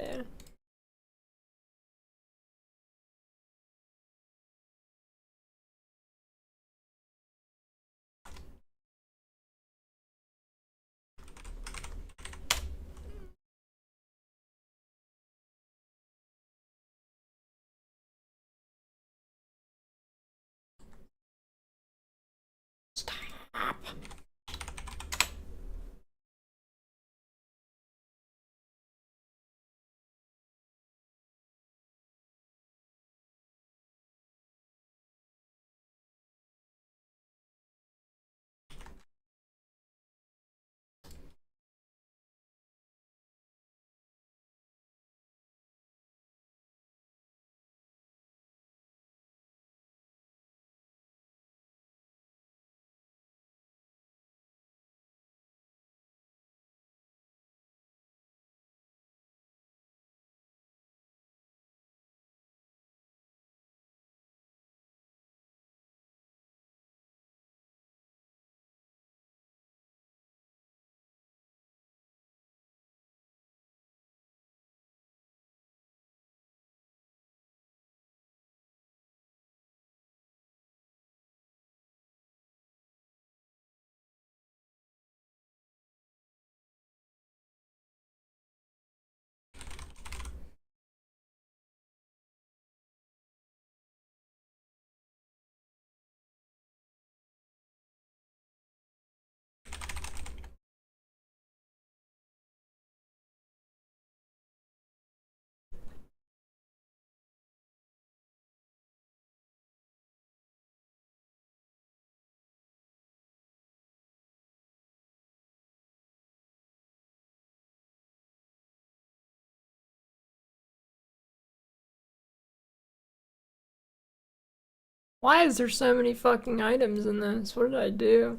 Why is there so many fucking items in this? What did I do?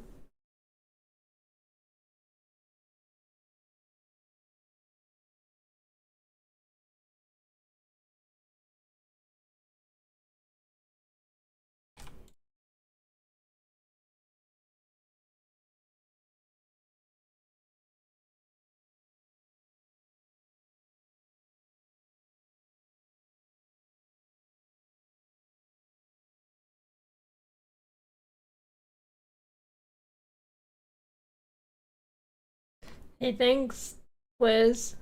Hey, thanks, Liz.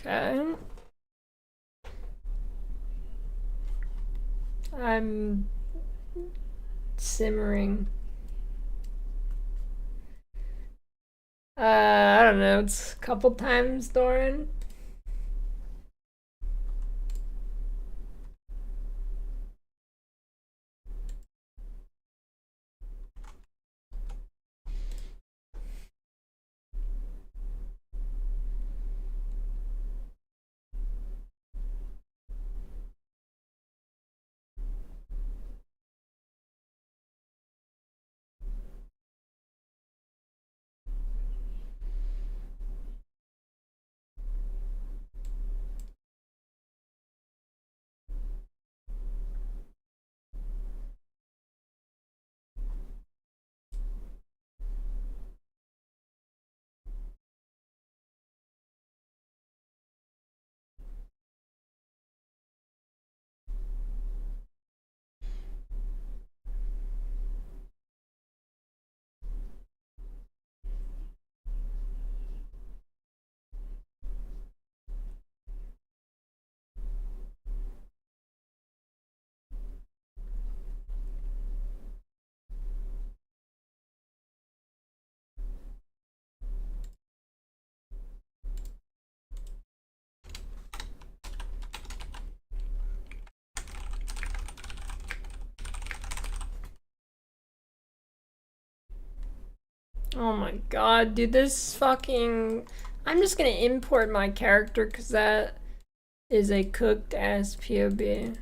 Okay. I'm simmering. I don't know, it's a couple times, Doran. Oh my god, dude, this fucking... I'm just gonna import my character because that is a cooked ass POB.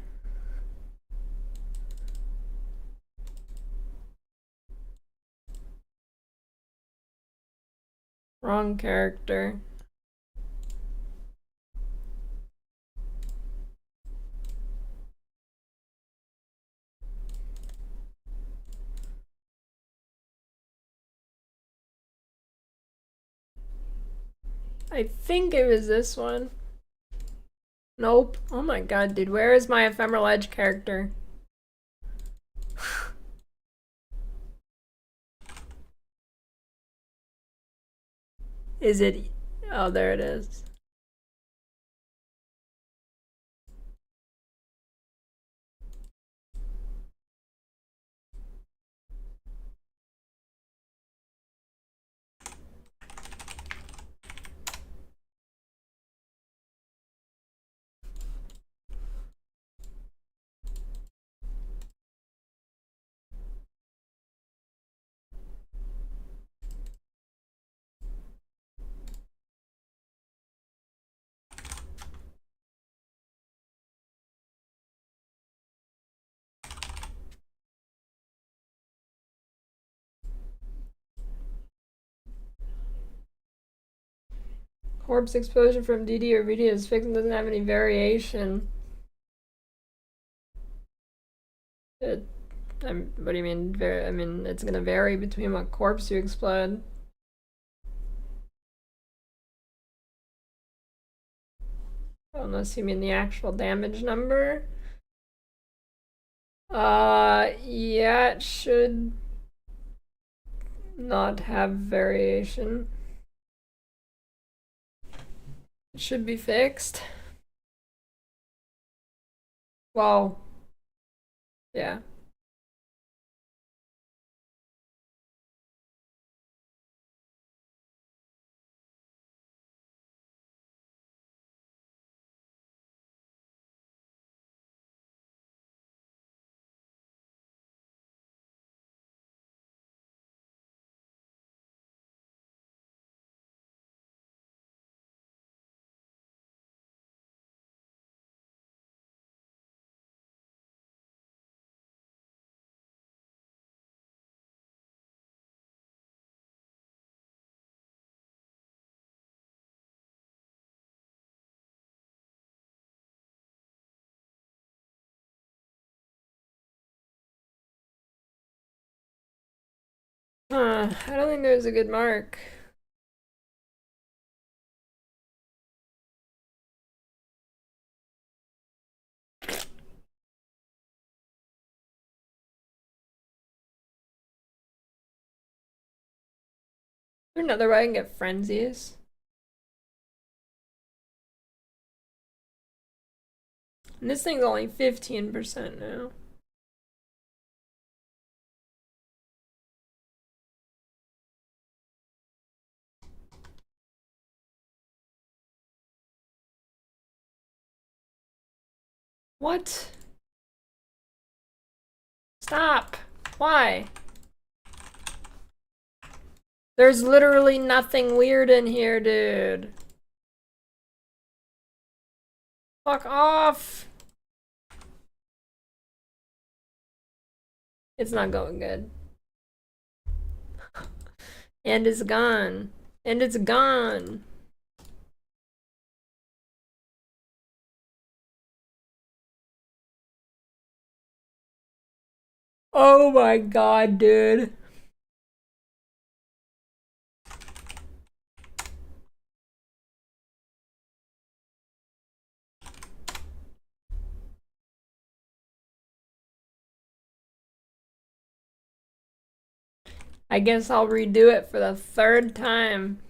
Wrong character. I think it was this one. Nope. Oh my god, dude, where is my Ephemeral Edge character? Is it... Oh, there it is. Corpse explosion from DD or VD is fixed and doesn't have any variation. What do you mean? I mean, it's gonna vary between what corpse you explode. Unless you mean the actual damage number. Yeah, it should not have variation. It should be fixed. Well, yeah. I don't think there's a good mark. Another way I can get frenzies. And this thing's only 15% now. What? Stop! Why? There's literally nothing weird in here, dude. Fuck off! It's not going good. And it's gone. And it's gone. Oh my god, dude. I guess I'll redo it for the 3rd time.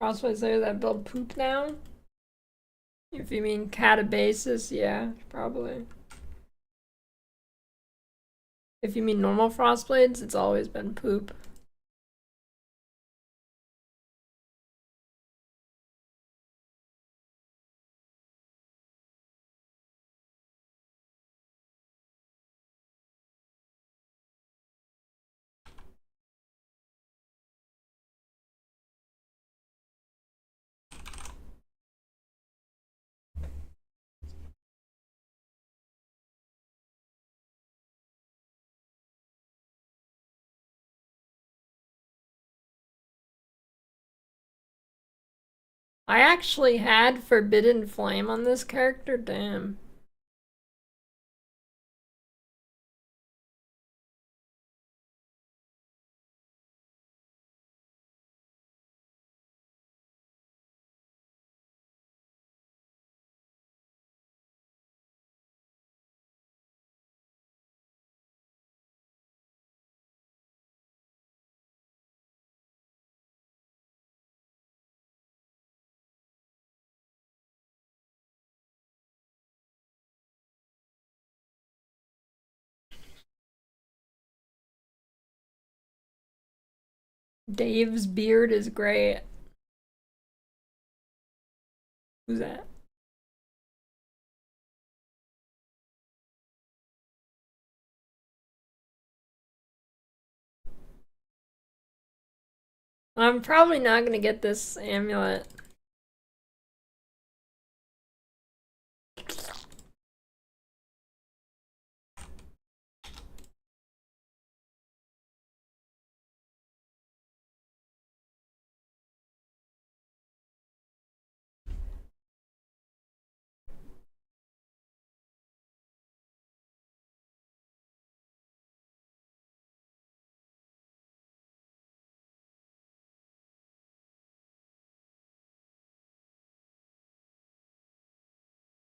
Crossway say that build poop now? If you mean catabasis, yeah, probably. If you mean normal frostblades, it's always been poop. I actually had Forbidden Flame on this character, damn. Dave's beard is great. Who's that? I'm probably not gonna get this amulet.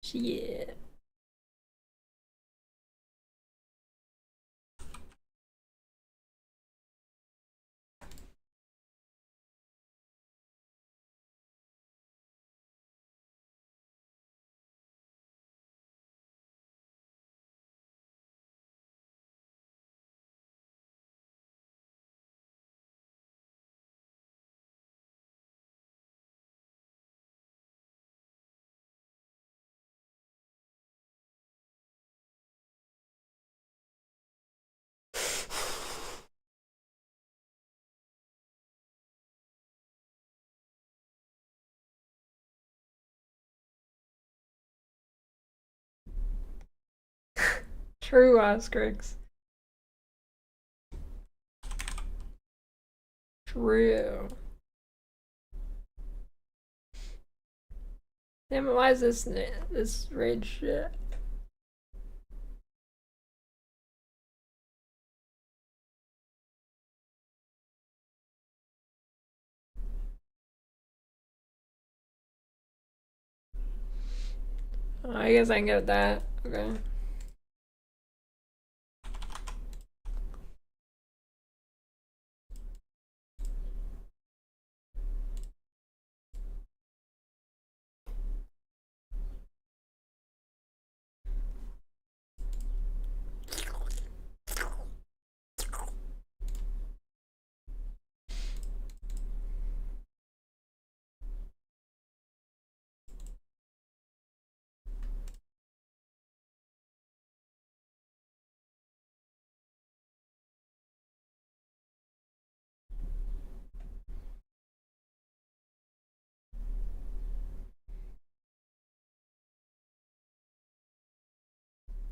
Shit. True, Oscrix. True. Damn it, why is this raid shit? Oh, I guess I can get that. Okay.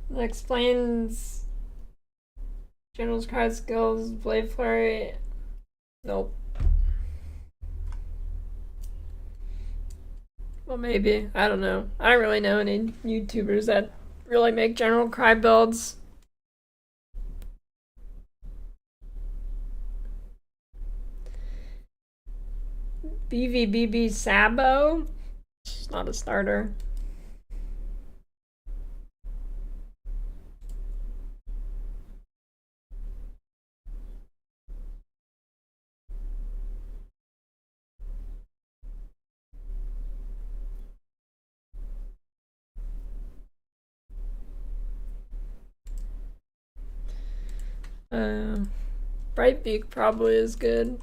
That explains General's card skills, Blade Flurry. Nope. Well, maybe. I don't know. I don't really know any YouTubers that really make General Cry builds. BVBB Sabo? It's not a starter. Brightbeak probably is good.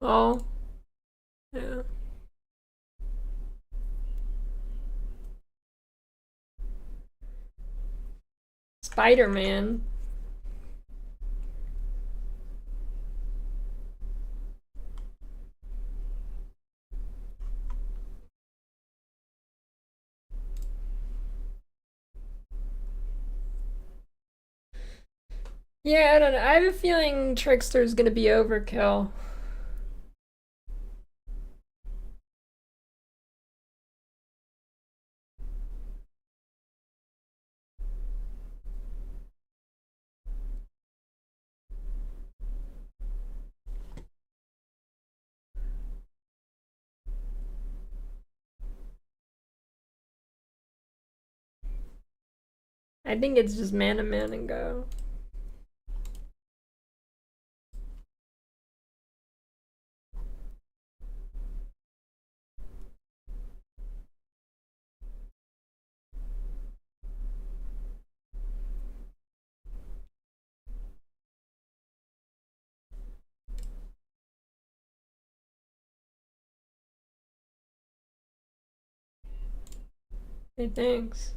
Well, yeah. Spider-Man. Yeah, I don't know. I have a feeling Trickster's gonna be overkill. I think it's just mana man and go. Hey, thanks.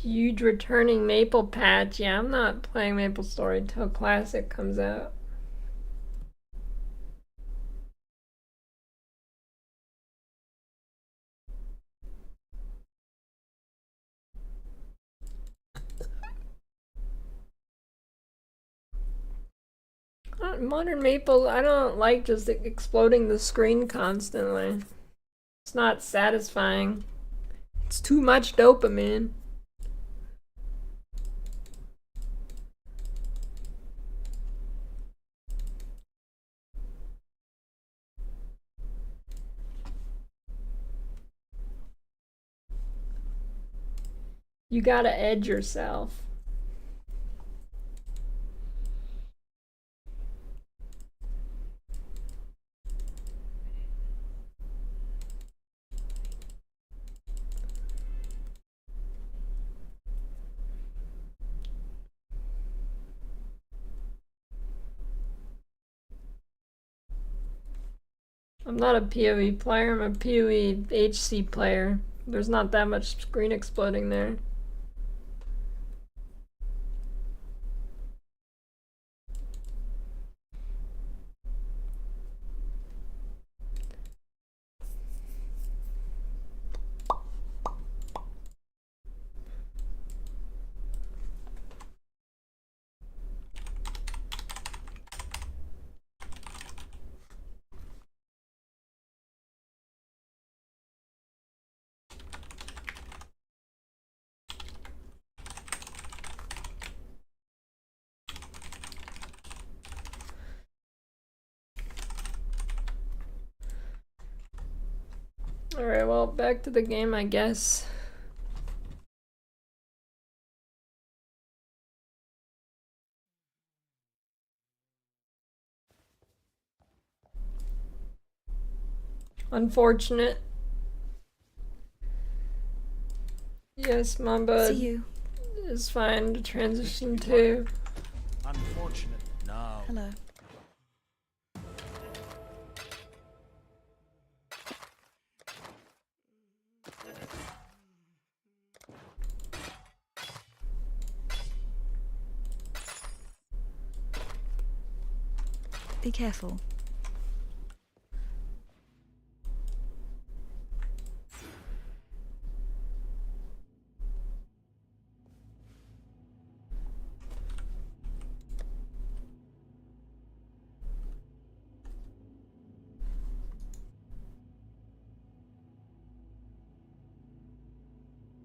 Huge returning Maple patch. Yeah, I'm not playing Maple Story till Classic comes out. Modern Maple, I don't like just exploding the screen constantly. It's not satisfying. It's too much dopamine. You gotta edge yourself. I'm not a PoE player, I'm a PoE HC player. There's not that much screen exploding there. Alright, well, back to the game, I guess. Unfortunate. Yes, Mamba is fine to transition to. Unfortunate. No. Hello. Be careful.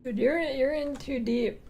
Dude, you're in too deep.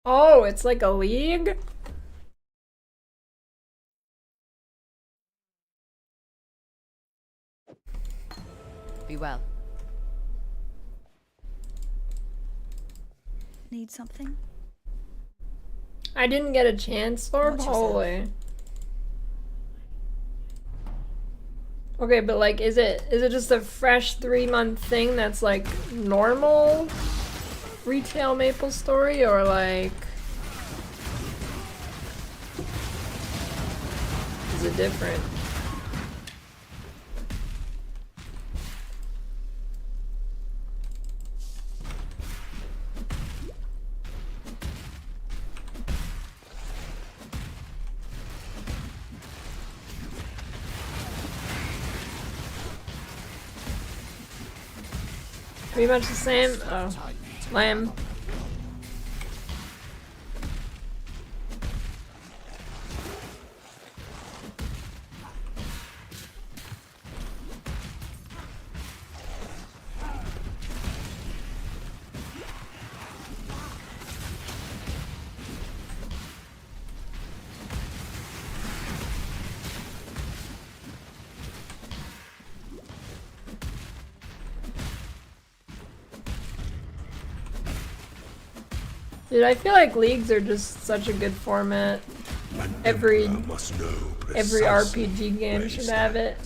Oh, it's like a league? Be well. Need something? I didn't get a chance, Lord. Watch yourself. Holy. Okay, but like, is it just a fresh 3-month thing that's like normal retail Maple Story, or like is it different? Pretty much the same. Oh, lame. Dude, I feel like leagues are just such a good format. Every RPG game should have it.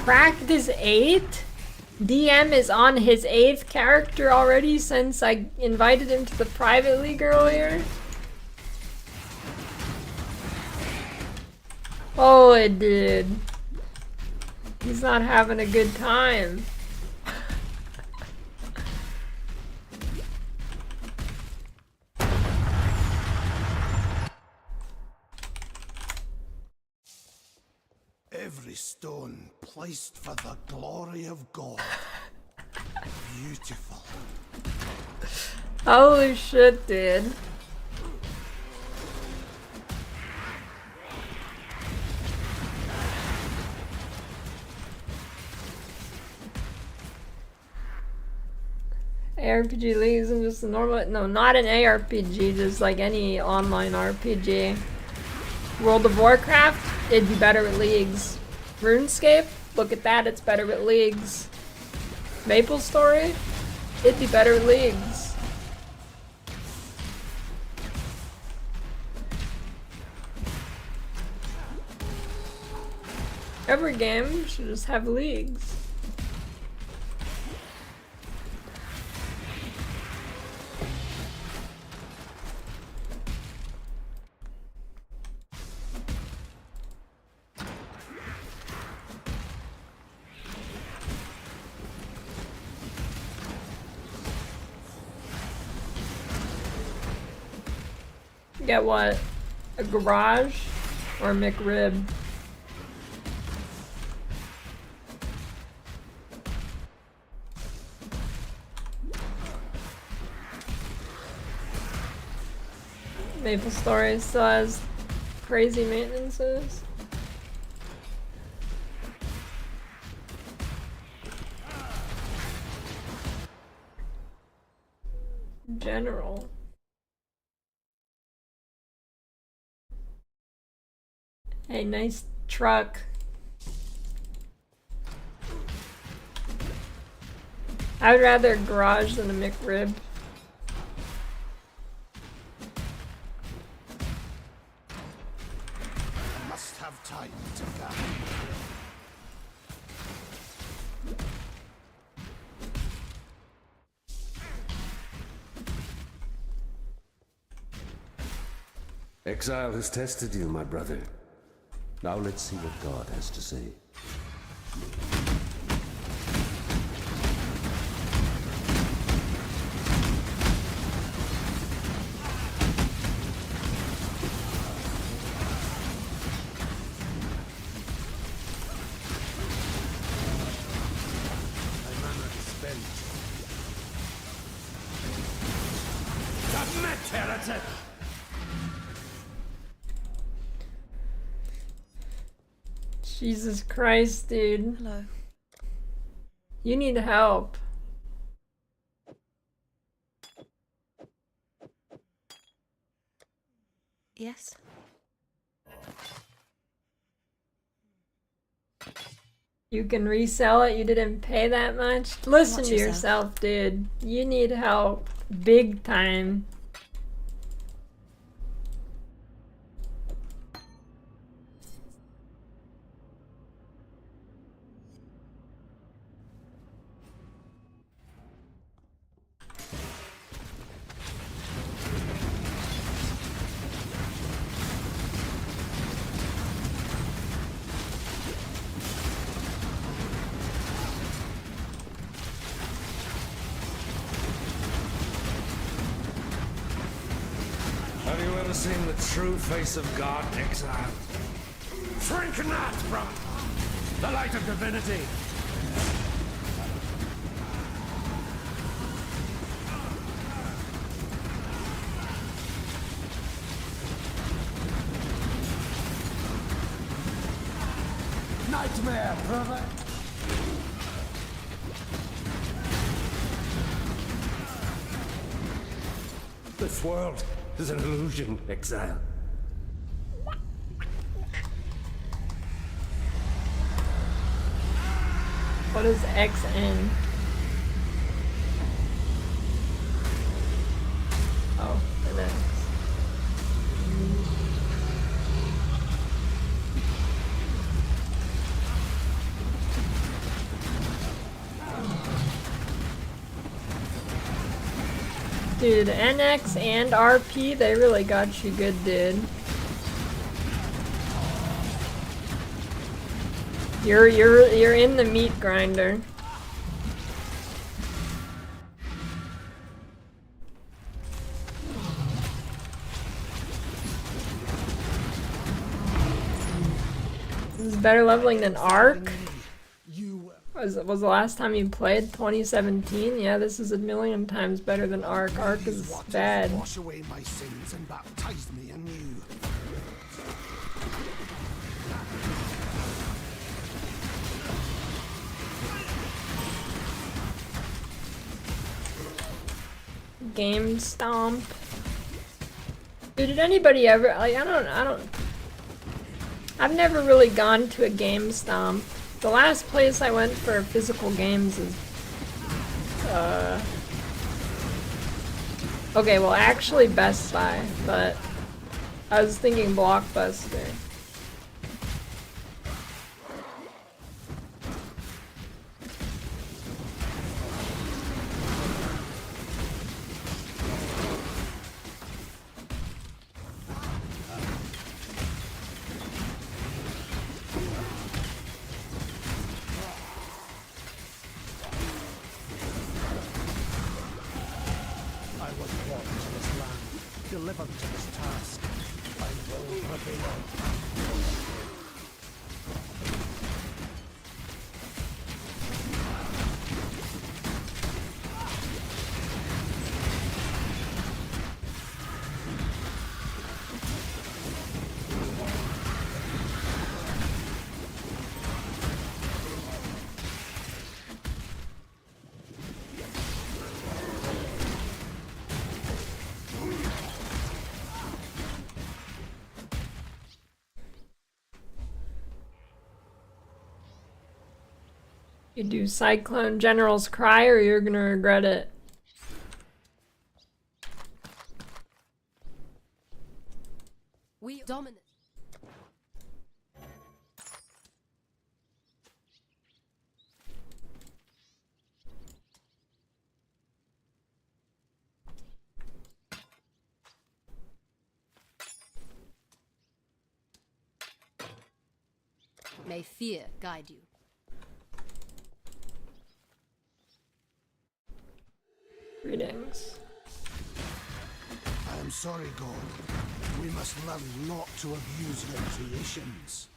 Practice 8? DM is on his 8th character already since I invited him to the private league earlier. Holy dude. He's not having a good time. Every stone placed for the glory of God. Beautiful. Holy shit, dude. ARPG League isn't just a normal, no, not an ARPG, just like any online RPG. World of Warcraft, it'd be better with leagues. RuneScape, look at that, it's better with leagues. Maple Story, it'd be better with leagues. Every game should just have leagues. Get what? A garage or a McRib? Maple Story still has crazy maintenances. General. Hey, nice truck. I would rather a garage than a McRib. Must have time to gather. Exile has tested you, my brother. Now let's see what God has to say. Submit, heretic! Jesus Christ, dude. Hello. You need help. Yes. You can resell it, you didn't pay that much? Listen Watch to yourself, dude. You need help. Big time. ever seen the true face of God, exile? Shrink not from the light of divinity. Nightmare, brother. This world is an illusion, exile. What is XN? Oh, an X. Dude, NX and RP, they really got you good, dude. You're in the meat grinder. This is better leveling than Arc. Was the last time you played 2017? Yeah, this is a million times better than Arc. Arc is bad. Wash away my sins and baptize me anew. Game Stomp. Dude, did anybody ever, like, I've never really gone to a Game Stomp. The last place I went for physical games is, okay, well actually Best Buy, but I was thinking Blockbuster. Delivered to this task, I will prevail. You do Cyclone General's Cry or you're gonna regret it. We dominate. May fear guide you. Greetings. I am sorry, God. We must learn not to abuse your creations.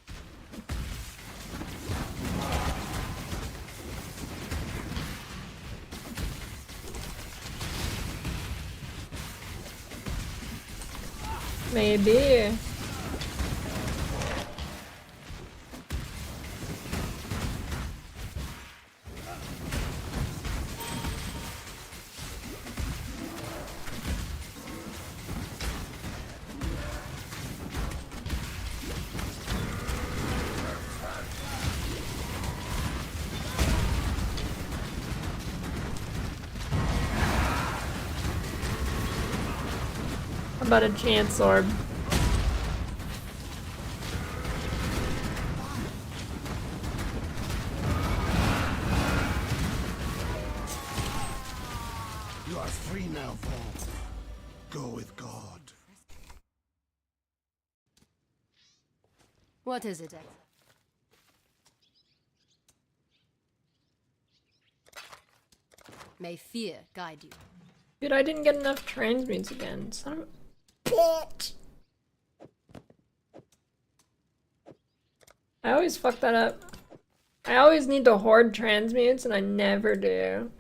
Maybe. How about a chance orb? You are free now, Paul. Go with God. What is it, X? May fear guide you. Dude, I didn't get enough transmutes again. Son of a bitch. always fuck that up. I always need to hoard transmutes and I never do.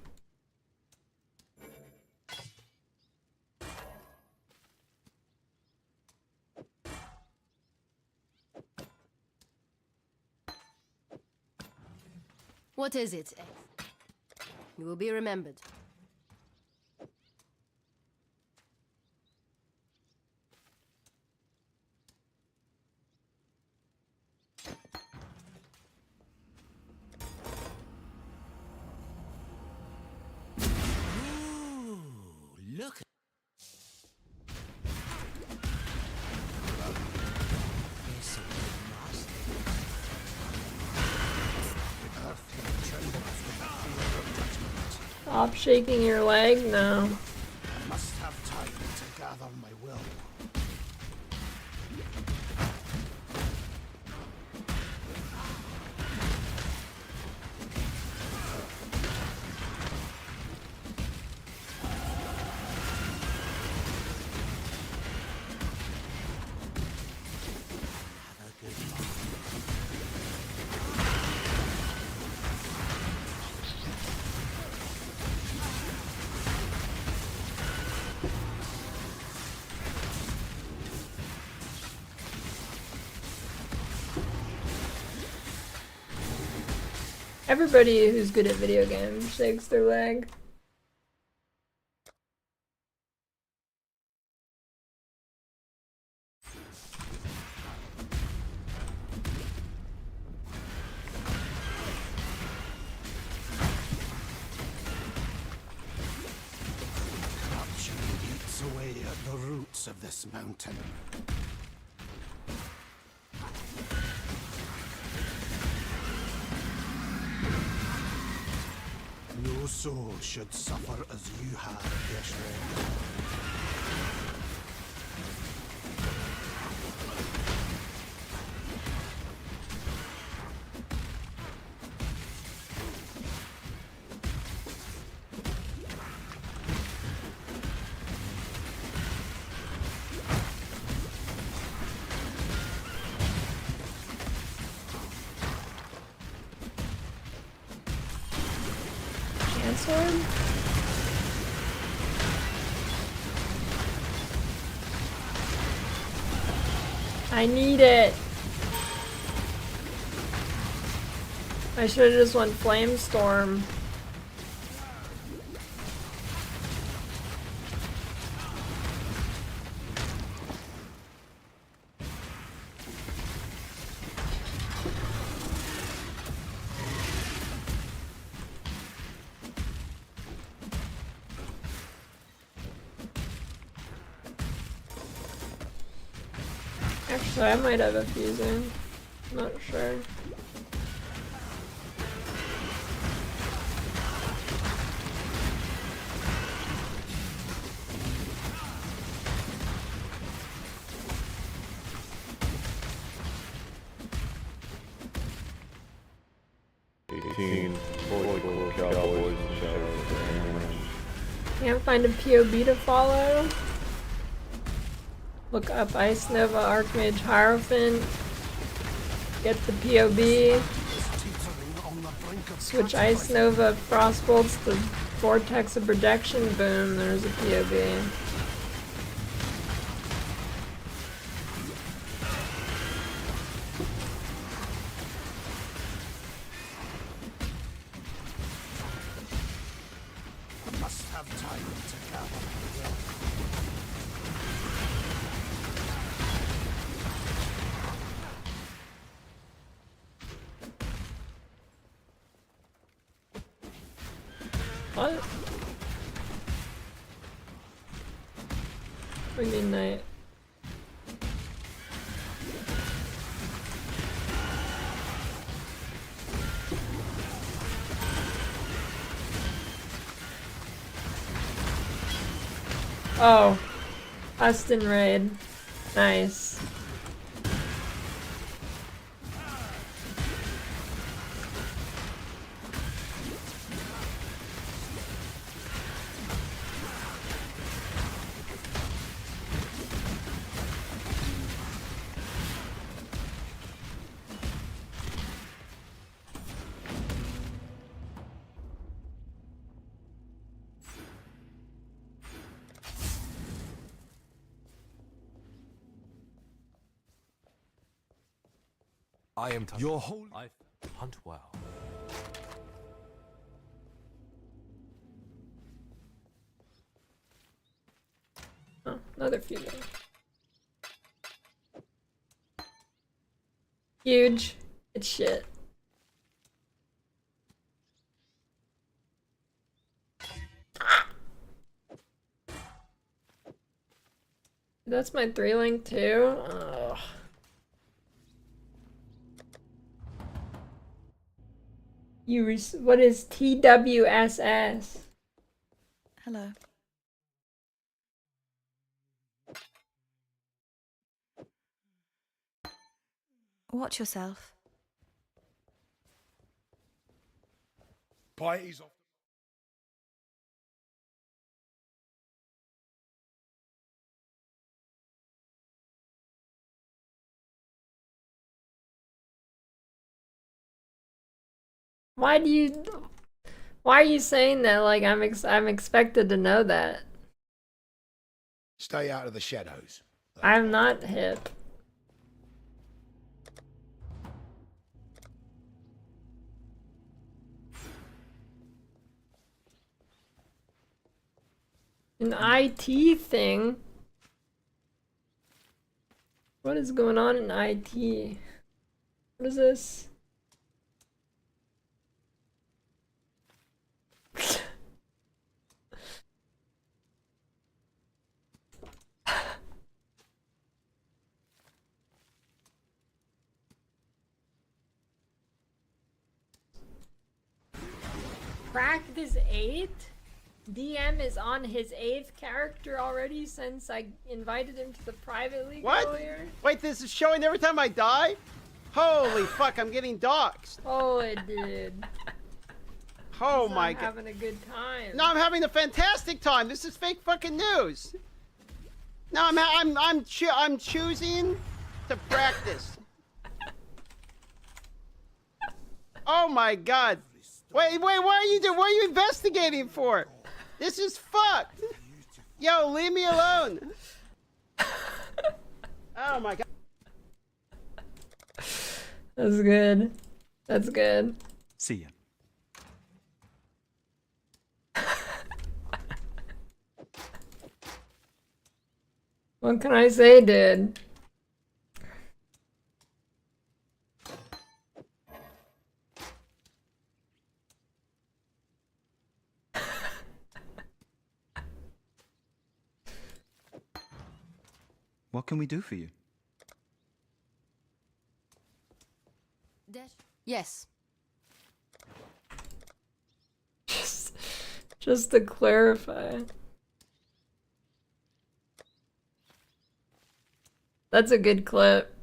What is it? You will be remembered. Look. Stop shaking your leg? No. I must have time to gather my will. Everybody who's good at video games shakes their leg. Corruption eats away at the roots of this mountain. No soul should suffer as you have, Yeshua. Sword? I need it. I should have just went Flamestorm. Actually, I might have a fusing. Not sure. Can't find a POB to follow. Look up Ice Nova, Archmage, Hierophant. Get the POB. Switch Ice Nova, Frostbolts to Vortex of Protection. Boom, there's a POB. I must have time to gather my will. What? We need night. Oh, Austin raid. Nice. I am your whole life. Hunt well. Oh, another female. Huge. It's shit. That's my 3-link too? Ugh. What is TWSS? Hello. Watch yourself. Parties off. Why are you saying that like I'm expected to know that? Stay out of the shadows. I'm not hip. An IT thing? What is going on in IT? What is this? Practice 8? DM is on his 8th character already since I invited him to the private league earlier. Wait, this is showing every time I die? Holy fuck, I'm getting doxxed. Holy dude. Oh He's my not god. having a good time. No, I'm having a fantastic time. This is fake fucking news. No, I'm choosing to practice. Oh my god. Wait, what are you doing? What are you investigating for? This is fucked. Yo, leave me alone. Oh my god. That's good. That's good. See ya. What can I say, dude? What can we do for you? Yes. Just to clarify. That's a good clip.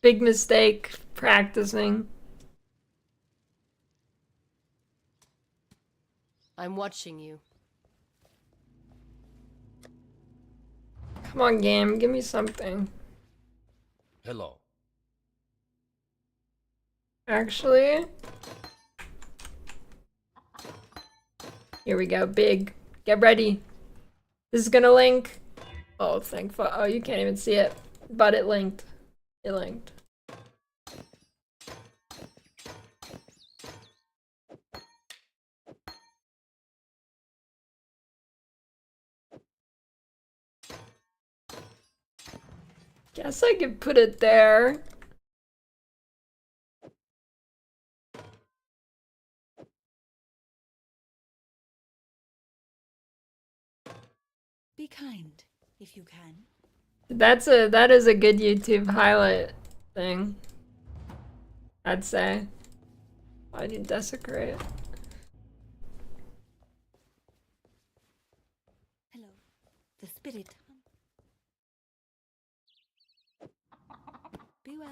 Big mistake practicing. I'm watching you. Come on, game, give me something. Hello. Actually, here we go. Big. Get ready. This is gonna link. Oh, thank fuck. Oh, you can't even see it, but it linked. It linked. Guess I could put it there. Be kind, if you can. That is a good YouTube highlight thing. I'd say. Why do you desecrate? Hello. The spirit. Be well.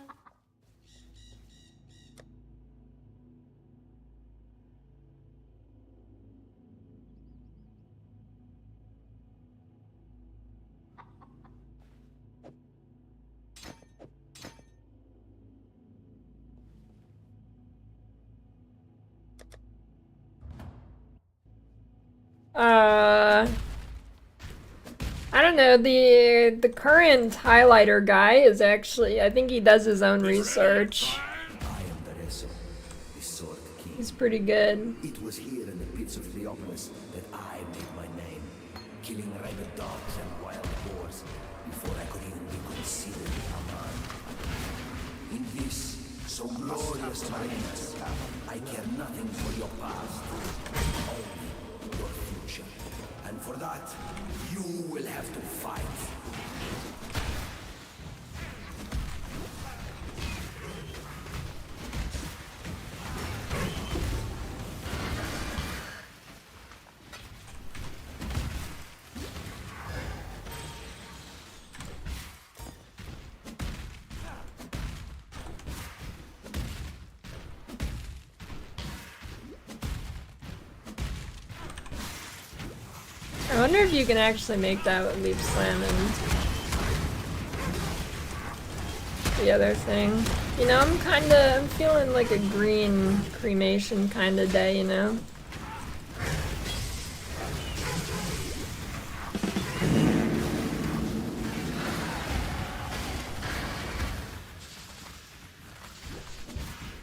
I don't know, the current highlighter guy is actually, I think he does his own research. He's pretty good. It was here in the pits of Theopolis that I made my name, killing rabid dogs and wild boars before I could even be considered a man. In this so glorious madness, I care nothing for your past, only your future. And for that, you will have to fight. I wonder if you can actually make that with Leap Slam and the other thing. You know, I'm feeling like a green cremation kind of day, you know?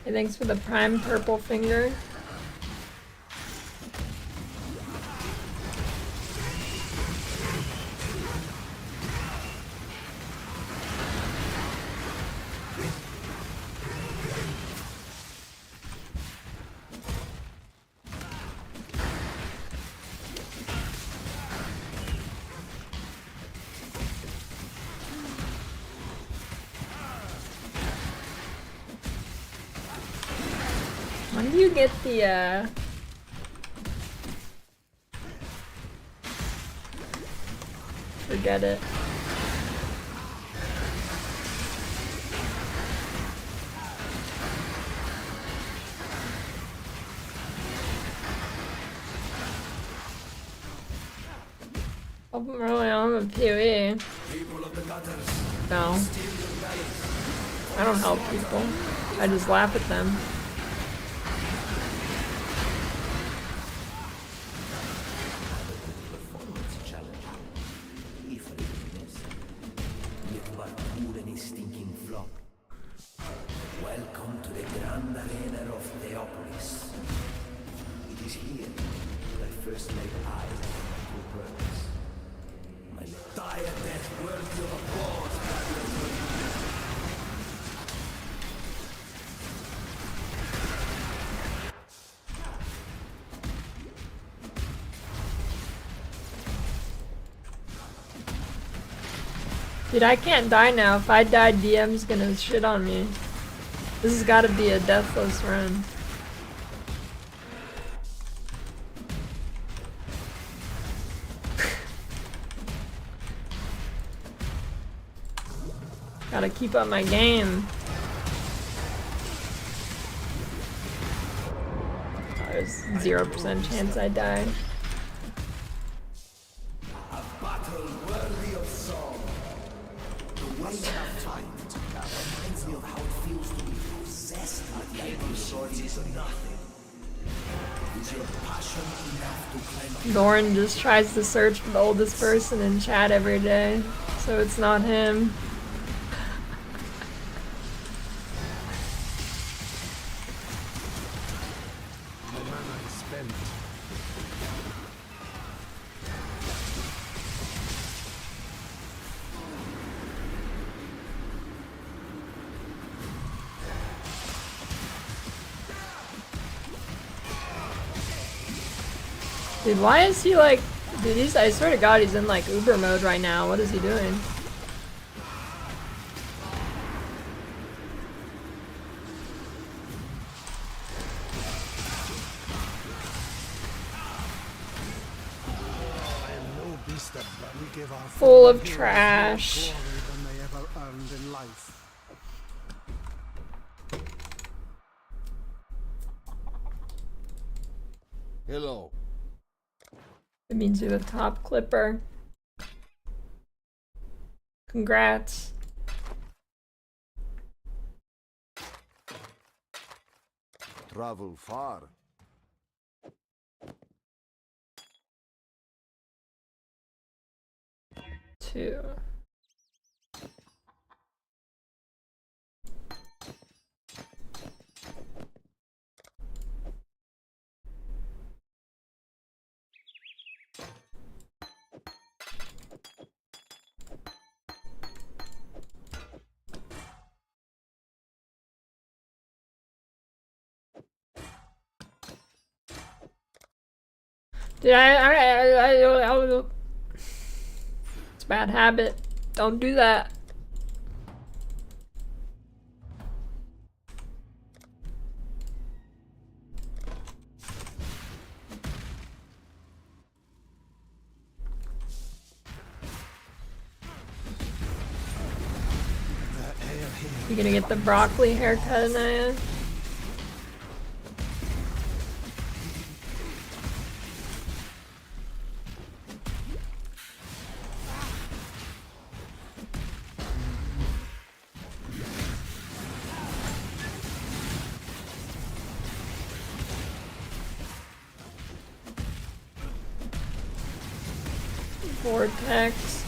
Hey, thanks for the prime purple finger. When do you get the, forget it. I'm really on a PoE. No. I don't help people. I just laugh at them. Welcome to the grand arena of Theopolis. It is here that I first laid eyes on my true purpose. My dire death worthy of applause. Dude, I can't die now. If I die, DM's gonna shit on me. This has gotta be a deathless run. Gotta keep up my game. Oh, there's 0% chance I die. A battle worthy of song. The way of time reminds me of how it feels to be possessed by the idea of swords is nothing. Is your passion enough to climb up? Doran just tries to search for the oldest person in chat every day, so it's not him. Dude, why is he like... Dude, I swear to God, he's in like Uber mode right now. What is he doing? Full of trash. Hello. It means you're the top clipper. Congrats. Travel far. too. Dude, it's a bad habit. Don't do that. You gonna get the broccoli haircut, Anaya? Vortex.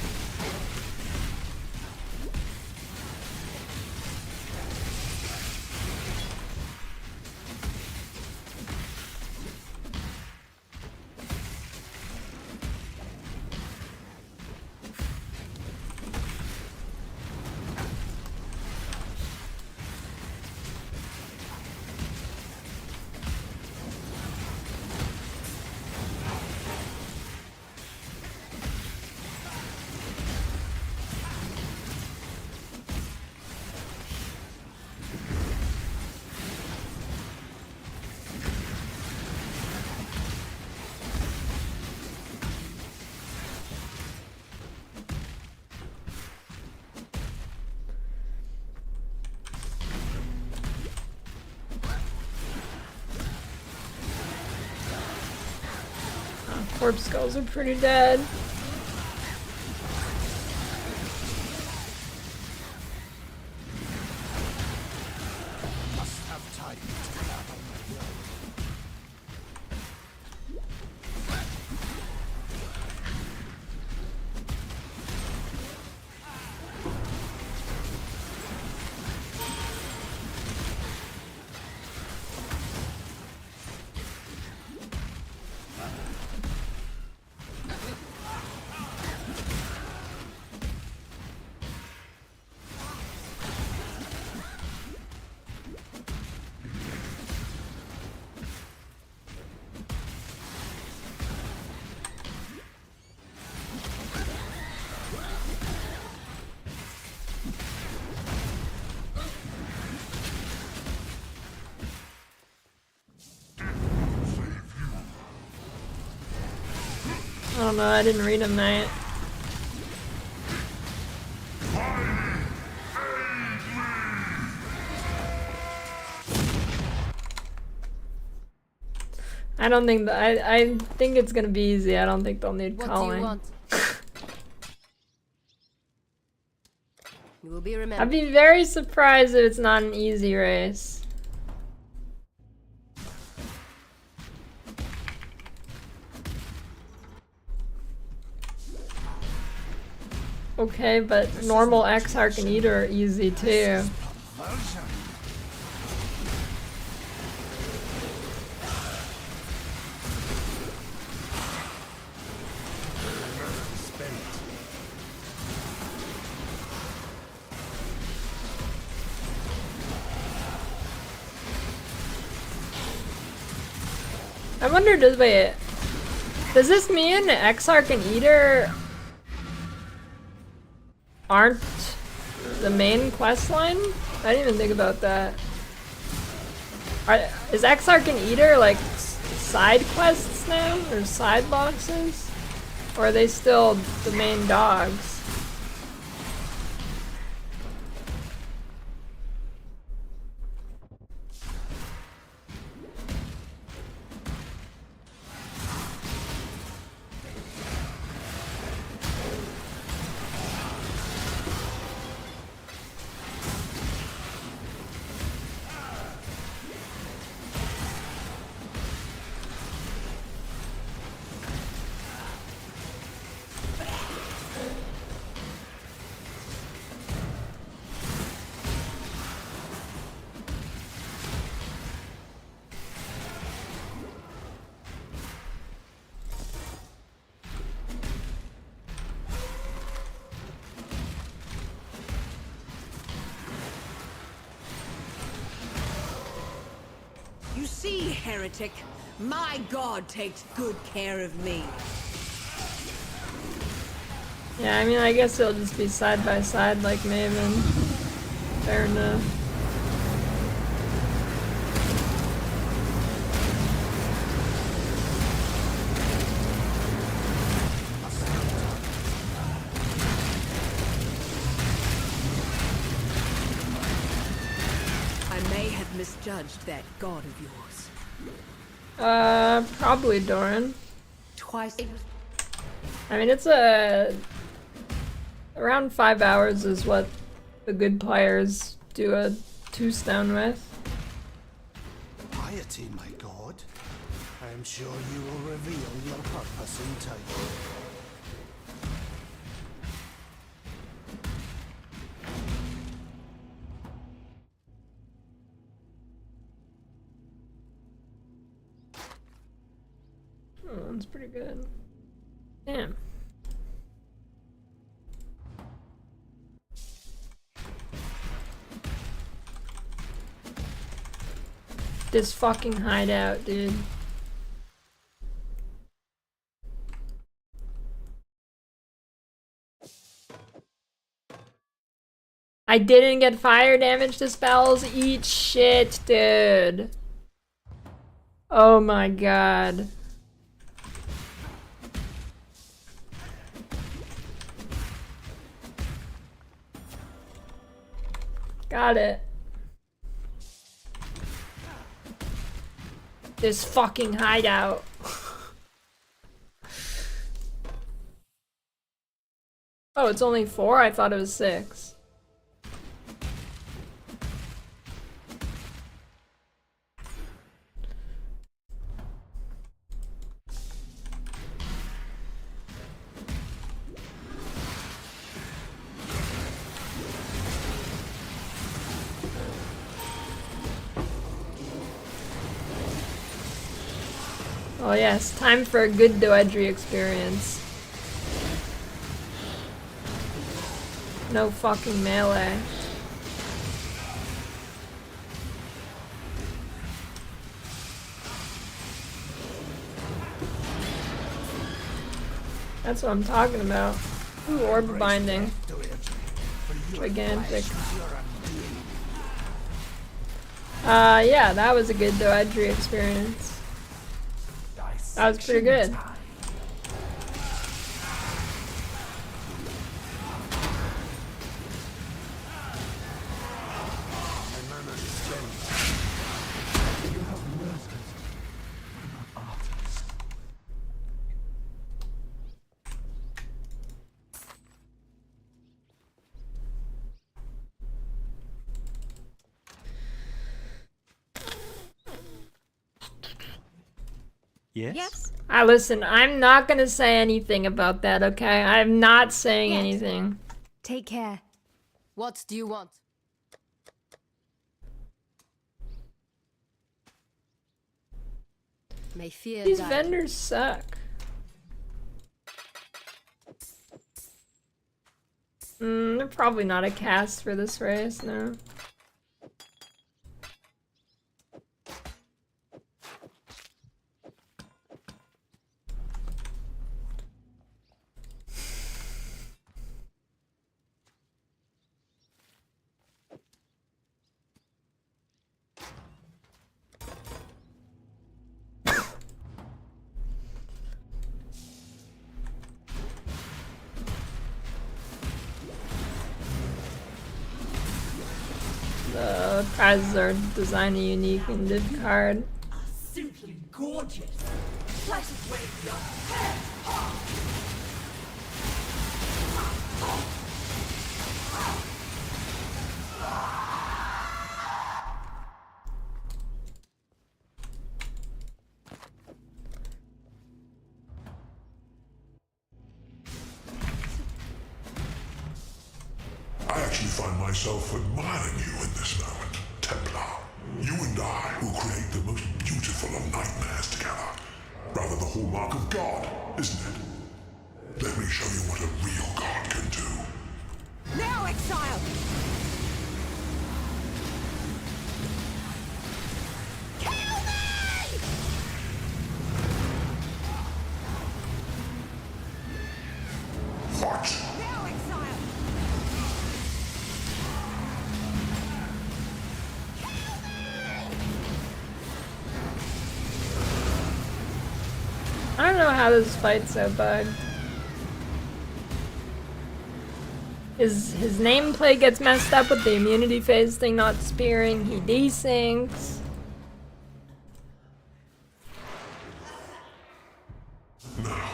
Corpse skulls are pretty dead. Must have time to gather my will. I don't know, I didn't read him that. I don't think that I think it's gonna be easy. I don't think they'll need What do calling. you want? You will be remembered. I'd be very surprised if it's not an easy race. Okay, but normal Exarch and Eater are easy too. I wonder, does this mean Exarch and Eater aren't the main quest line? I didn't even think about that. Is Exarch and Eater like side quests now? Or side bosses? Or are they still the main dogs? You see, heretic, my god takes good care of me. Yeah, I mean, I guess it'll just be side by side like Maven. Fair enough. I may have misjudged that god of yours. Probably Doran. Twice. I mean, it's around 5 hours is what the good players do a 2-stone with. Piety, my god. I am sure you will reveal your purpose in time. Oh, that's pretty good. Damn. This fucking hideout, dude. I didn't get fire damage to spells. Eat shit, dude. Oh my god. Got it. This fucking hideout. Oh, it's only 4? I thought it was 6. Oh yes, time for a good Doedry experience. No fucking melee. That's what I'm talking about. Ooh, orb binding. Gigantic. Yeah, that was a good Doedry experience. That was pretty good. Yes? Listen, I'm not gonna say anything about that, okay? I'm not saying anything. Take care. What do you want? May fear These die. vendors suck. They're probably not a cast for this race, no. The prizes are designed a unique and div card. Simply gorgeous. Let us wave your I actually find myself admiring you in this moment, Templar. You and I will create the most beautiful of nightmares together. Rather the hallmark of God, isn't it? Let me show you what a real God can do. Now, exile! Kill them! don't know how this fight's so bugged. His nameplate gets messed up with the immunity phase thing not spearing. He desyncs. Now,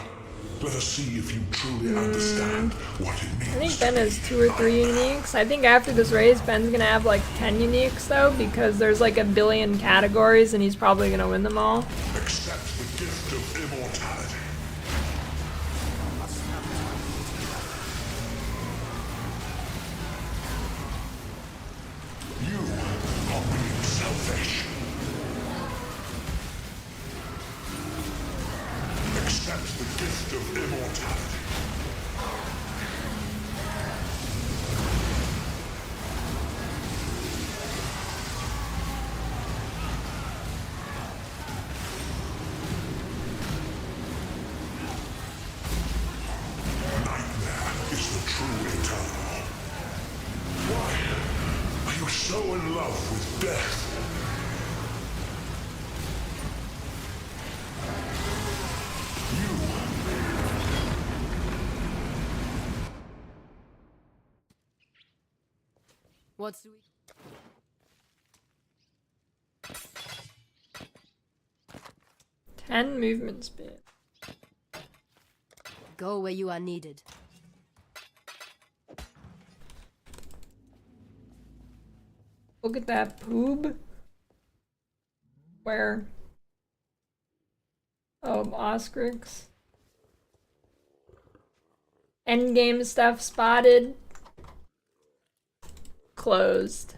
let us see if you truly understand what it means. I think Ben has 2 or 3 uniques. I think after this race, Ben's gonna have like 10 uniques though, because there's like 1 billion categories and he's probably gonna win them all. Accept the gift of immortality. You are being selfish. Accept the gift of immortality. Nightmare is the true eternal. Why are you so in love with death? What's the 10 movement speed. Go where you are needed. Look at that poob. Where? Oh, Oscrix. Endgame stuff spotted. Closed.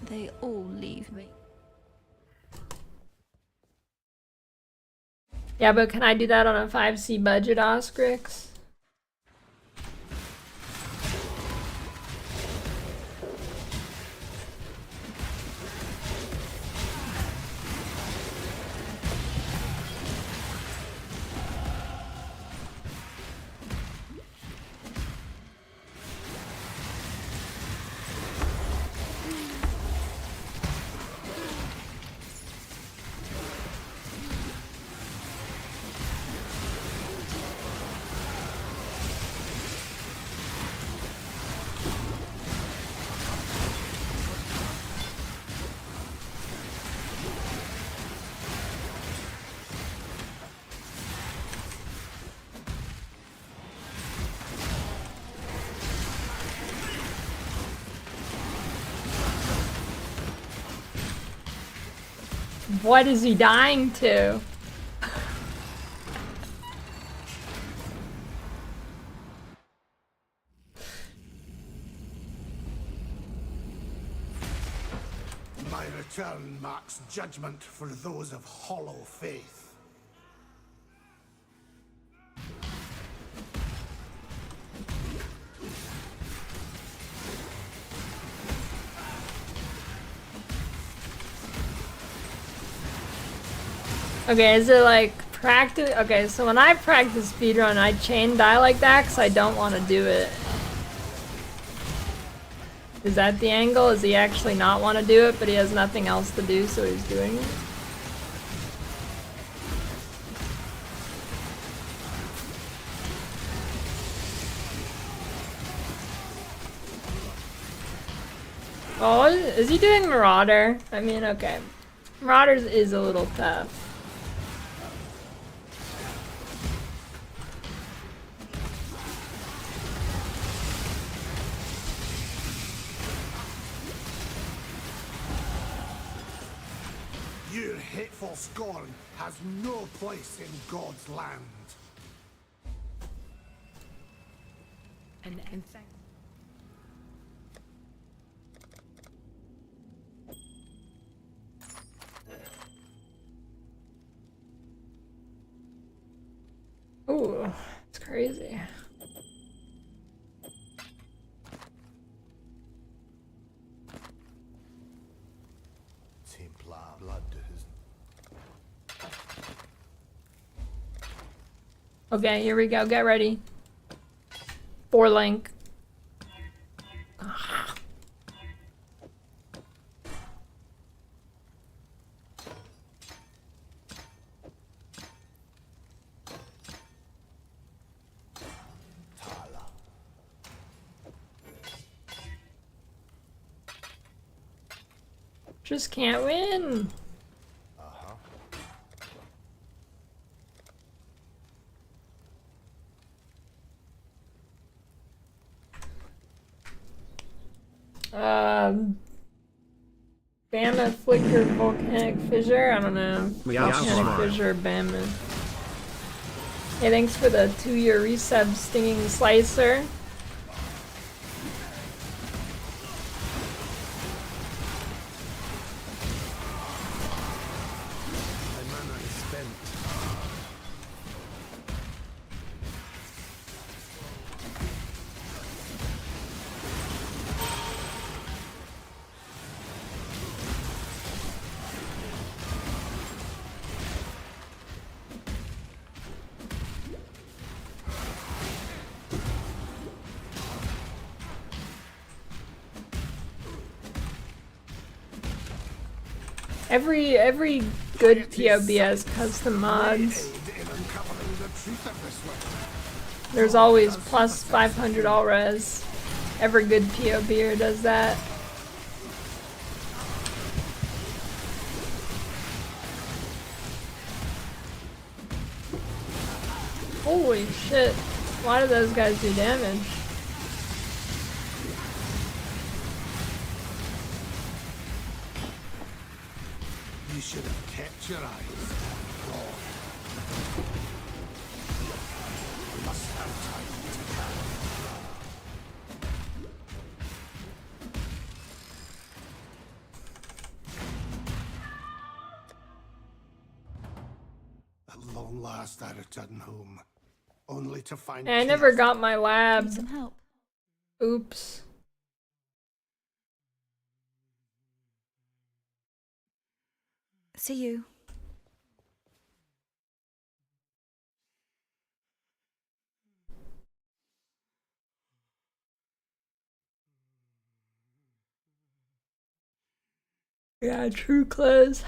They all leave me. Yeah, but can I do that on a 5C budget, Oscrix? What is he dying to? My return marks judgment for those of hollow faith. Okay, is it like practice? Okay, so when I practice speedrun, I chain die like that because I don't want to do it. Is that the angle? Does he actually not want to do it, but he has nothing else to do, so he's doing it? Oh, is he doing Marauder? I mean, okay. Marauders is a little tough. Your hateful scorn has no place in God's land. And thank Ooh, it's crazy. Templar blood to his... Okay, here we go. Get ready. 4 link. Just can't win. Bama Flicker Volcanic Fissure? I don't know. We are Volcanic smart. Fissure Bama. Hey, thanks for the 2-year resub, Stinging Slicer. My mana is spent. Every good POB has custom mods. There's always plus 500 all res. Every good POBer does that. Holy shit. Why do those guys do damage? You should have kept your eyes on. We must have time to plan. At long last I return home, only to find I never got my lab. Some help. Oops. See you. Yeah, true clothes.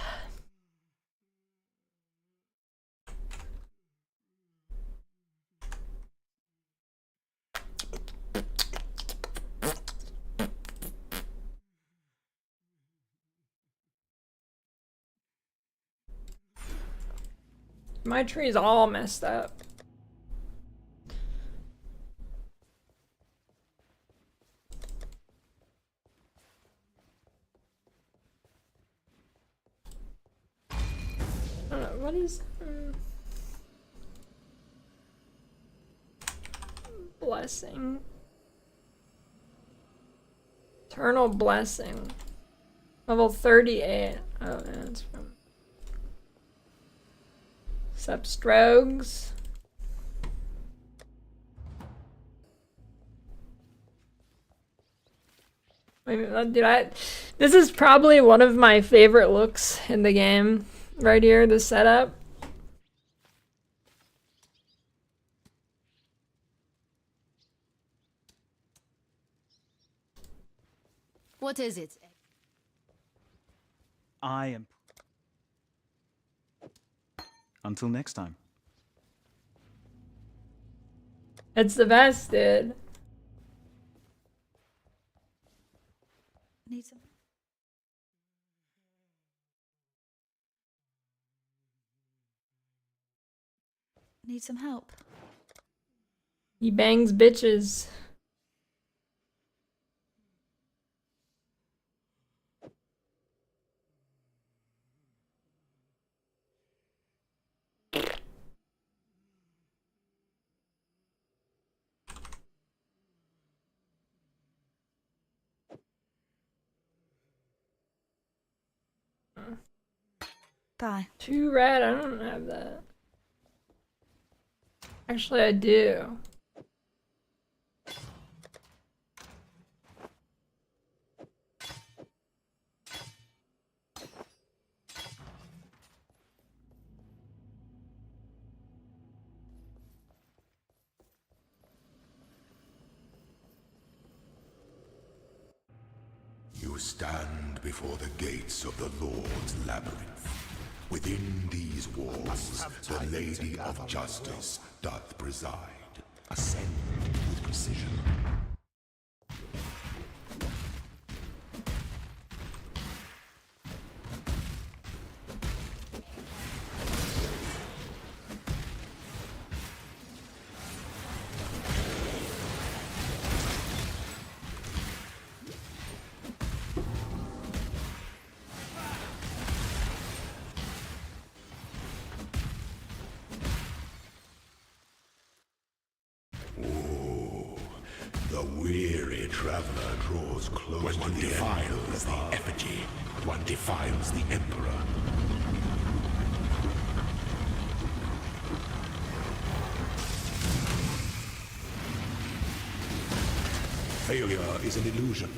My tree's all messed up. I don't know, what is... Blessing. Eternal Blessing. Level 38. Oh, yeah, that's from... Substrogs. Dude, this is probably one of my favorite looks in the game. Right here, the setup. What is it? I am. Until next time. It's the best, dude. Need some. Need some help. He bangs bitches. Bye. 2 red, I don't have that. Actually, I do. You stand before the gates of the Lord's labyrinth. Within these walls, the Lady of Justice doth preside. Ascend with precision. traveler draws close when one defiles the effigy, one defiles the Emperor. Failure is an illusion.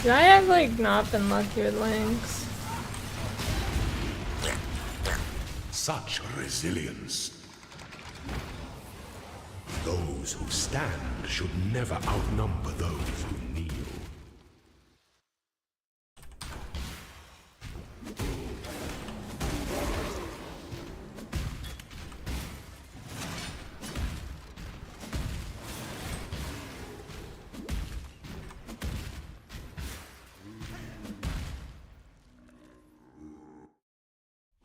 Do I have like not been lucky with links? Such resilience. Those who stand should never outnumber those who kneel.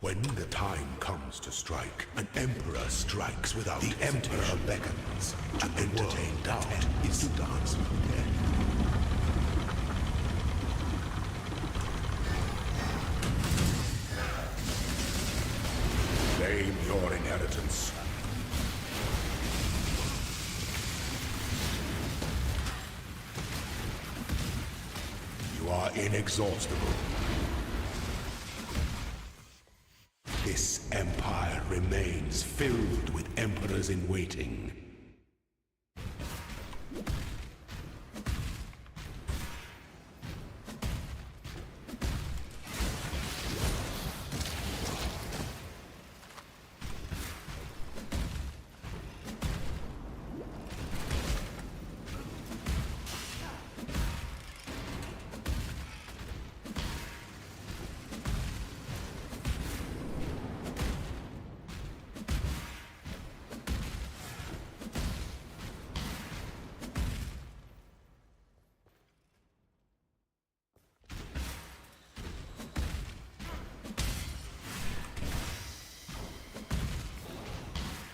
When the time comes to strike, an emperor strikes without the emperor beckons. To entertain doubt is to dance with death. Claim your inheritance. You are inexhaustible. This empire remains filled with emperors in waiting.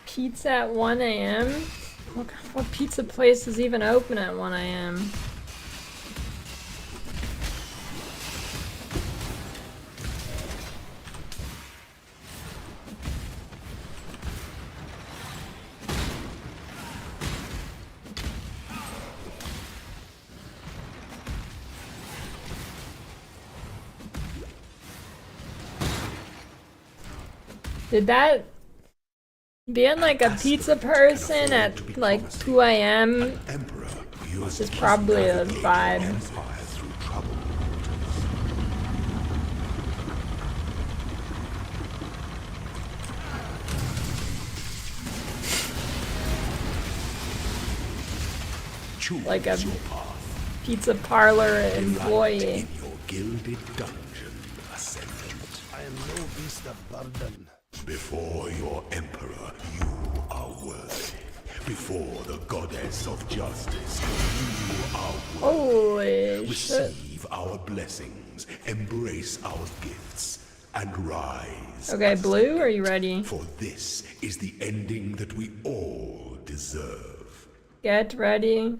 Pizza at 1 a.m.? What pizza place is even open at 1 a.m.? Did that being like a pizza person at like 2 a.m. is probably a vibe. Like a pizza parlor employee. Gilded dungeon ascendant. I am no beast of burden. Before your emperor, you are worthy. Before the goddess of justice, you are worthy. Holy Receive our blessings, embrace our gifts, and rise. Okay, Blue, are you ready? For this is the ending that we all deserve. Get ready.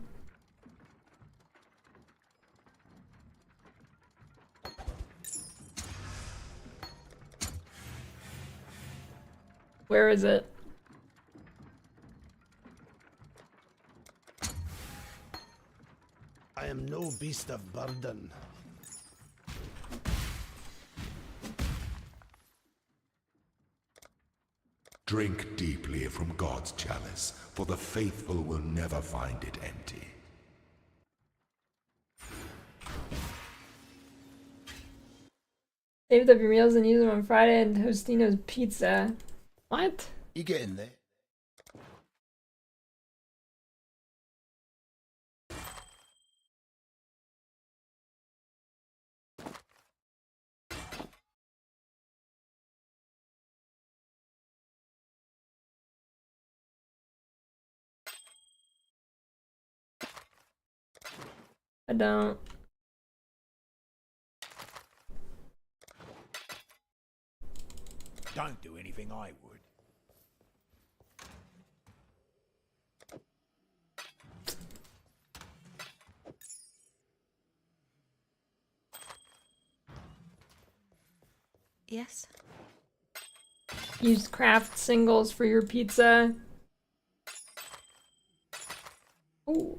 Where is it? I am no beast of burden. Drink deeply from God's chalice, for the faithful will never find it empty. Saved up your meals and use them on Friday and Tostino's Pizza. What? You get in there. I don't. Don't do anything I would. Yes. Use craft singles for your pizza. Ooh.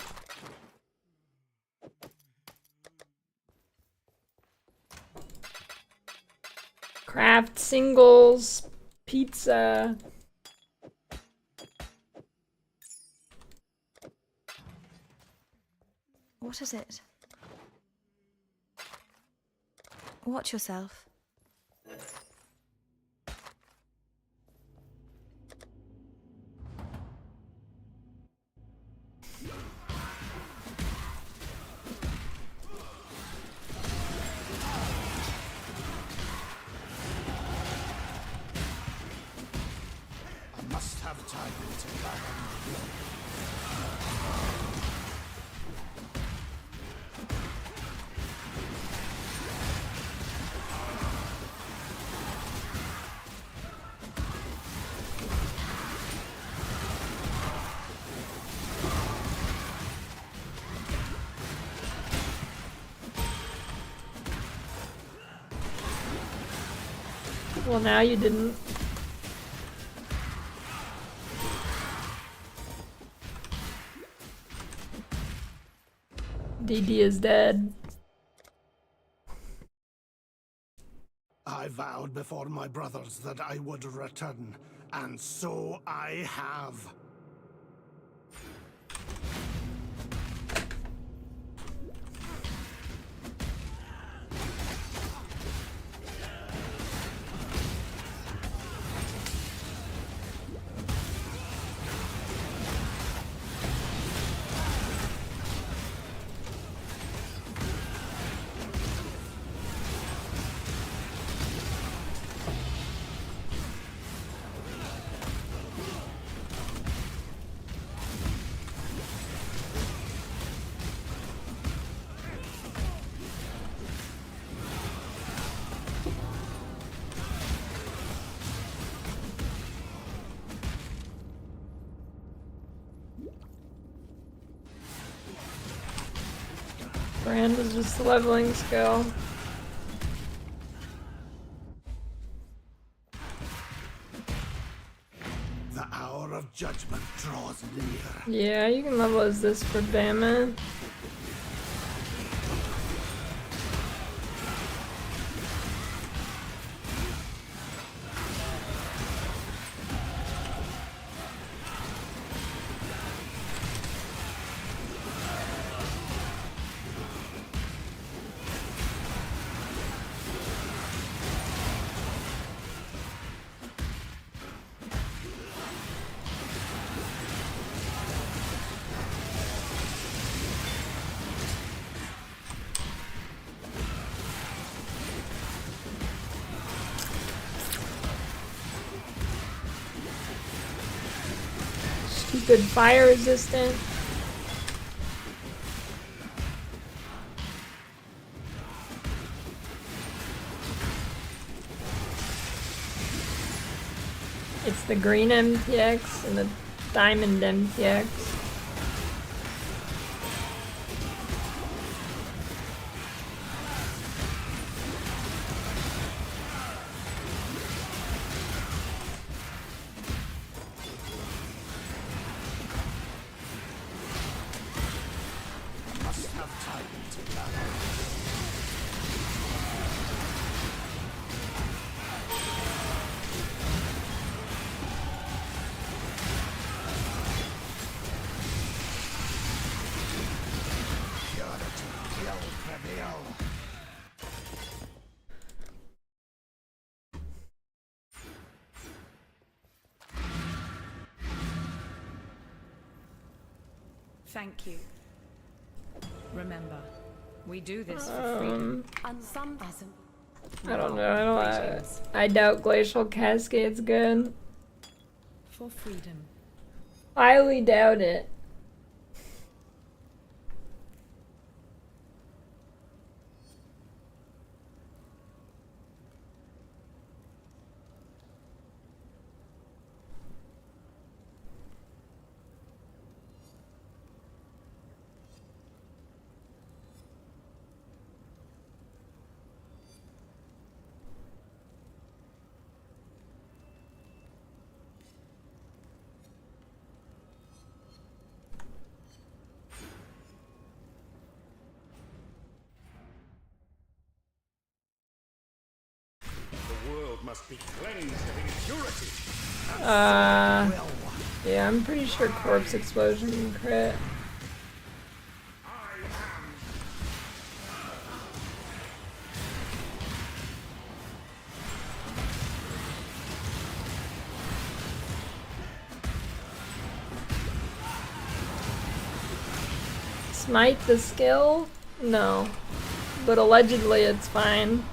Craft singles pizza. What is it? Watch yourself. I must have time to Well, now you didn't. DD is dead. I vowed before my brothers that I would return, and so I have. Brand is just leveling skill. The hour of judgment draws near. Yeah, you can level as this for Bama. Stupid fire resistant. It's the green MTX and the diamond MTX. Must have time to gather. Purity will prevail. Thank you. Remember, we do this for freedom. And some doesn't. I don't know. I doubt Glacial Cascade's good. For freedom. Highly doubt it. be cleansed of impurity. Yeah, I'm pretty sure Corpse Explosion can crit. Smite the skill? No. But allegedly it's fine.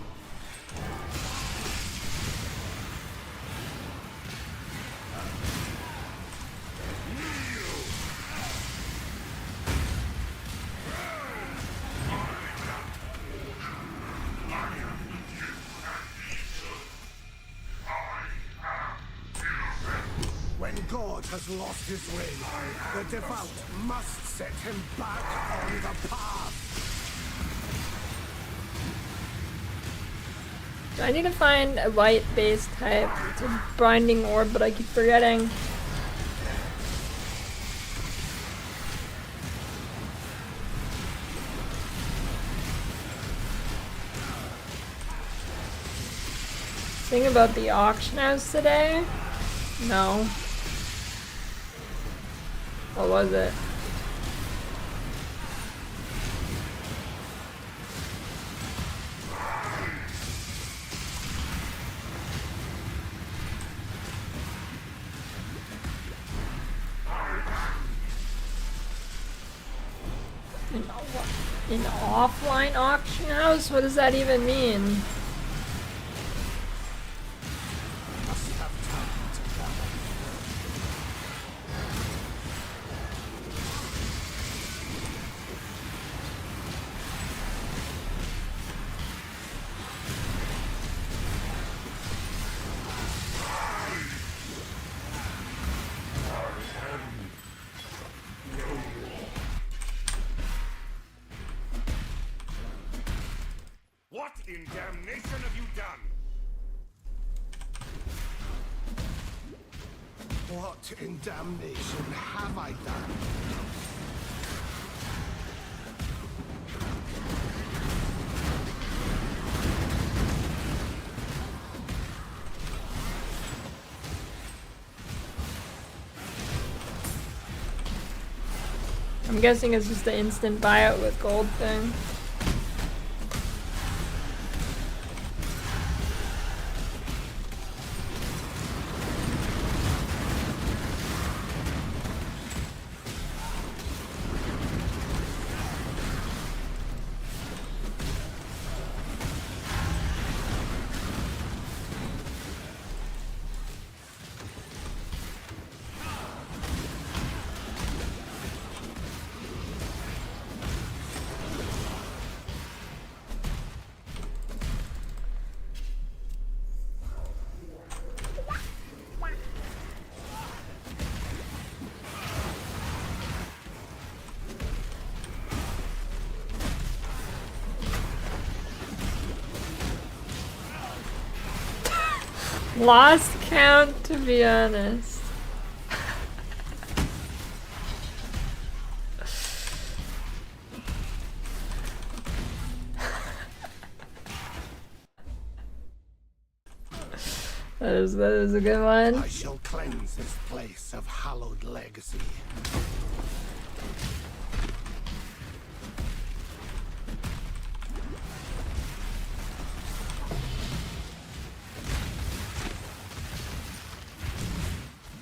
When God has lost his way, the devout must set him back on the path. I need to find a white base type. It's a Binding Orb, but I keep forgetting. Thing about the auction house today? No. What was it? An offline auction house? What does that even mean? What in damnation have you done? What in damnation have I done? I'm guessing it's just the instant buyout with gold thing. Lost count, to be honest. That is a good one. I shall cleanse this place of hallowed legacy.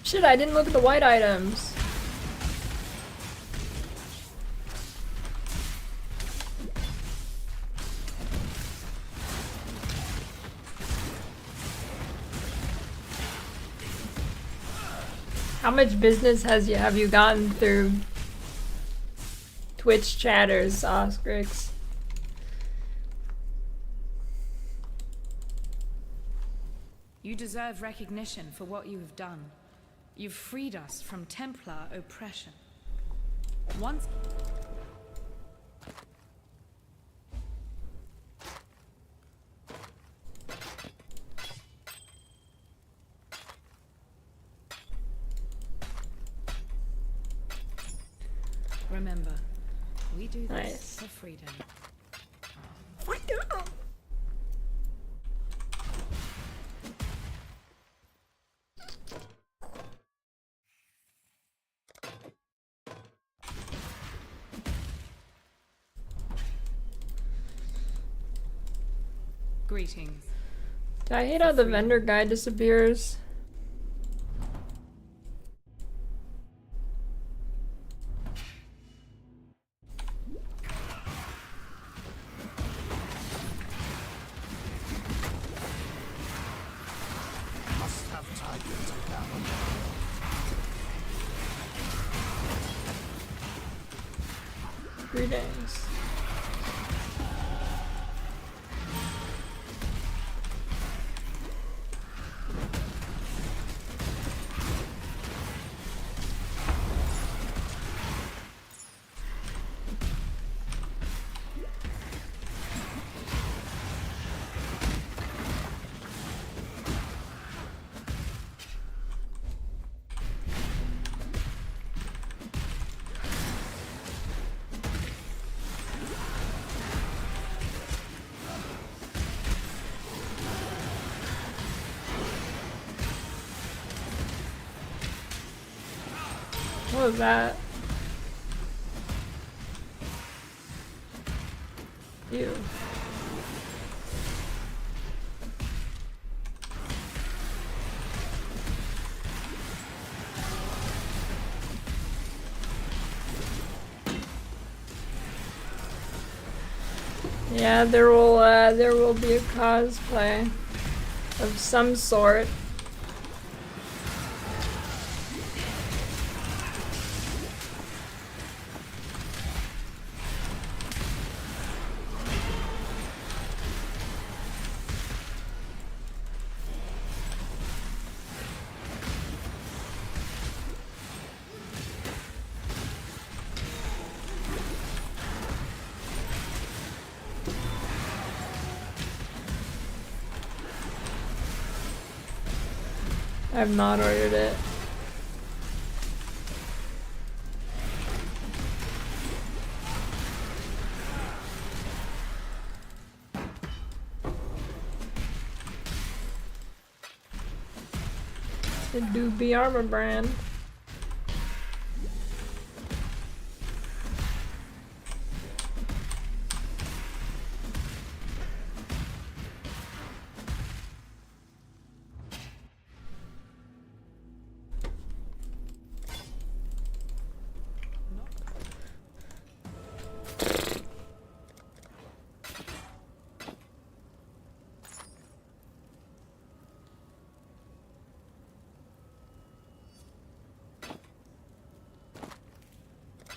Shit, I didn't look at the white items. How much business have you gotten through Twitch chatters, Oscrix? You deserve recognition for what you have done. You've freed us from Templar oppression. Once... Remember, we do this Nice. for freedom. Greetings. I hate how the vendor guy disappears. Must have time to gather. Greetings. What was that? Ew. Yeah, there will be a cosplay of some sort. I have not ordered it. The Doobie Armor brand.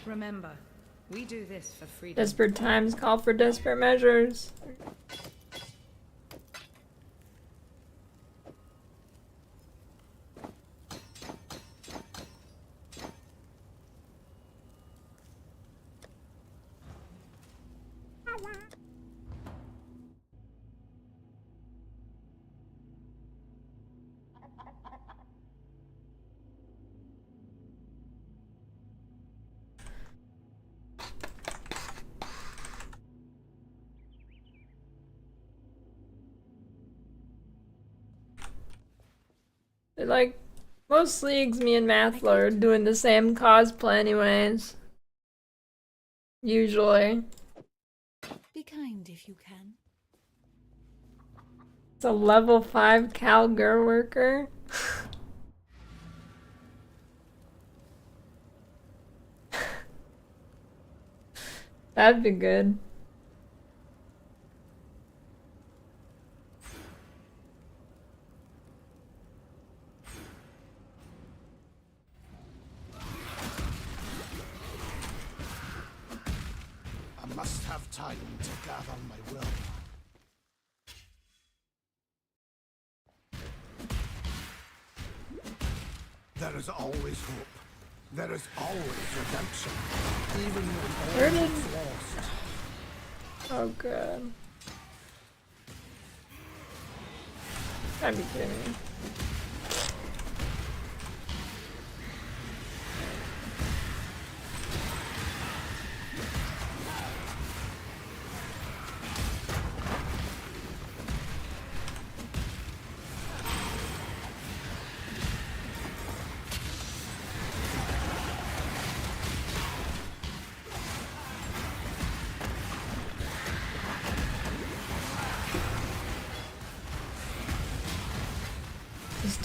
Remember, we do this for freedom. Desperate times call for desperate measures. Like, most leagues, me and Mathla are doing the same cosplay anyways. Usually. Be kind if you can. It's a level 5 Cal girl worker. That'd be good. I must have time to gather my will. There is always hope. There is always redemption. Even when all is lost. Oh god. Gotta be kidding me.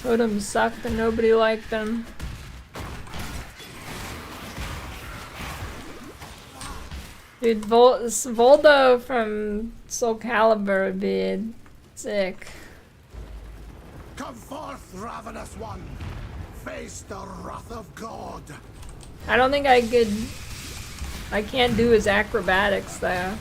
Totems sucked and nobody liked them. Dude, Voldo from Soul Calibur would be sick. Come forth, ravenous one. Face the wrath of God. I don't think I could. I can't do his acrobatics though.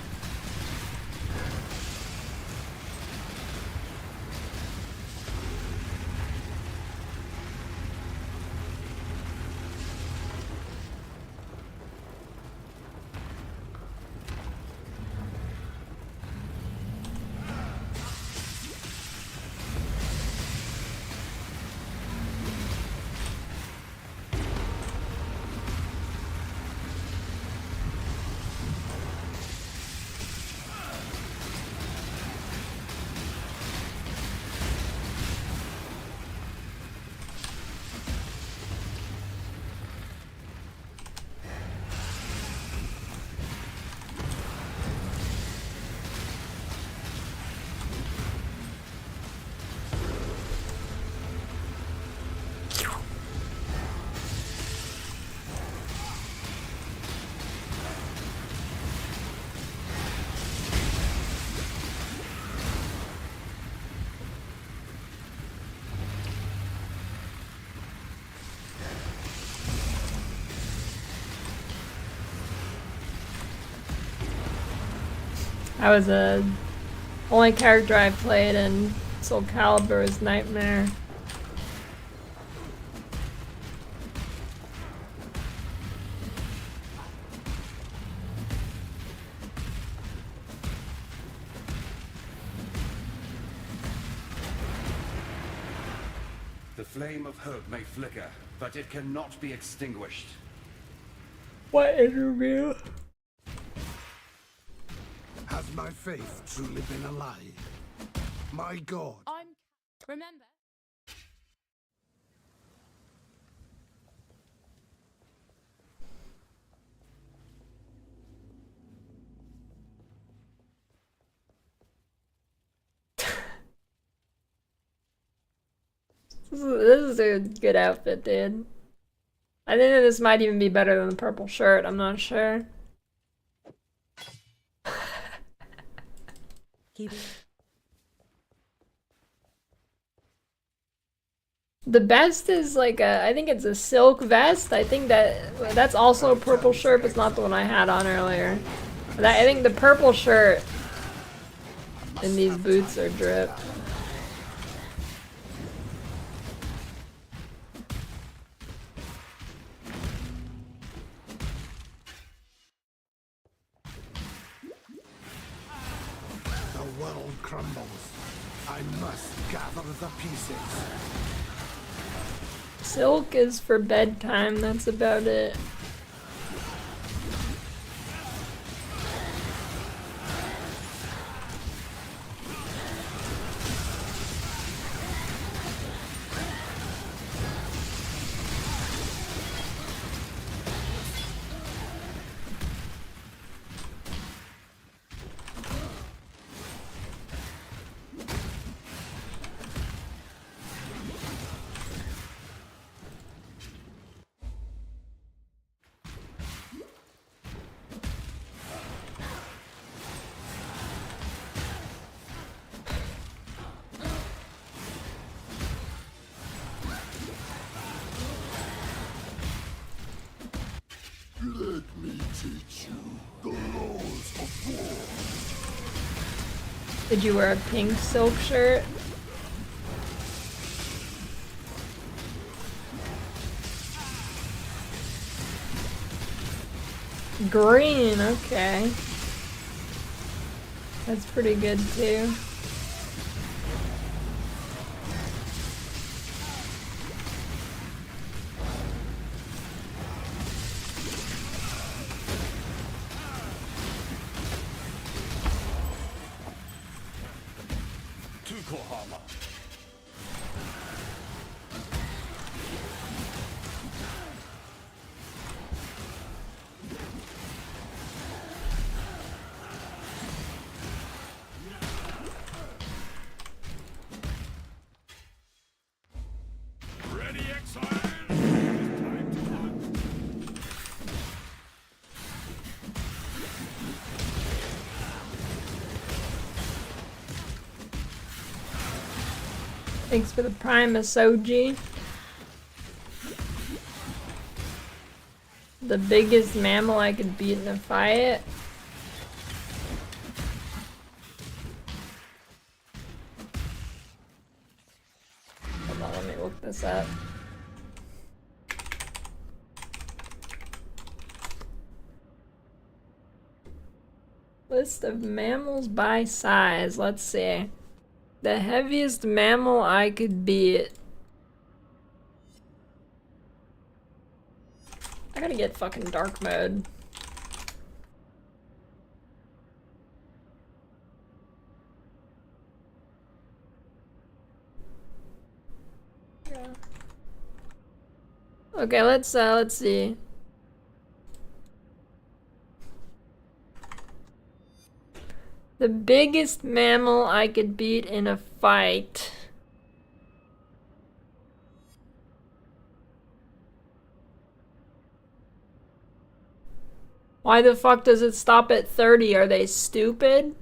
That was the only character I played in Soul Calibur is Nightmare. The flame of hope may flicker, but it cannot be extinguished. What interview? Has my faith truly been a lie? My God. Remember? This is a good outfit, dude. I think that this might even be better than the purple shirt, I'm not sure. The best is like a, I think it's a silk vest. I think that's also a purple shirt, but it's not the one I had on earlier. But I think the purple shirt and these boots are drip. The world crumbles. I must gather the pieces. Silk is for bedtime, that's about it. Let me teach you the laws of war. Did you wear a pink silk shirt? Green, okay. That's pretty good too. Tukohama. Thanks for the prime, Asoji. The biggest mammal I could beat in a fight. Hold on, let me look this up. List of mammals by size. Let's see. The heaviest mammal I could beat. I gotta get fucking dark mode. Yeah. Okay, let's see. The biggest mammal I could beat in a fight. Why the fuck does it stop at 30? Are they stupid?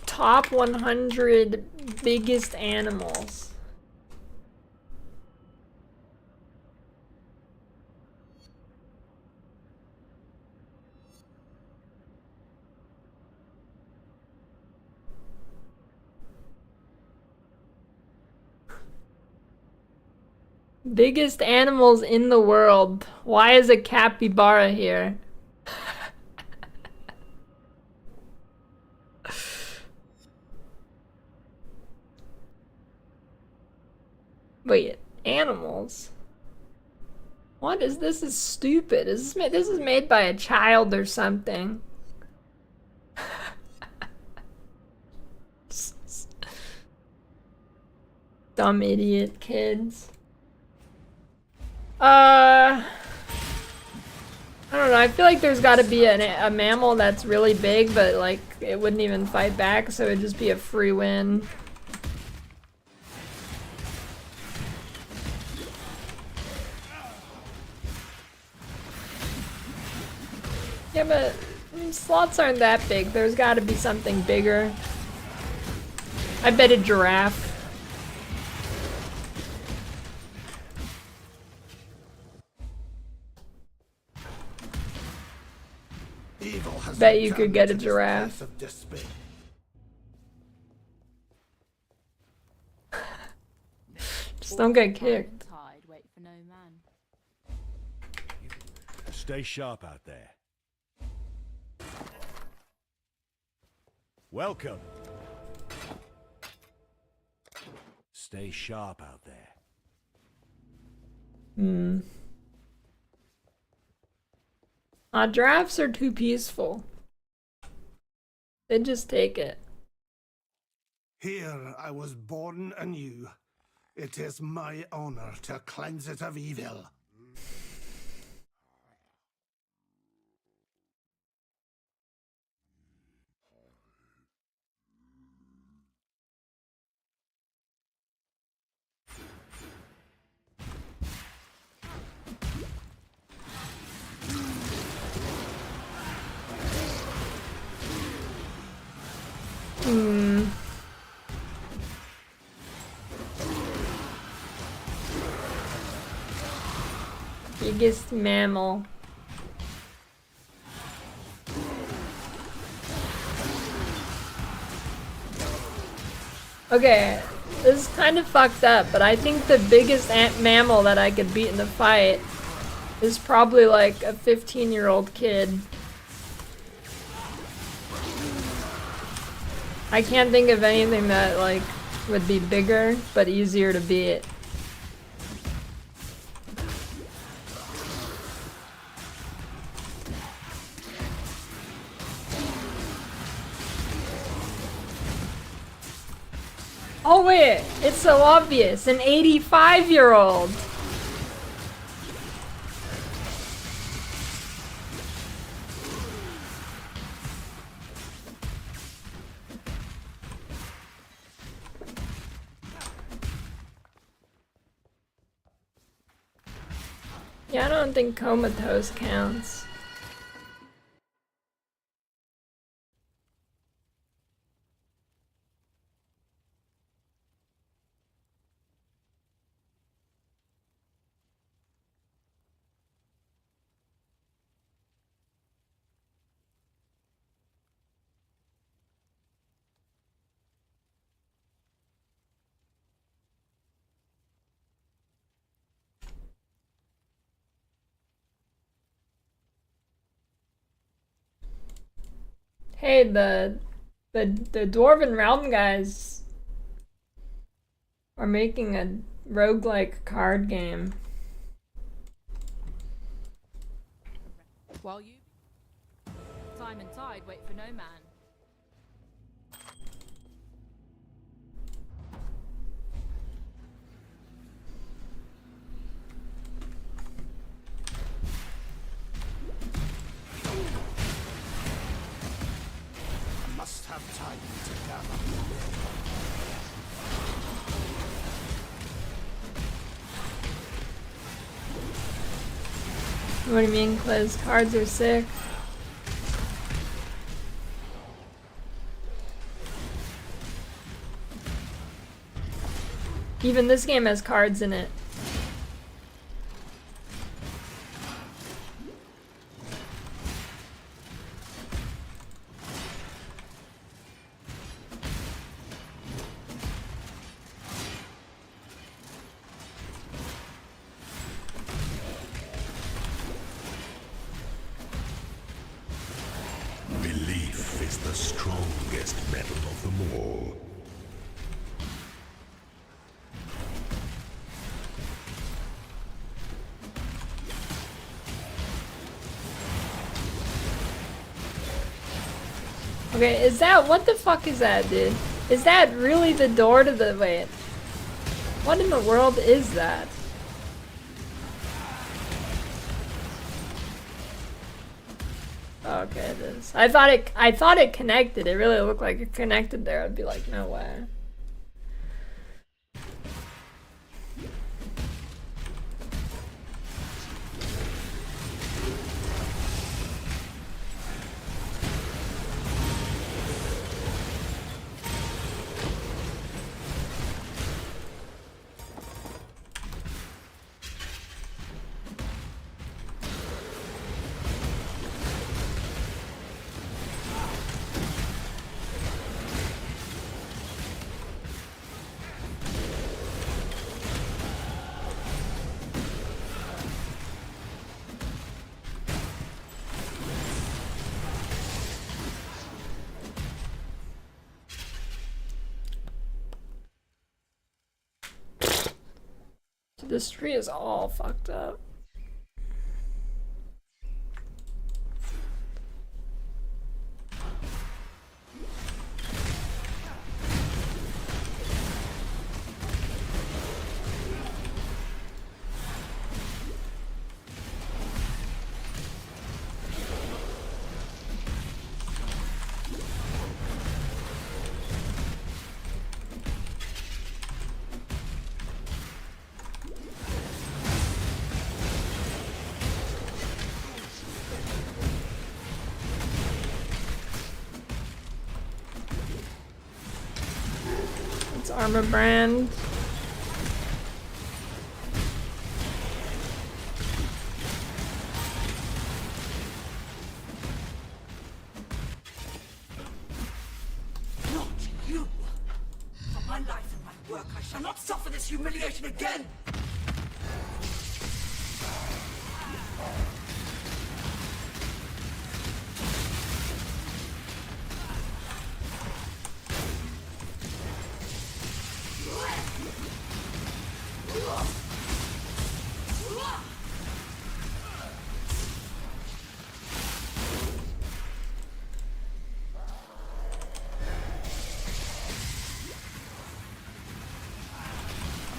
Top 100 biggest animals. Biggest animals in the world. Why is a capybara here? Wait, animals? What is this? Is stupid. This is made by a child or something. Dumb idiot kids. I don't know. I feel like there's got to be a mammal that's really big, but like it wouldn't even fight back, so it'd just be a free win. Yeah, but sloths aren't that big. There's got to be something bigger. I bet a giraffe. Bet you could get a giraffe. Just don't get kicked. Stay sharp out there. Welcome. Stay sharp out there. Giraffes are too peaceful. They just take it. Here I was born anew. It is my honor to cleanse it of evil. Biggest mammal. Okay, this is kind of fucked up, but I think the biggest mammal that I could beat in a fight is probably like a 15-year-old kid. I can't think of anything that like would be bigger but easier to beat. Oh wait, it's so obvious, an 85-year-old. Yeah, I don't think comatose counts. Hey, the Dwarven Realm guys are making a roguelike card game. While you time and tide wait for no man. I must have time to gather. What do you mean, Close cards are sick? Even this game has cards in it. Belief is the strongest metal of them all. Okay, is that, what the fuck is that, dude? Is that really the door to the, wait. What in the world is that? Okay, it is. I thought it connected. It really looked like it connected there. I'd be like, no way. This tree is all fucked up. Armor brand. Not you! For my life and my work, I shall not suffer this humiliation again!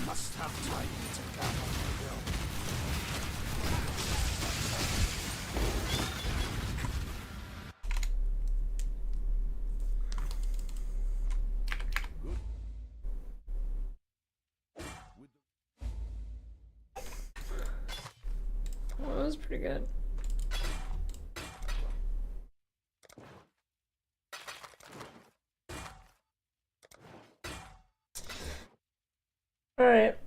Must have time to gather my will. was pretty good. Alright.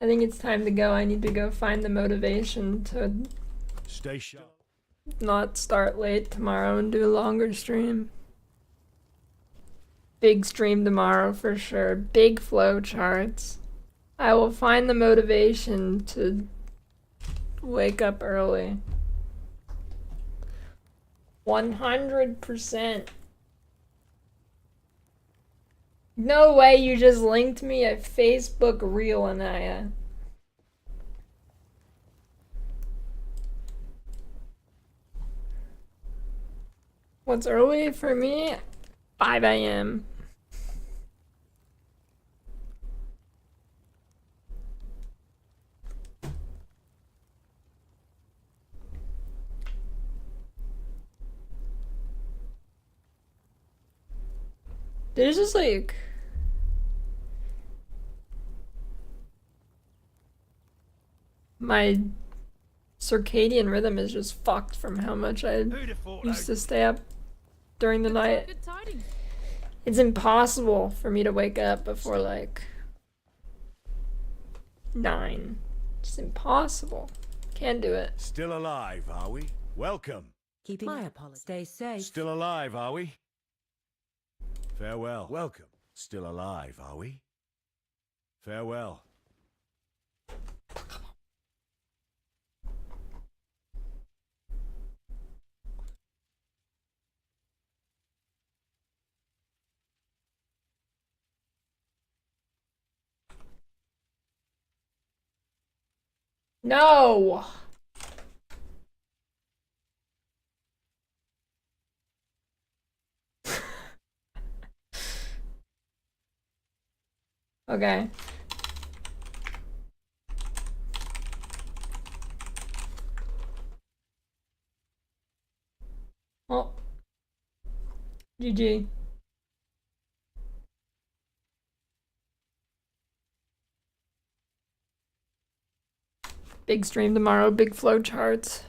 I think it's time to go. I need to go find the motivation to Stay sharp. not start late tomorrow and do a longer stream. Big stream tomorrow for sure. Big flow charts. I will find the motivation to wake up early. 100%. No way you just linked me a Facebook reel, Anaya. What's early for me? 5 a.m. There's just like my circadian rhythm is just fucked from how much I used to stay up during the night. Good tidings. It's impossible for me to wake up before like 9. It's impossible. Can't do it. Still alive, are we? Welcome. Keeping my apologies. Stay safe. Still alive, are we? Farewell. Welcome. Still alive, are we? Farewell. No! Okay. Oh. GG. Big stream tomorrow, big flow charts.